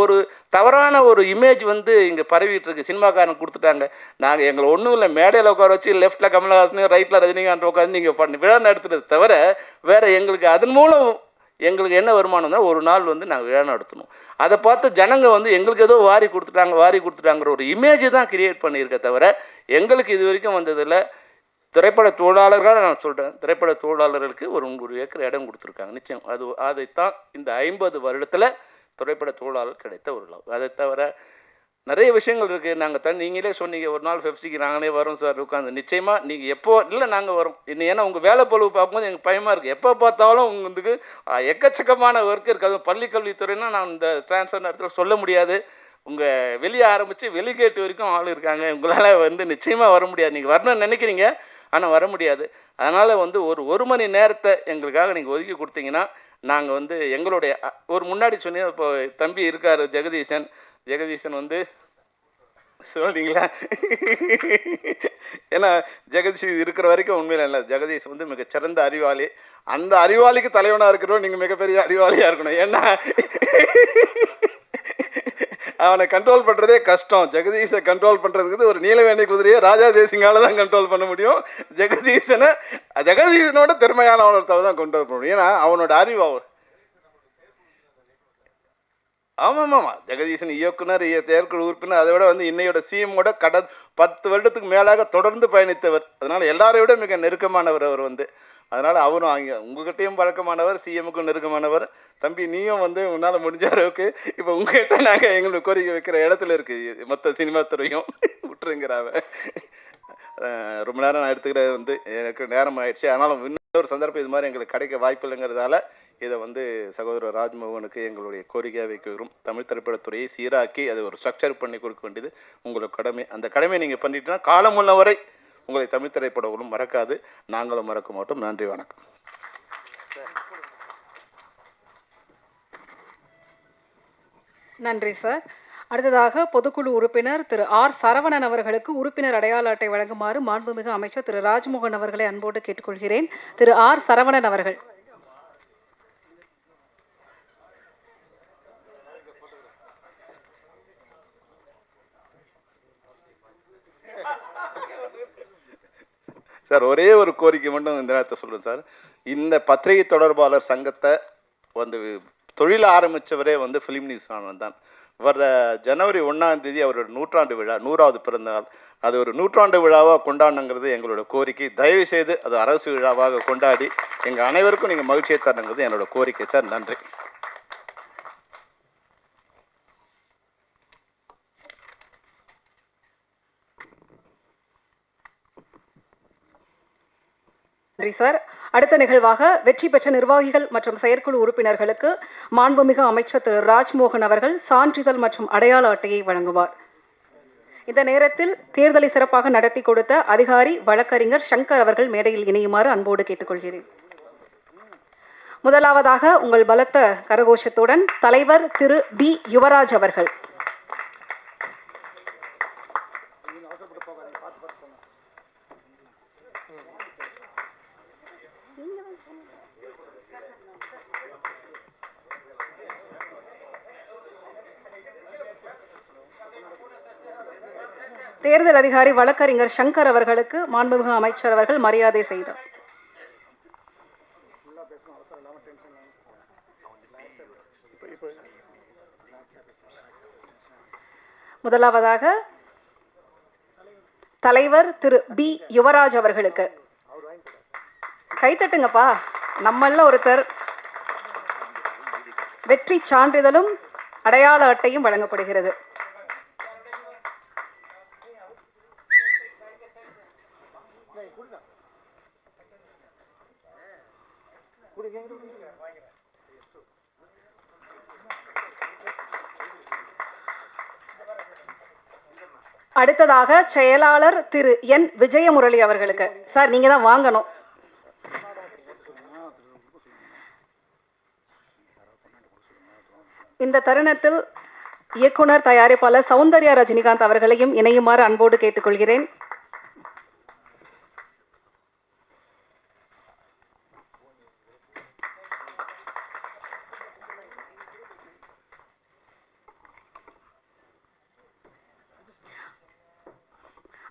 ஒரு தவறான ஒரு இமேஜ் வந்து இங்கே பரவிட்டு இருக்கு. சினிமாக்காரன் கொடுத்துட்டாங்க, நாங்கள் எங்களை ஒன்றும் இல்லை மேடையில் உட்கார வச்சு லெஃப்ட்டில் கமலஹாசனையும் ரைட்டில் ரஜினிகாந்த் உட்காந்து நீங்கள் பண்ணி விழா நடத்துறது தவிர வேறு எங்களுக்கு அதன் மூலம் எங்களுக்கு என்ன வருமானம் தான் ஒரு நாள் வந்து நாங்கள் விழா நடத்தணும். அதை பார்த்து ஜனங்க வந்து எங்களுக்கு ஏதோ வாரி கொடுத்துட்டாங்கிற ஒரு இமேஜ் தான் கிரியேட் பண்ணியிருக்க தவிர எங்களுக்கு இது வரைக்கும் வந்ததில் திரைப்பட தொழிலாளர்களாக நான் சொல்கிறேன், திரைப்பட தொழிலாளர்களுக்கு ஒரு 100 ஏக்கர் இடம் கொடுத்துருக்காங்க. நிச்சயம் அதைத்தான் இந்த 50 வருடத்தில் திரைப்பட தொழிலாளர் கிடைத்த ஒரு லாபம். அதை தவிர நிறைய விஷயங்கள் இருக்குது. நாங்கள் நீங்களே சொன்னீங்க ஒரு நாள் பெப்சிக்கு நாங்களே வரோம் சார் உட்காந்து. நிச்சயமாக நீங்கள் எப்போ இல்லை நாங்கள் வரோம். இன்னும் ஏன்னா உங்கள் வேலை பொழுது பார்க்கும்போது எங்களுக்கு பயமாக இருக்குது. எப்போ பார்த்தாலும் உங்களுக்கு எக்கச்சக்கமான ஒர்க் இருக்குது. அதுவும் பள்ளிக்கல்வித்துறைன்னா நான் இந்த ட்ரான்ஸ்ஃபர் நேரத்தில் சொல்ல முடியாது. உங்கள் வெளியே ஆரம்பித்து வெளிகேட்டு வரைக்கும் ஆள் இருக்காங்க. உங்களால் வந்து நிச்சயமாக வர முடியாது. நீங்கள் வரணும்னு நினைக்கிறீங்க, ஆனால் வர முடியாது. அதனால் வந்து ஒரு மணி நேரத்தை எங்களுக்காக நீங்கள் ஒதுக்கி கொடுத்தீங்கன்னா நாங்கள் வந்து எங்களுடைய ஒரு முன்னாடி சொன்னீங்க, இப்போ தம்பி இருக்கார் ஜெகதீசன் வந்து சொல்றீங்களா? ஏன்னா ஜெகதீஷ் இருக்கிற வரைக்கும் உண்மையில இல்லை. ஜெகதீஷ் வந்து மிகச்சிறந்த அறிவாளி. அந்த அறிவாளிக்கு தலைவனாக இருக்கிறோம். நீங்கள் மிகப்பெரிய அறிவாளியாக இருக்கணும். ஏன்னா அவனை கண்ட்ரோல் பண்ணுறதே கஷ்டம். ஜெகதீஷை கண்ட்ரோல் பண்ணுறதுக்கு ஒரு நீலவேணி குதிரையை ராஜா ஜெயசிங்கால தான் கண்ட்ரோல் பண்ண முடியும். ஜெகதீஷனோட திறமையான ஒருத்தரை தான் கண்ட்ரோல் பண்ண முடியும். ஏன்னா அவனோட அறிவு ஆமாம் ஜெகதீசன் இயக்குனர், செயற்குழு உறுப்பினர், அதை விட வந்து இன்னையோட சிஎம்மோட 10 வருடத்துக்கு மேலாக தொடர்ந்து பயணித்தவர். அதனால் எல்லாரை விட மிக நெருக்கமானவர் அவர் வந்து. அதனால் அவரும் அங்கே உங்ககிட்டையும் பழக்கமானவர், சிஎம்முக்கும் நெருக்கமானவர். தம்பி நீயும் வந்து உன்னால் முடிஞ்ச அளவுக்கு இப்போ உங்ககிட்ட நாங்கள் எங்களுக்கு கோரிக்கை வைக்கிற இடத்துல இருக்குது மொத்த சினிமா துறையும் விட்டுருங்கிறாவ. ரொம்ப நேரம் நான் எடுத்துக்கிட்ட வந்து எனக்கு நேரம் ஆயிடுச்சு. ஆனாலும் இன்னொரு சந்தர்ப்பம் இது மாதிரி எங்களுக்கு கிடைக்க வாய்ப்பு இல்லைங்கிறதால இதை வந்து சகோதரர் ராஜ்மோகனுக்கு எங்களுடைய கோரிக்கையாக வைக்கிறோம். தமிழ் திரைப்படத்துறையை சீராக்கி அதை ஒரு ஸ்ட்ரக்சர் பண்ணி கொடுக்க வேண்டியது உங்களோட கடமை. அந்த கடமையை நீங்கள் பண்ணிட்டீங்கன்னா காலம் உள்ள வரை உங்களை தமிழ் திரைப்படங்களும் மறக்காது, நாங்களும் மறக்க மாட்டோம். நன்றி, வணக்கம். நன்றி சார். அடுத்ததாக பொதுக்குழு உறுப்பினர் திரு ஆர் சரவணன் அவர்களுக்கு உறுப்பினர் அடையாள அட்டை வழங்குமாறு மாண்புமிகு அமைச்சர் திரு ராஜ்மோகன் அவர்களை அன்போடு கேட்டுக்கொள்கிறேன். திரு ஆர் சரவணன் அவர்கள். சார், ஒரே ஒரு கோரிக்கை மட்டும் இந்த நேரத்தை சொல்கிறேன் சார். இந்த பத்திரிகை தொடர்பாளர் சங்கத்தை வந்து தொழில் ஆரம்பித்தவரே வந்து ஃபிலிம் நியூஸ் ஆனந்த் தான். வர ஜனவரி 1ஆம் தேதி அவரோட 100ஆண்டு விழா, 100வது பிறந்தநாள். அது ஒரு 100ஆண்டு விழாவாக கொண்டாடணுங்கிறது எங்களோட கோரிக்கை. தயவு செய்து அது அரசு விழாவாக கொண்டாடி எங்கள் அனைவருக்கும் நீங்கள் மகிழ்ச்சியை தரணுங்கிறது என்னோட கோரிக்கை சார். நன்றி. நன்றி சார். அடுத்த நிகழ்வாக வெற்றி பெற்ற நிர்வாகிகள் மற்றும் செயற்குழு உறுப்பினர்களுக்கு மாண்புமிகு அமைச்சர் திரு ராஜ்மோகன் அவர்கள் சான்றிதழ் மற்றும் அடையாள அட்டையை வழங்குவார். இந்த நேரத்தில் தேர்தலை சிறப்பாக நடத்தி கொடுத்த அதிகாரி வழக்கறிஞர் சங்கர் அவர்கள் மேடையில் இணையுமாறு அன்போடு கேட்டுக்கொள்கிறேன். முதலாவதாக உங்கள் பலத்த கரகோஷத்துடன் தலைவர் திரு பி யுவராஜ் அவர்கள். தேர்தல் அதிகாரி வழக்கறிஞர் சங்கர் அவர்களுக்கு மாண்புமிகு அமைச்சர் அவர்கள் மரியாதை செய்தார். முதலாவதாக தலைவர் திரு பி யுவராஜ் அவர்களுக்கு கைத்தட்டுங்கப்பா, நம்மள ஒருத்தர் வெற்றி சான்றிதழும் அடையாள அட்டையும் வழங்கப்படுகிறது. அடுத்ததாக செயலாளர் திரு என் விஜயமுரளி அவர்களுக்கு. சார், நீங்க தான் வாங்கணும். இந்த தருணத்தில் இயக்குனர் தயாரிப்பாளர் சௌந்தர்யா ரஜினிகாந்த் அவர்களையும் இணையுமாறு அன்போடு கேட்டுக்கொள்கிறேன்.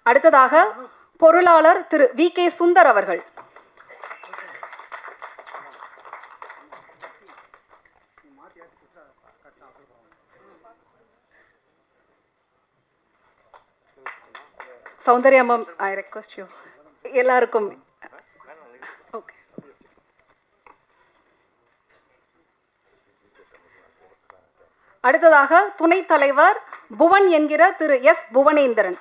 அடுத்ததாக பொருளாளர் திரு வி கே சுந்தர் அவர்கள். Soundarya ma'am, I request you. எல்லாருக்கும் ஓகே. அடுத்ததாக துணைத் தலைவர் புவன் என்கிற திரு எஸ் புவனேந்திரன்.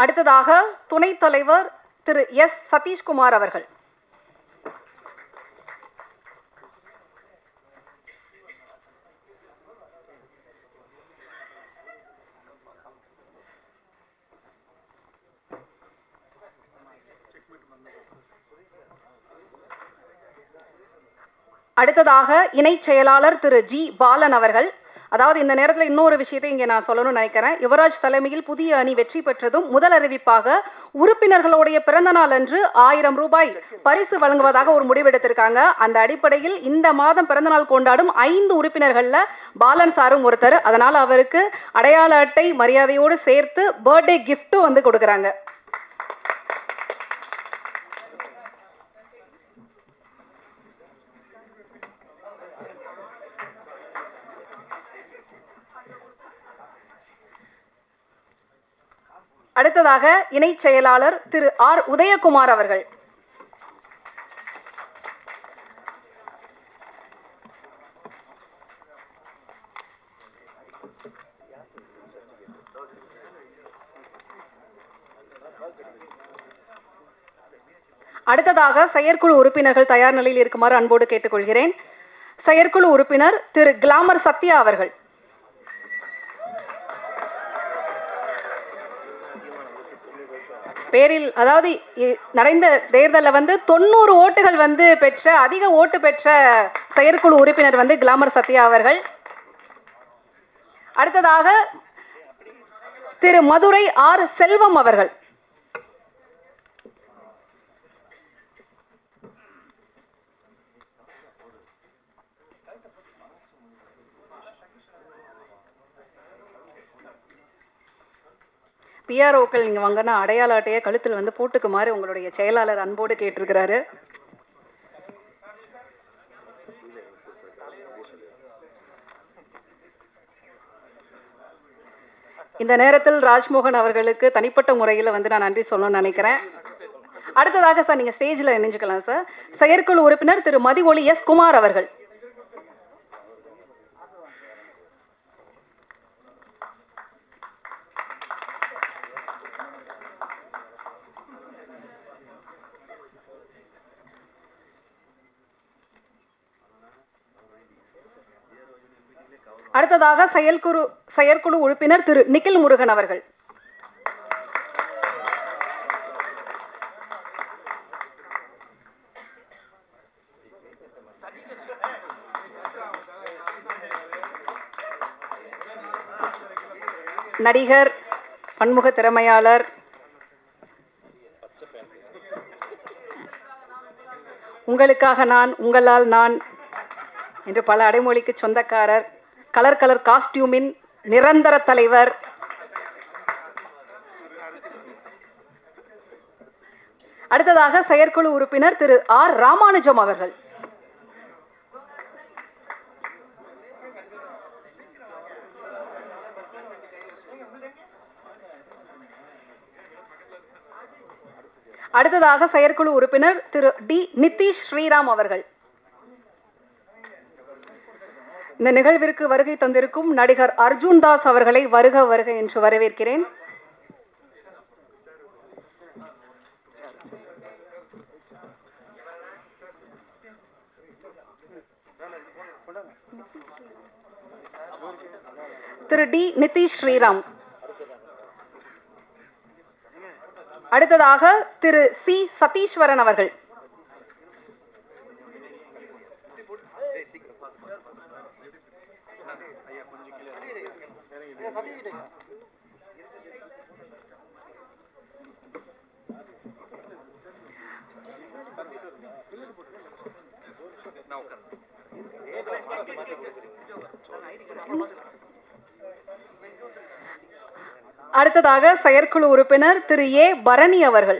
அடுத்ததாக துணைத் தலைவர் திரு எஸ் சதீஷ்குமார் அவர்கள். அடுத்ததாக இணைச் செயலாளர் திரு ஜி பாலன் அவர்கள். அதாவது இந்த நேரத்தில் இன்னொரு விஷயத்தை இங்கே நான் சொல்லணும்னு நினைக்கிறேன். யுவராஜ் தலைமையில் புதிய அணி வெற்றி பெற்றதும் முதல் அறிவிப்பாக உறுப்பினர்களுடைய பிறந்த நாள் அன்று 1000 ரூபாய் பரிசு வழங்குவதாக ஒரு முடிவெடுத்திருக்காங்க. அந்த அடிப்படையில் இந்த மாதம் பிறந்தநாள் கொண்டாடும் 5 உறுப்பினர்களில் பாலன் சாரும் ஒருத்தர். அதனால் அவருக்கு அடையாள அட்டை மரியாதையோடு சேர்த்து பர்த்டே கிஃப்ட்டும் வந்து கொடுக்குறாங்க. அடுத்ததாக இணைச் செயலாளர் திரு ஆர் உதயகுமார் அவர்கள். அடுத்ததாக செயற்குழு உறுப்பினர்கள் தயார் நிலையில் இருக்குமாறு அன்போடு கேட்டுக்கொள்கிறேன். செயற்குழு உறுப்பினர் திரு கிளாமர் சத்யா அவர்கள். பேரில் அதாவது நடந்த தேர்தலில் வந்து 90 ஓட்டுகள் வந்து பெற்ற அதிக ஓட்டு பெற்ற செயற்குழு உறுப்பினர் வந்து கிளாமர் சத்யா அவர்கள். அடுத்ததாக திரு மதுரை ஆர் செல்வம் அவர்கள். பிஆர்ஓக்கள் நீங்கள் வாங்கினா அடையாள அட்டையை கழுத்தில் வந்து போட்டுக்குமாறு உங்களுடைய செயலாளர் அன்போடு கேட்டிருக்கிறாரு. இந்த நேரத்தில் ராஜ்மோகன் அவர்களுக்கு தனிப்பட்ட முறையில் வந்து நான் நன்றி சொல்லணும்னு நினைக்கிறேன். அடுத்ததாக சார் நீங்கள் ஸ்டேஜில் இணைஞ்சுக்கலாம் சார். செயற்குழு உறுப்பினர் திரு மதிஒளி எஸ் குமார் அவர்கள். அடுத்ததாக செயற்குழு உறுப்பினர் திரு நிக்கில் முருகன் அவர்கள். நடிகர், பன்முக திறமையாளர், உங்களுக்காக நான், உங்களால் நான் என்று பல அடைமொழிக்கு சொந்தக்காரர், கலர் காஸ்டியூமின் நிரந்தர தலைவர், அடுத்ததாக செயற்குழு உறுப்பினர் திரு ஆர் ராமானுஜம் அவர்கள். அடுத்ததாக செயற்குழு உறுப்பினர் திரு டி நிதிஷ் ஸ்ரீராம் அவர்கள். இந்த நிகழ்விற்கு வருகை தந்திருக்கும் நடிகர் அர்ஜுன் தாஸ் அவர்களை வருக வருக என்று வரவேற்கிறேன். திரு டி நிதிஷ் ஸ்ரீராம். அடுத்ததாக திரு சி சதீஸ்வரன் அவர்கள். அடுத்ததாக செயற்குழு உறுப்பினர் திரு ஏ பரணி அவர்கள்.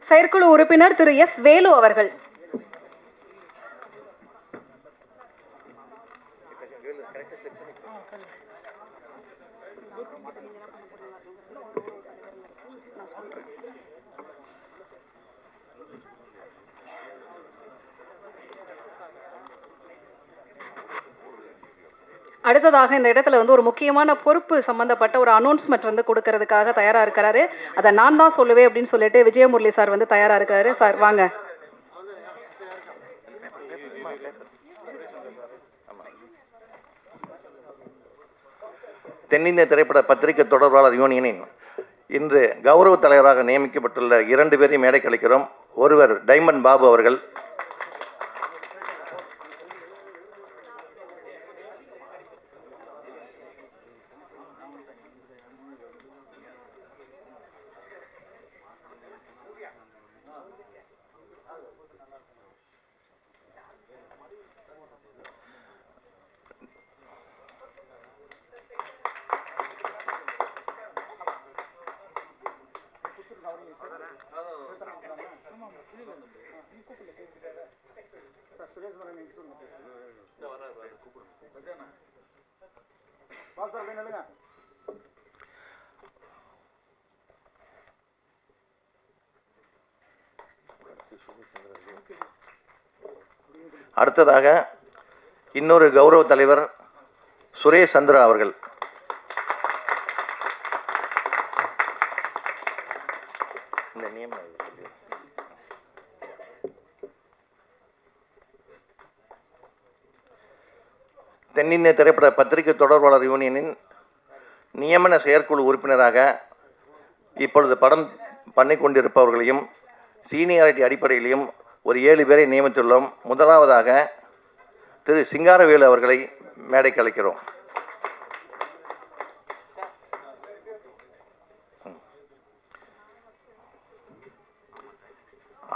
செயற்குழு உறுப்பினர் திரு எஸ் வேலு அவர்கள். நான் சொல்கிறேன். அடுத்ததாக இந்த இடத்துல வந்து ஒரு முக்கியமான பொறுப்பு சம்பந்தப்பட்ட ஒரு அனௌன்ஸ்மெண்ட் வந்து கொடுக்கறதுக்காக தயாராக இருக்கிறாரு. அதை நான் தான் சொல்லுவேன் அப்படின்னு சொல்லிட்டு விஜயமுரளி சார் வந்து தயாராக இருக்கிறாரு. சார் வாங்க. தென்னிந்திய திரைப்பட பத்திரிகை தொடர்பாளர் யூனியனின் இன்று கௌரவ தலைவராக நியமிக்கப்பட்டுள்ள 2 பேரையும் மேடைக்கு அழைக்கிறோம். ஒருவர் டைமண்ட் பாபு அவர்கள், அடுத்ததாக இன்னொரு கௌரவ தலைவர் சுரேஷ் சந்திரா அவர்கள். இந்த நியமனம் தென்னிந்திய திரைப்பட பத்திரிகை தொடர்பாளர் யூனியனின் நியமன செயற்குழு உறுப்பினராக இப்பொழுது படம் பண்ணி கொண்டிருப்பவர்களையும் சீனியாரிட்டி அடிப்படையிலையும் ஒரு 7 பேரை நியமித்துள்ளோம். முதலாவதாக திரு சிங்காரவேலு அவர்களை மேடைக்கு அழைக்கிறோம்.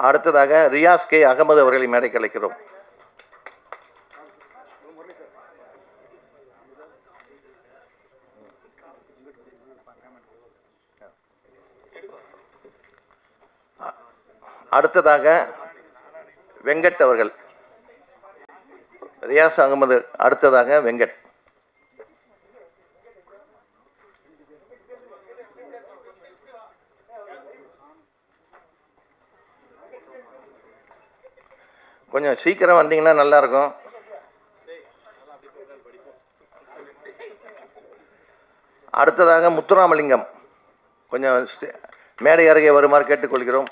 அடுத்ததாக ரியாஸ் கே அகமது அவர்களை மேடைக்கு அழைக்கிறோம். அடுத்ததாக வெங்கட் அவர்கள். ரியாஸ் அகமது அடுத்ததாக வெங்கட். கொஞ்சம் சீக்கிரம் வந்தீங்கன்னா நல்லா இருக்கும். அடுத்ததாக முத்துராமலிங்கம் கொஞ்சம் மேடை அருகே வருமாறு கேட்டுக்கொள்கிறோம்.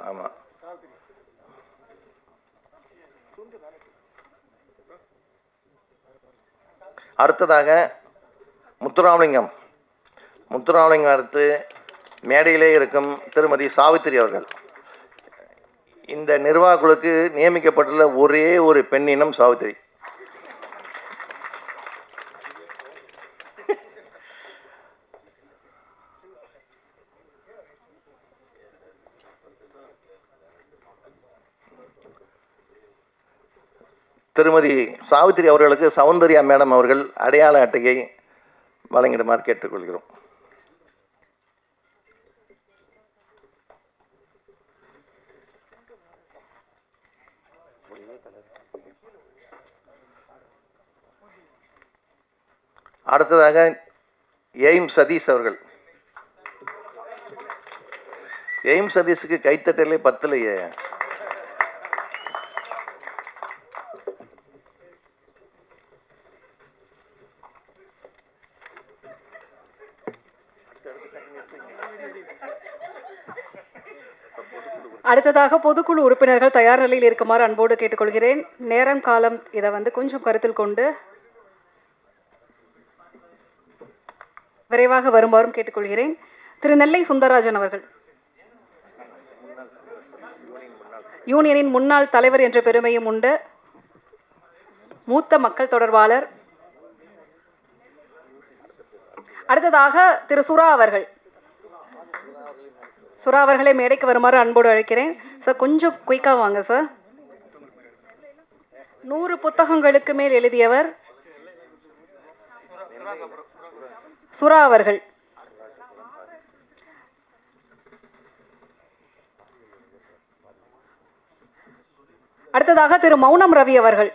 ஆமாம். அடுத்ததாக முத்துராமலிங்கம் அடுத்து மேடையிலே இருக்கும் திருமதி சாவித்திரி அவர்கள். இந்த நிர்வாக குழுக்கு நியமிக்கப்பட்டுள்ள ஒரே ஒரு பெண்ணினம் சாவித்திரி. திருமதி சாவித்திரி அவர்களுக்கு சௌந்தர்யா மேடம் அவர்கள் அடையாள அட்டையை வழங்கிடுமாறு கேட்டுக்கொள்கிறோம். அடுத்ததாக எய்ம் சதீஷ் அவர்கள். எய்ம் சதீஷுக்கு கைத்தட்டலே பத்தலையே. அடுத்ததாக பொதுக்குழு உறுப்பினர்கள் தயார் நிலையில் இருக்குமாறு அன்போடு கேட்டுக்கொள்கிறேன். நேரம் காலம் இதை வந்து கொஞ்சம் கருத்தில் கொண்டு விரைவாக வருமாறும் கேட்டுக்கொள்கிறேன். திரு நெல்லை சுந்தரராஜன் அவர்கள் யூனியனின் முன்னாள் தலைவர் என்ற பெருமையும் உண்டு. மூத்த மக்கள் தொடர்பாளர். அடுத்ததாக திரு சுரா அவர்கள். சுரா அவர்களை மேடைக்கு வருமாறு அன்போடு அழைக்கிறேன். சார் கொஞ்சம் குயிக்காக வாங்க சார். 100 புத்தகங்களுக்கு மேல் எழுதியவர் சுரா அவர்கள். அடுத்ததாக திரு மௌனம் ரவி அவர்கள்.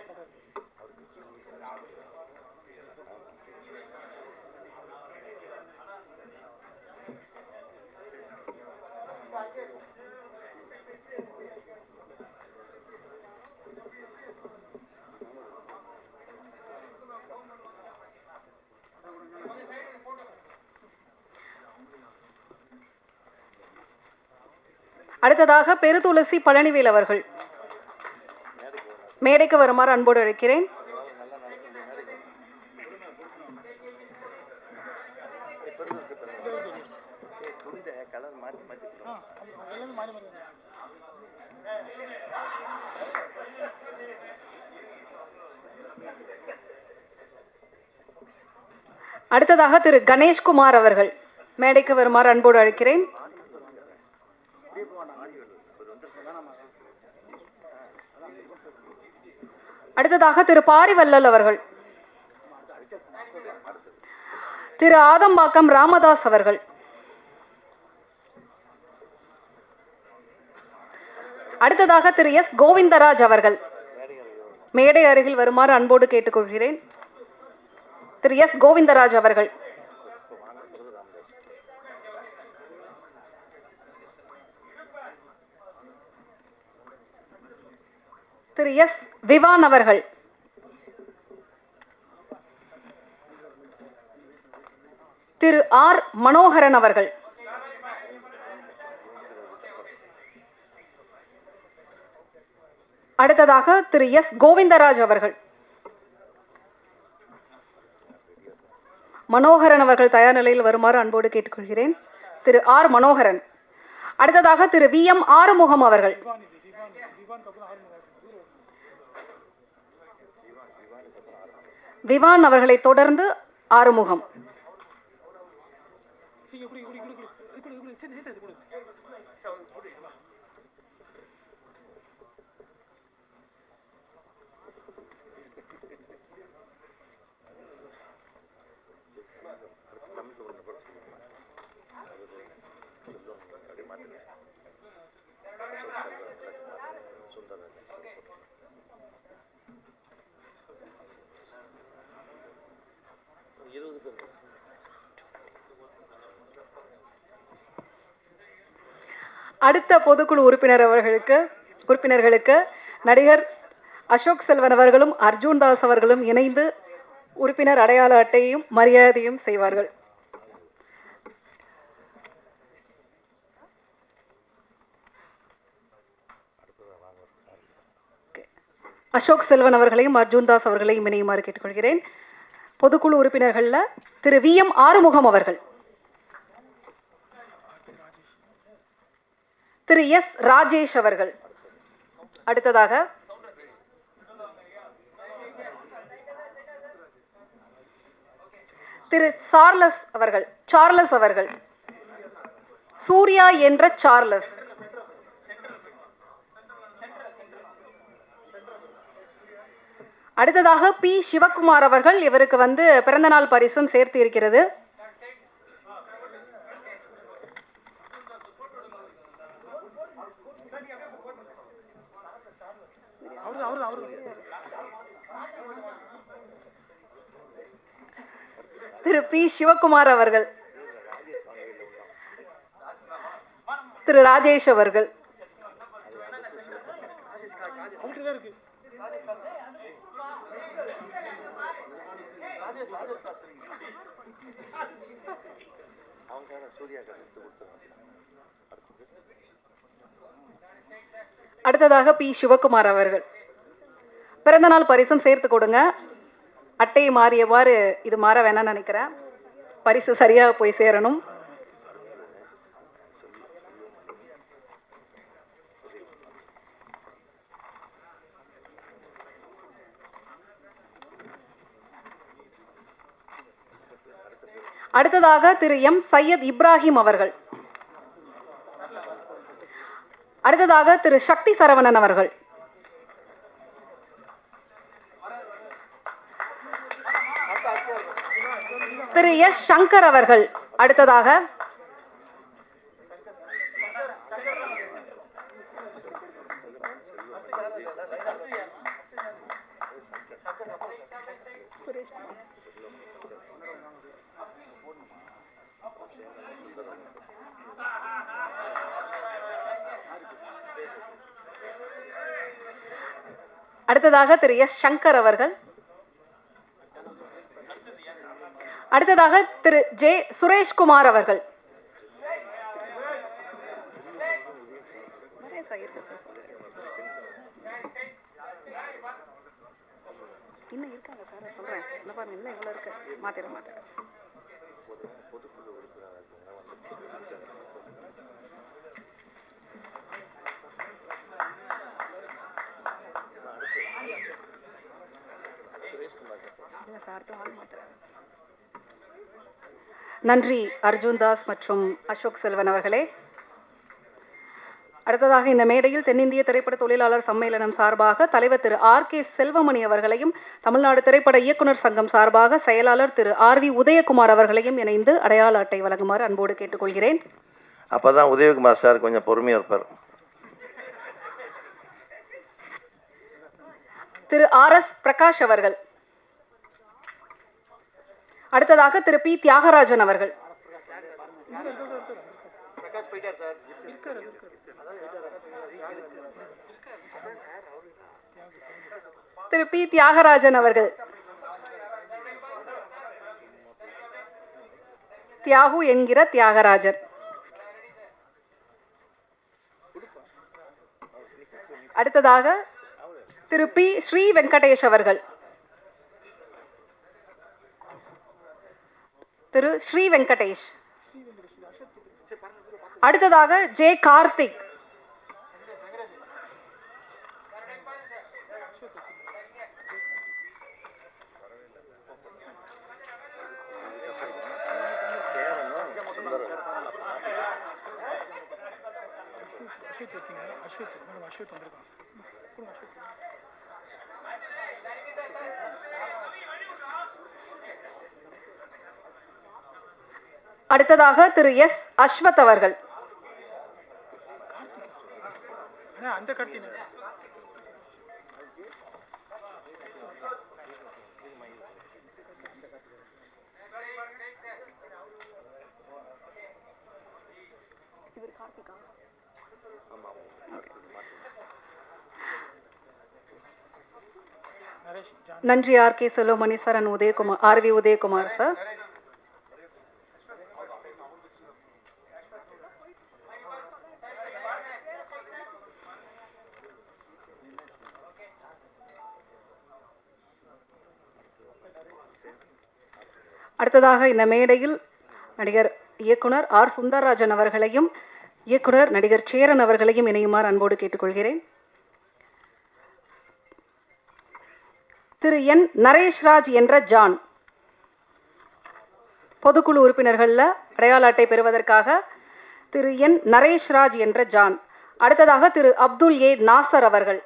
அடுத்ததாக பெருதுளசி பழனிவேல் அவர்கள் மேடைக்கு வருமாறு அன்போடு அழைக்கிறேன். அடுத்ததாக திரு கணேஷ்குமார் அவர்கள் மேடைக்கு வருமாறு அன்போடு அழைக்கிறேன். அடுத்ததாக திரு பாரிவள்ளல் அவர்கள், திரு ஆதம்பாக்கம் ராமதாஸ் அவர்கள், அடுத்ததாக திரு எஸ் கோவிந்தராஜ் அவர்கள் மேடை அருகில் வருமாறு அன்போடு கேட்டுக்கொள்கிறேன். திரு எஸ் கோவிந்தராஜ் அவர்கள், திரு எஸ் விவான் அவர்கள், திரு ஆர் மனோகரன் அவர்கள், அடுத்ததாக திரு எஸ் கோவிந்தராஜ் அவர்கள். மனோகரன் அவர்கள் தயார் நிலையில் வருமாறு அன்போடு கேட்டுக்கொள்கிறேன். திரு ஆர் மனோகரன். அடுத்ததாக திரு வி எம் ஆறுமுகம் அவர்கள், விவான் அவர்களை தொடர்ந்து ஆறுமுகம். அடுத்த பொதுக்குழு உறுப்பினர்களுக்கு நடிகர் அசோக் செல்வன் அவர்களும் அர்ஜுன் தாஸ் அவர்களும் இணைந்து உறுப்பினர் அடையாள அட்டையையும் மரியாதையும் செய்வார்கள். அசோக் செல்வன் அவர்களையும் அர்ஜுன் தாஸ் அவர்களையும் இணையுமாறு கேட்டுக்கொள்கிறேன். பொதுக்குழு உறுப்பினர்களில் திரு வி எம் ஆறுமுகம் அவர்கள், திரு எஸ் ராஜேஷ் அவர்கள், அடுத்ததாக திரு சார்லஸ் அவர்கள், சூர்யா என்ற சார்லஸ், அடுத்ததாக பி சிவகுமார் அவர்கள். இவருக்கு பிறந்தநாள் பரிசும் சேர்த்து இருக்கிறது. திரு பி சிவகுமார் அவர்கள், திரு ராஜேஷ் அவர்கள், அடுத்ததாக பி சிவகுமார் அவர்கள். பிறந்தநாள் பரிசும் சேர்த்து கொடுங்க. அட்டை மாறியவாறு இது மாற வேணாம்னு நினைக்கிறேன். பரிசு சரியாக போய் சேரணும். அடுத்ததாக திரு எம் சையத் இப்ராஹிம் அவர்கள், அடுத்ததாக திரு சக்தி சரவணன் அவர்கள், திரு எஸ் சங்கர் அவர்கள், அடுத்ததாக அடுத்ததாக திரு எஸ் சங்கர் அவர்கள், அடுத்ததாக திரு ஜே சுரேஷ்குமார் அவர்கள், பாருங்க இன்னும் இவ்வளோ இருக்கு. மாத்திரம் நன்றி அர்ஜுன் தாஸ் மற்றும் அசோக் செல்வன் அவர்களே. அடுத்ததாக இந்த மேடையில் தென்னிந்திய திரைப்பட தொழிலாளர் சம்மேளனம் சார்பாக தலைவர் திரு ஆர்.கே. செல்வமணி அவர்களையும், தமிழ்நாடு திரைப்பட இயக்குனர் சங்கம் சார்பாக செயலாளர் திரு ஆர்.வி. உதயகுமார் அவர்களையும் இணைந்து அடையாள அட்டை வழங்குமாறு அன்போடு கேட்டுக்கொள்கிறேன். அப்போ தான் உதயகுமார் சார் கொஞ்சம் பொறுமையாக இருப்பார். திரு ஆர்.எஸ். பிரகாஷ் அவர்கள். அடுத்ததாக திரு பி. தியாகராஜன் அவர்கள். திரு பி. தியாகராஜன் அவர்கள். தியாகு என்கிற தியாகராஜன். அடுத்ததாக திரு பி. ஸ்ரீ வெங்கடேஷ் அவர்கள். திரு ஸ்ரீ வெங்கடேஷ். அடுத்ததாக ஜே. கார்த்திக். அடுத்ததாக திரு எஸ். அஸ்வத் அவர்கள். நன்றி R K. Selvamani sir and Udhayakumar, R V. Udhayakumar sir. அடுத்ததாக இந்த மேடையில் நடிகர் இயக்குனர் ஆர். சுந்தரராஜன் அவர்களையும் இயக்குனர் நடிகர் சேரன் அவர்களையும் இணையுமாறு அன்போடு கேட்டுக்கொள்கிறேன். திரு என். நரேஷ்ராஜ் என்ற ஜான். பொதுக்குழு உறுப்பினர்களில் அடையாள அட்டை பெறுவதற்காக திரு என். நரேஷ்ராஜ் என்ற ஜான். அடுத்ததாக திரு அப்துல் ஏ. நாசர் அவர்கள்.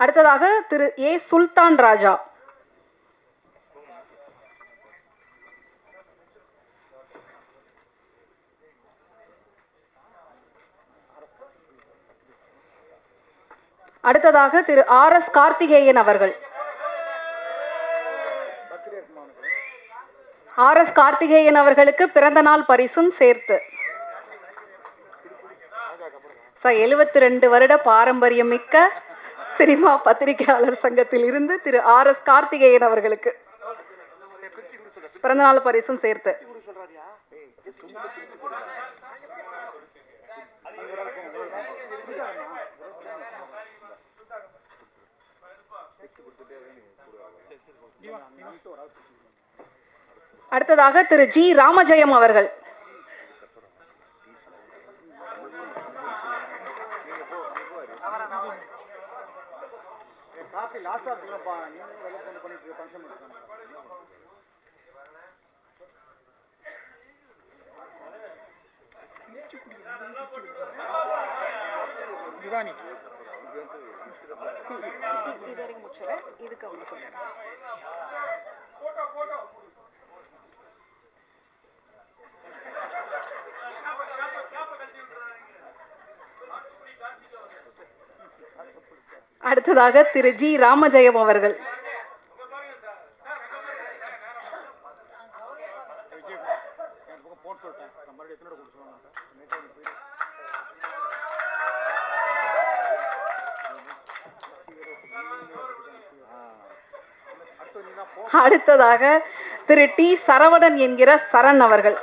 அடுத்ததாக திரு ஏ. சுல்தான் ராஜா. அடுத்ததாக திரு ஆர்.எஸ். கார்த்திகேயன் அவர்கள். ஆர்.எஸ். கார்த்திகேயன் அவர்களுக்கு பிறந்த நாள் பரிசும் சேர்த்து 72 வருட பாரம்பரியம் மிக்க சினிமா பத்திரிகையாளர் சங்கத்தில் இருந்து திரு ஆர்.எஸ். கார்த்திகேயன் அவர்களுக்கு பிறந்தநாள் பரிசும் சேர்த்து. அடுத்ததாக திரு ஜி. ராமஜெயம் அவர்கள். அடுத்ததாக திரு ஜி. ராமஜெயம் அவர்கள். அடுத்ததாக திரு டி. சரவணன் என்கிற சரண் அவர்கள்.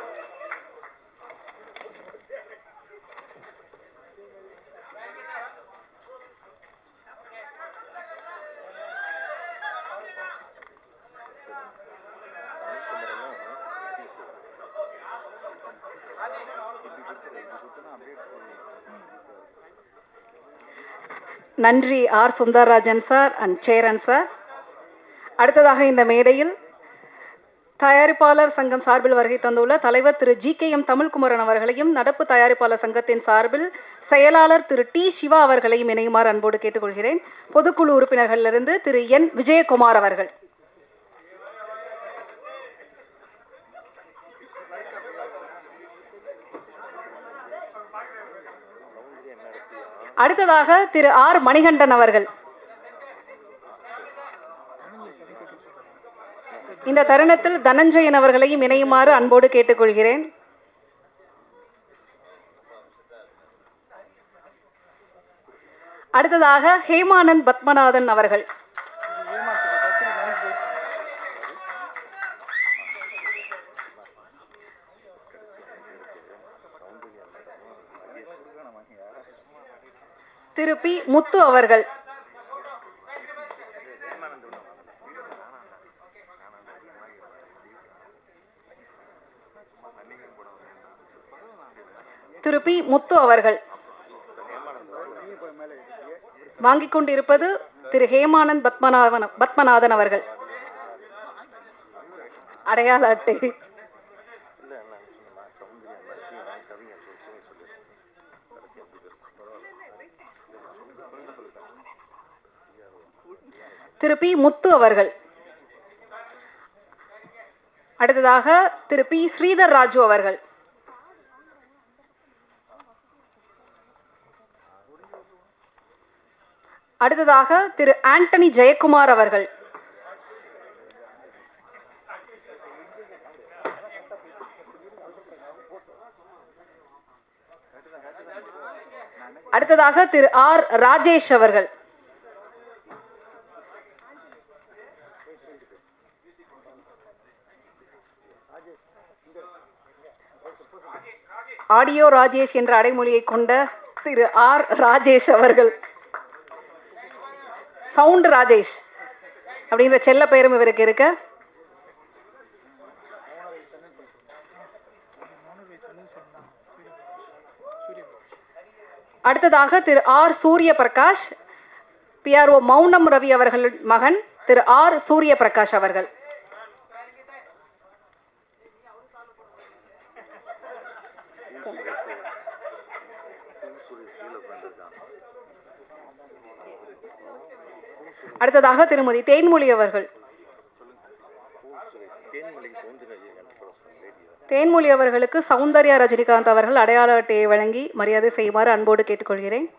நன்றி R Sundarrajan sir and Cheran sir. அடுத்ததாக இந்த மேடையில் தயாரிப்பாளர் சங்கம் சார்பில் வருகை தந்துள்ள தலைவர் திரு GKM தமிழ்குமரன் அவர்களையும், நடப்பு தயாரிப்பாளர் சங்கத்தின் சார்பில் செயலாளர் திரு T சிவா அவர்களையும் இணையுமாறு அன்போடு கேட்டுக்கொள்கிறேன். பொதுக்குழு உறுப்பினர்களிலிருந்து திரு N விஜயகுமார் அவர்கள். அடுத்ததாக திரு R மணிகண்டன் அவர்கள். இந்த தருணத்தில் தனஞ்சயன் அவர்களையும் இணையுமாறு அன்போடு கேட்டுக்கொள்கிறேன். அடுத்ததாக ஹேமானந்த் பத்மநாதன் அவர்கள். திரு P முத்து அவர்கள். திரு P முத்து அவர்கள். வாங்கிக் கொண்டிருப்பது திரு ஹேமானந்த் பத்மநாதன் அவர்கள். அடையாள அட்டை. திரு P முத்து அவர்கள். அடுத்ததாக திரு P ஸ்ரீதர் ராஜு அவர்கள். அடுத்ததாக திரு ஆண்டனி ஜெயக்குமார் அவர்கள். அடுத்ததாக திரு R ராஜேஷ் அவர்கள். ஆடியோ ராஜேஷ் என்ற அடைமொழியை கொண்ட திரு R ராஜேஷ் அவர்கள். சவுண்ட் ராஜேஷ் அப்படின்ற செல்ல பெயரும் இவருக்கு இருக்க. அடுத்ததாக திரு R சூரிய பிரகாஷ், PRO மௌனம் ரவி அவர்கள் மகன் திரு R சூரிய பிரகாஷ் அவர்கள். அடுத்ததாக திருமதி தேன்மொழி அவர்கள். தேன்மொழி அவர்களுக்கு சௌந்தர்யா ரஜினிகாந்த் அவர்கள் அடையாள அட்டையை வழங்கி மரியாதை செய்யுமாறு அன்போடு கேட்டுக்கொள்கிறேன்.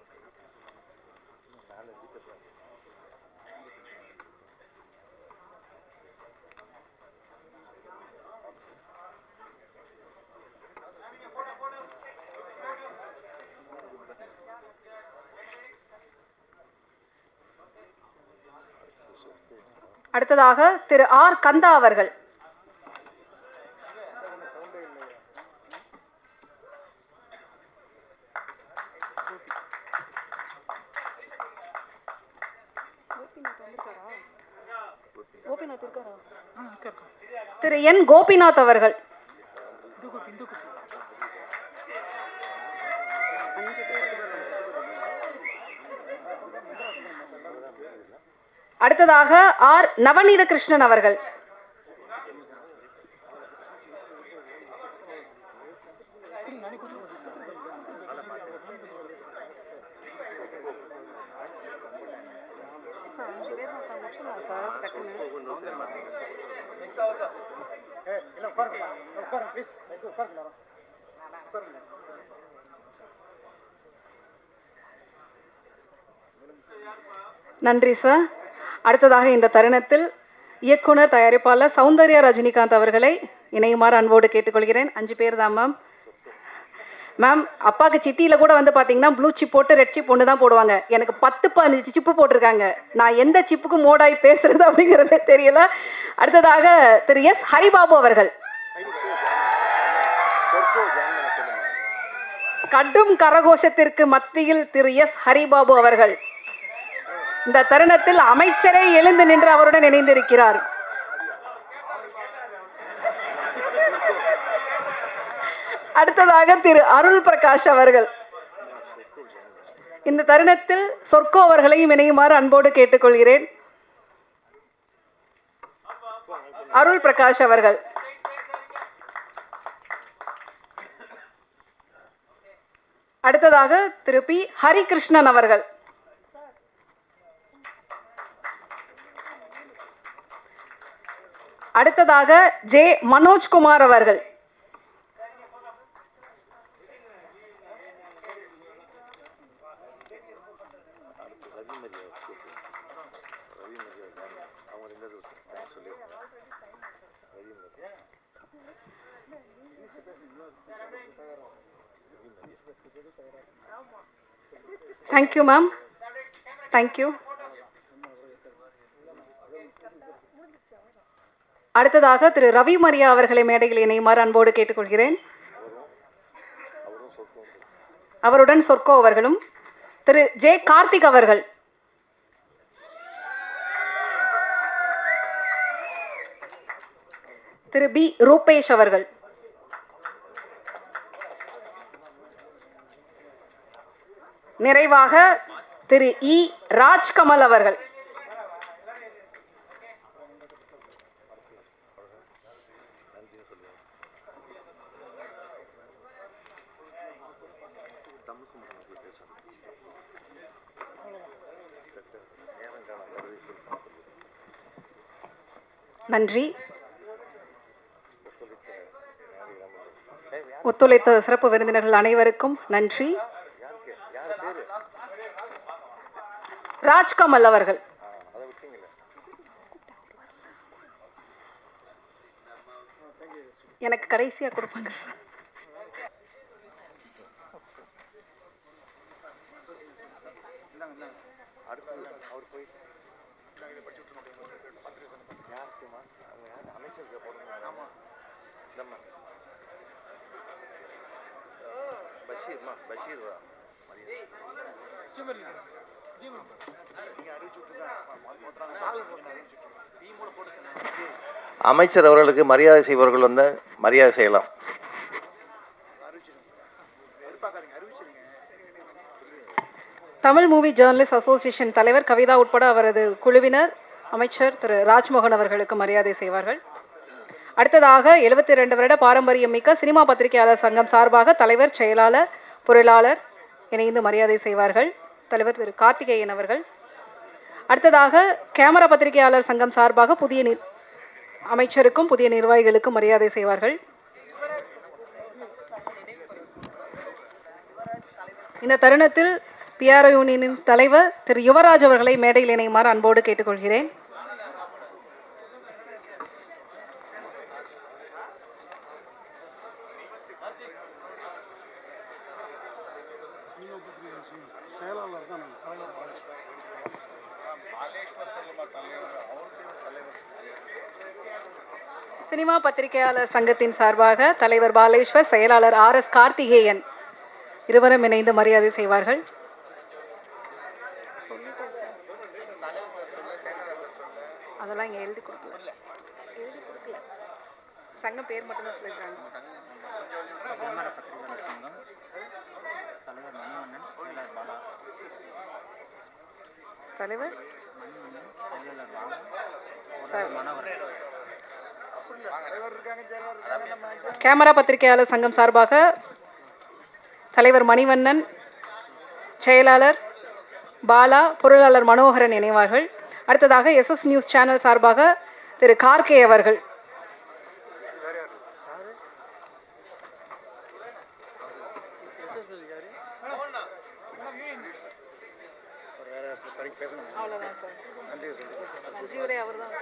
அடுத்ததாக திரு R கந்தா அவர்கள். திரு N கோபிநாத் அவர்கள். அடுத்ததாக R நவநீத கிருஷ்ணன் அவர்கள். நன்றி சார். அடுத்ததாக இந்த தருணத்தில் இயக்குனர் தயாரிப்பாளர் சௌந்தர்யா ரஜினிகாந்த் அவர்களை இணையுமாறு அன்போடு கேட்டுக்கொள்கிறேன். 5 பேர் தான் மேம். மேம், அப்பாவுக்கு சிட்டியில் கூட வந்து பார்த்தீங்கன்னா ப்ளூ சிப் போட்டு ரெட் சிப் ஒன்று தான் போடுவாங்க. எனக்கு 10-15 சிப்பு போட்டிருக்காங்க. நான் எந்த சிப்புக்கு மோடாகி பேசுறது அப்படிங்கிறதே தெரியல. அடுத்ததாக திரு S ஹரிபாபு அவர்கள். கடும் கரகோஷத்திற்கு மத்தியில் திரு S ஹரிபாபு அவர்கள். இந்த தருணத்தில் அமைச்சரே எழுந்து நின்று அவருடன் இணைந்திருக்கிறார். அடுத்ததாக திரு அருள் பிரகாஷ் அவர்கள். இந்த தருணத்தில் சொர்க்கோ அவர்களையும் இணையுமாறு அன்போடு கேட்டுக்கொள்கிறேன். அருள் பிரகாஷ் அவர்கள். அடுத்ததாக திரு பி ஹரிகிருஷ்ணன் அவர்கள். அடுத்ததாக ஜே மனோஜ்குமார் அவர்கள். Thank you ma'am, thank you. அடுத்ததாக திரு ரவி மரியா அவர்களை மேடையில் இணையுமாறு அன்போடு கேட்டுக்கொள்கிறேன். அவருடன் சொர்க்கோ அவர்களும், திரு ஜே கார்த்திக் அவர்கள். திரு பி ரூபேஷ் அவர்கள். நிறைவாக திரு இ ராஜ்கமல் அவர்கள். நன்றி. ஒத்துழைத்த சிறப்பு விருந்தினர்கள் அனைவருக்கும் நன்றி. ராஜ்கமல் அவர்கள். எனக்கு கடைசியா கொடுப்பாங்க சார். அமைச்சர் அவர்களுக்கு மரியாதை செய்பவர்கள் வந்து மரியாதை செய்யலாம். தமிழ் மூவி ஜேர்னலிஸ்ட் அசோசியேஷன் தலைவர் கவிதா உட்பட அவரது குழுவினர் அமைச்சர் திரு ராஜ்மோகன் அவர்களுக்கு மரியாதை செய்வார்கள். அடுத்ததாக 72 வருட பாரம்பரியம் மிக்க சினிமா பத்திரிகையாளர் சங்கம் சார்பாக தலைவர், செயலாளர், பொருளாளர் இணைந்து மரியாதை செய்வார்கள். தலைவர் திரு கார்த்திகேயன் அவர்கள். அடுத்ததாக கேமரா பத்திரிகையாளர் சங்கம் சார்பாக புதிய அமைச்சருக்கும் புதிய நிர்வாகிகளுக்கும் மரியாதை செய்வார்கள். இந்த தருணத்தில் பிஆர்ஓ யூனியனின் தலைவர் திரு யுவராஜ் அவர்களை மேடையில் இணையுமாறு அன்போடு கேட்டுக்கொள்கிறேன். சினிமா பத்திரிகையாளர் சங்கத்தின் சார்பாக தலைவர் பாலேஸ்வர், செயலாளர் RS கார்த்திகேயன் இருவரும் இணைந்து மரியாதை செய்வார்கள். அதெல்லாம் இங்கே எழுதி கொடுக்கல, சங்கம் பேர் மட்டும்தான் சொல்லியிருக்காங்க. தலைவர் கேமரா பத்திரிகையாளர் சங்கம் சார்பாக தலைவர் மணிவண்ணன், செயலாளர் பாலா, பொருளாளர் மனோகரன் இணைவார்கள். அடுத்ததாக SS நியூஸ் சேனல் சார்பாக திரு கார்கே அவர்கள். நன்றியுரை அவர்தான்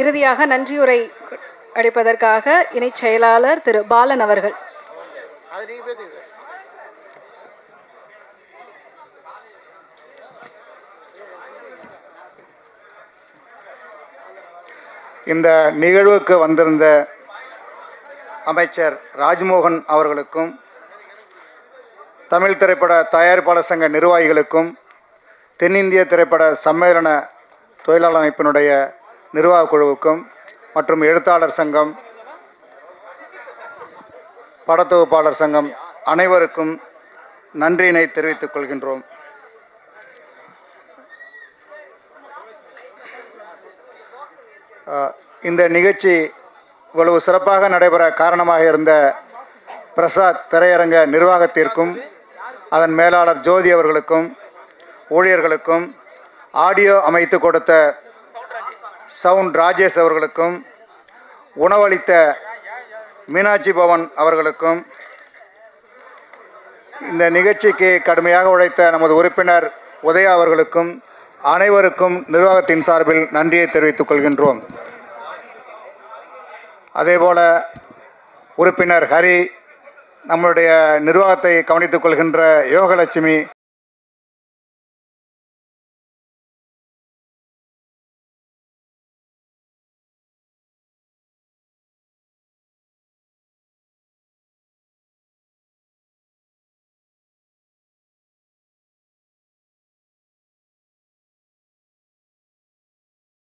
இறுதியாக நன்றியுரை அளிப்பதற்காக இணைச் செயலாளர் திரு பாலன் அவர்கள். இந்த நிகழ்வுக்கு வந்திருந்த அமைச்சர் ராஜ்மோகன் அவர்களுக்கும் தமிழ் திரைப்பட தயாரிப்பாளர் சங்க நிர்வாகிகளுக்கும் தென்னிந்திய திரைப்பட சம்மேளன தொழிலாளர் அமைப்பினுடைய நிர்வாக குழுவுக்கும் மற்றும் எழுத்தாளர் சங்கம், படத்தொகுப்பாளர் சங்கம் அனைவருக்கும் நன்றியினை தெரிவித்துக் கொள்கின்றோம். இந்த நிகழ்ச்சி இவ்வளவு சிறப்பாக நடைபெற காரணமாக இருந்த பிரசாத் திரையரங்க நிர்வாகத்திற்கும் அதன் மேலாளர் ஜோதி அவர்களுக்கும் ஊழியர்களுக்கும் ஆடியோ அமைத்து கொடுத்த சவுண்ட் ராஜேஷ் அவர்களுக்கும் உணவளித்த மீனாட்சி பவன் அவர்களுக்கும் இந்த நிகழ்ச்சிக்கு கடுமையாக உழைத்த நமது உறுப்பினர் உதயா அவர்களுக்கும் அனைவருக்கும் நிர்வாகத்தின் சார்பில் நன்றியை தெரிவித்துக் கொள்கின்றோம். அதேபோல உறுப்பினர் ஹரி, நம்மளுடைய நிர்வாகத்தை கவனித்துக் கொள்கின்ற யோகலட்சுமி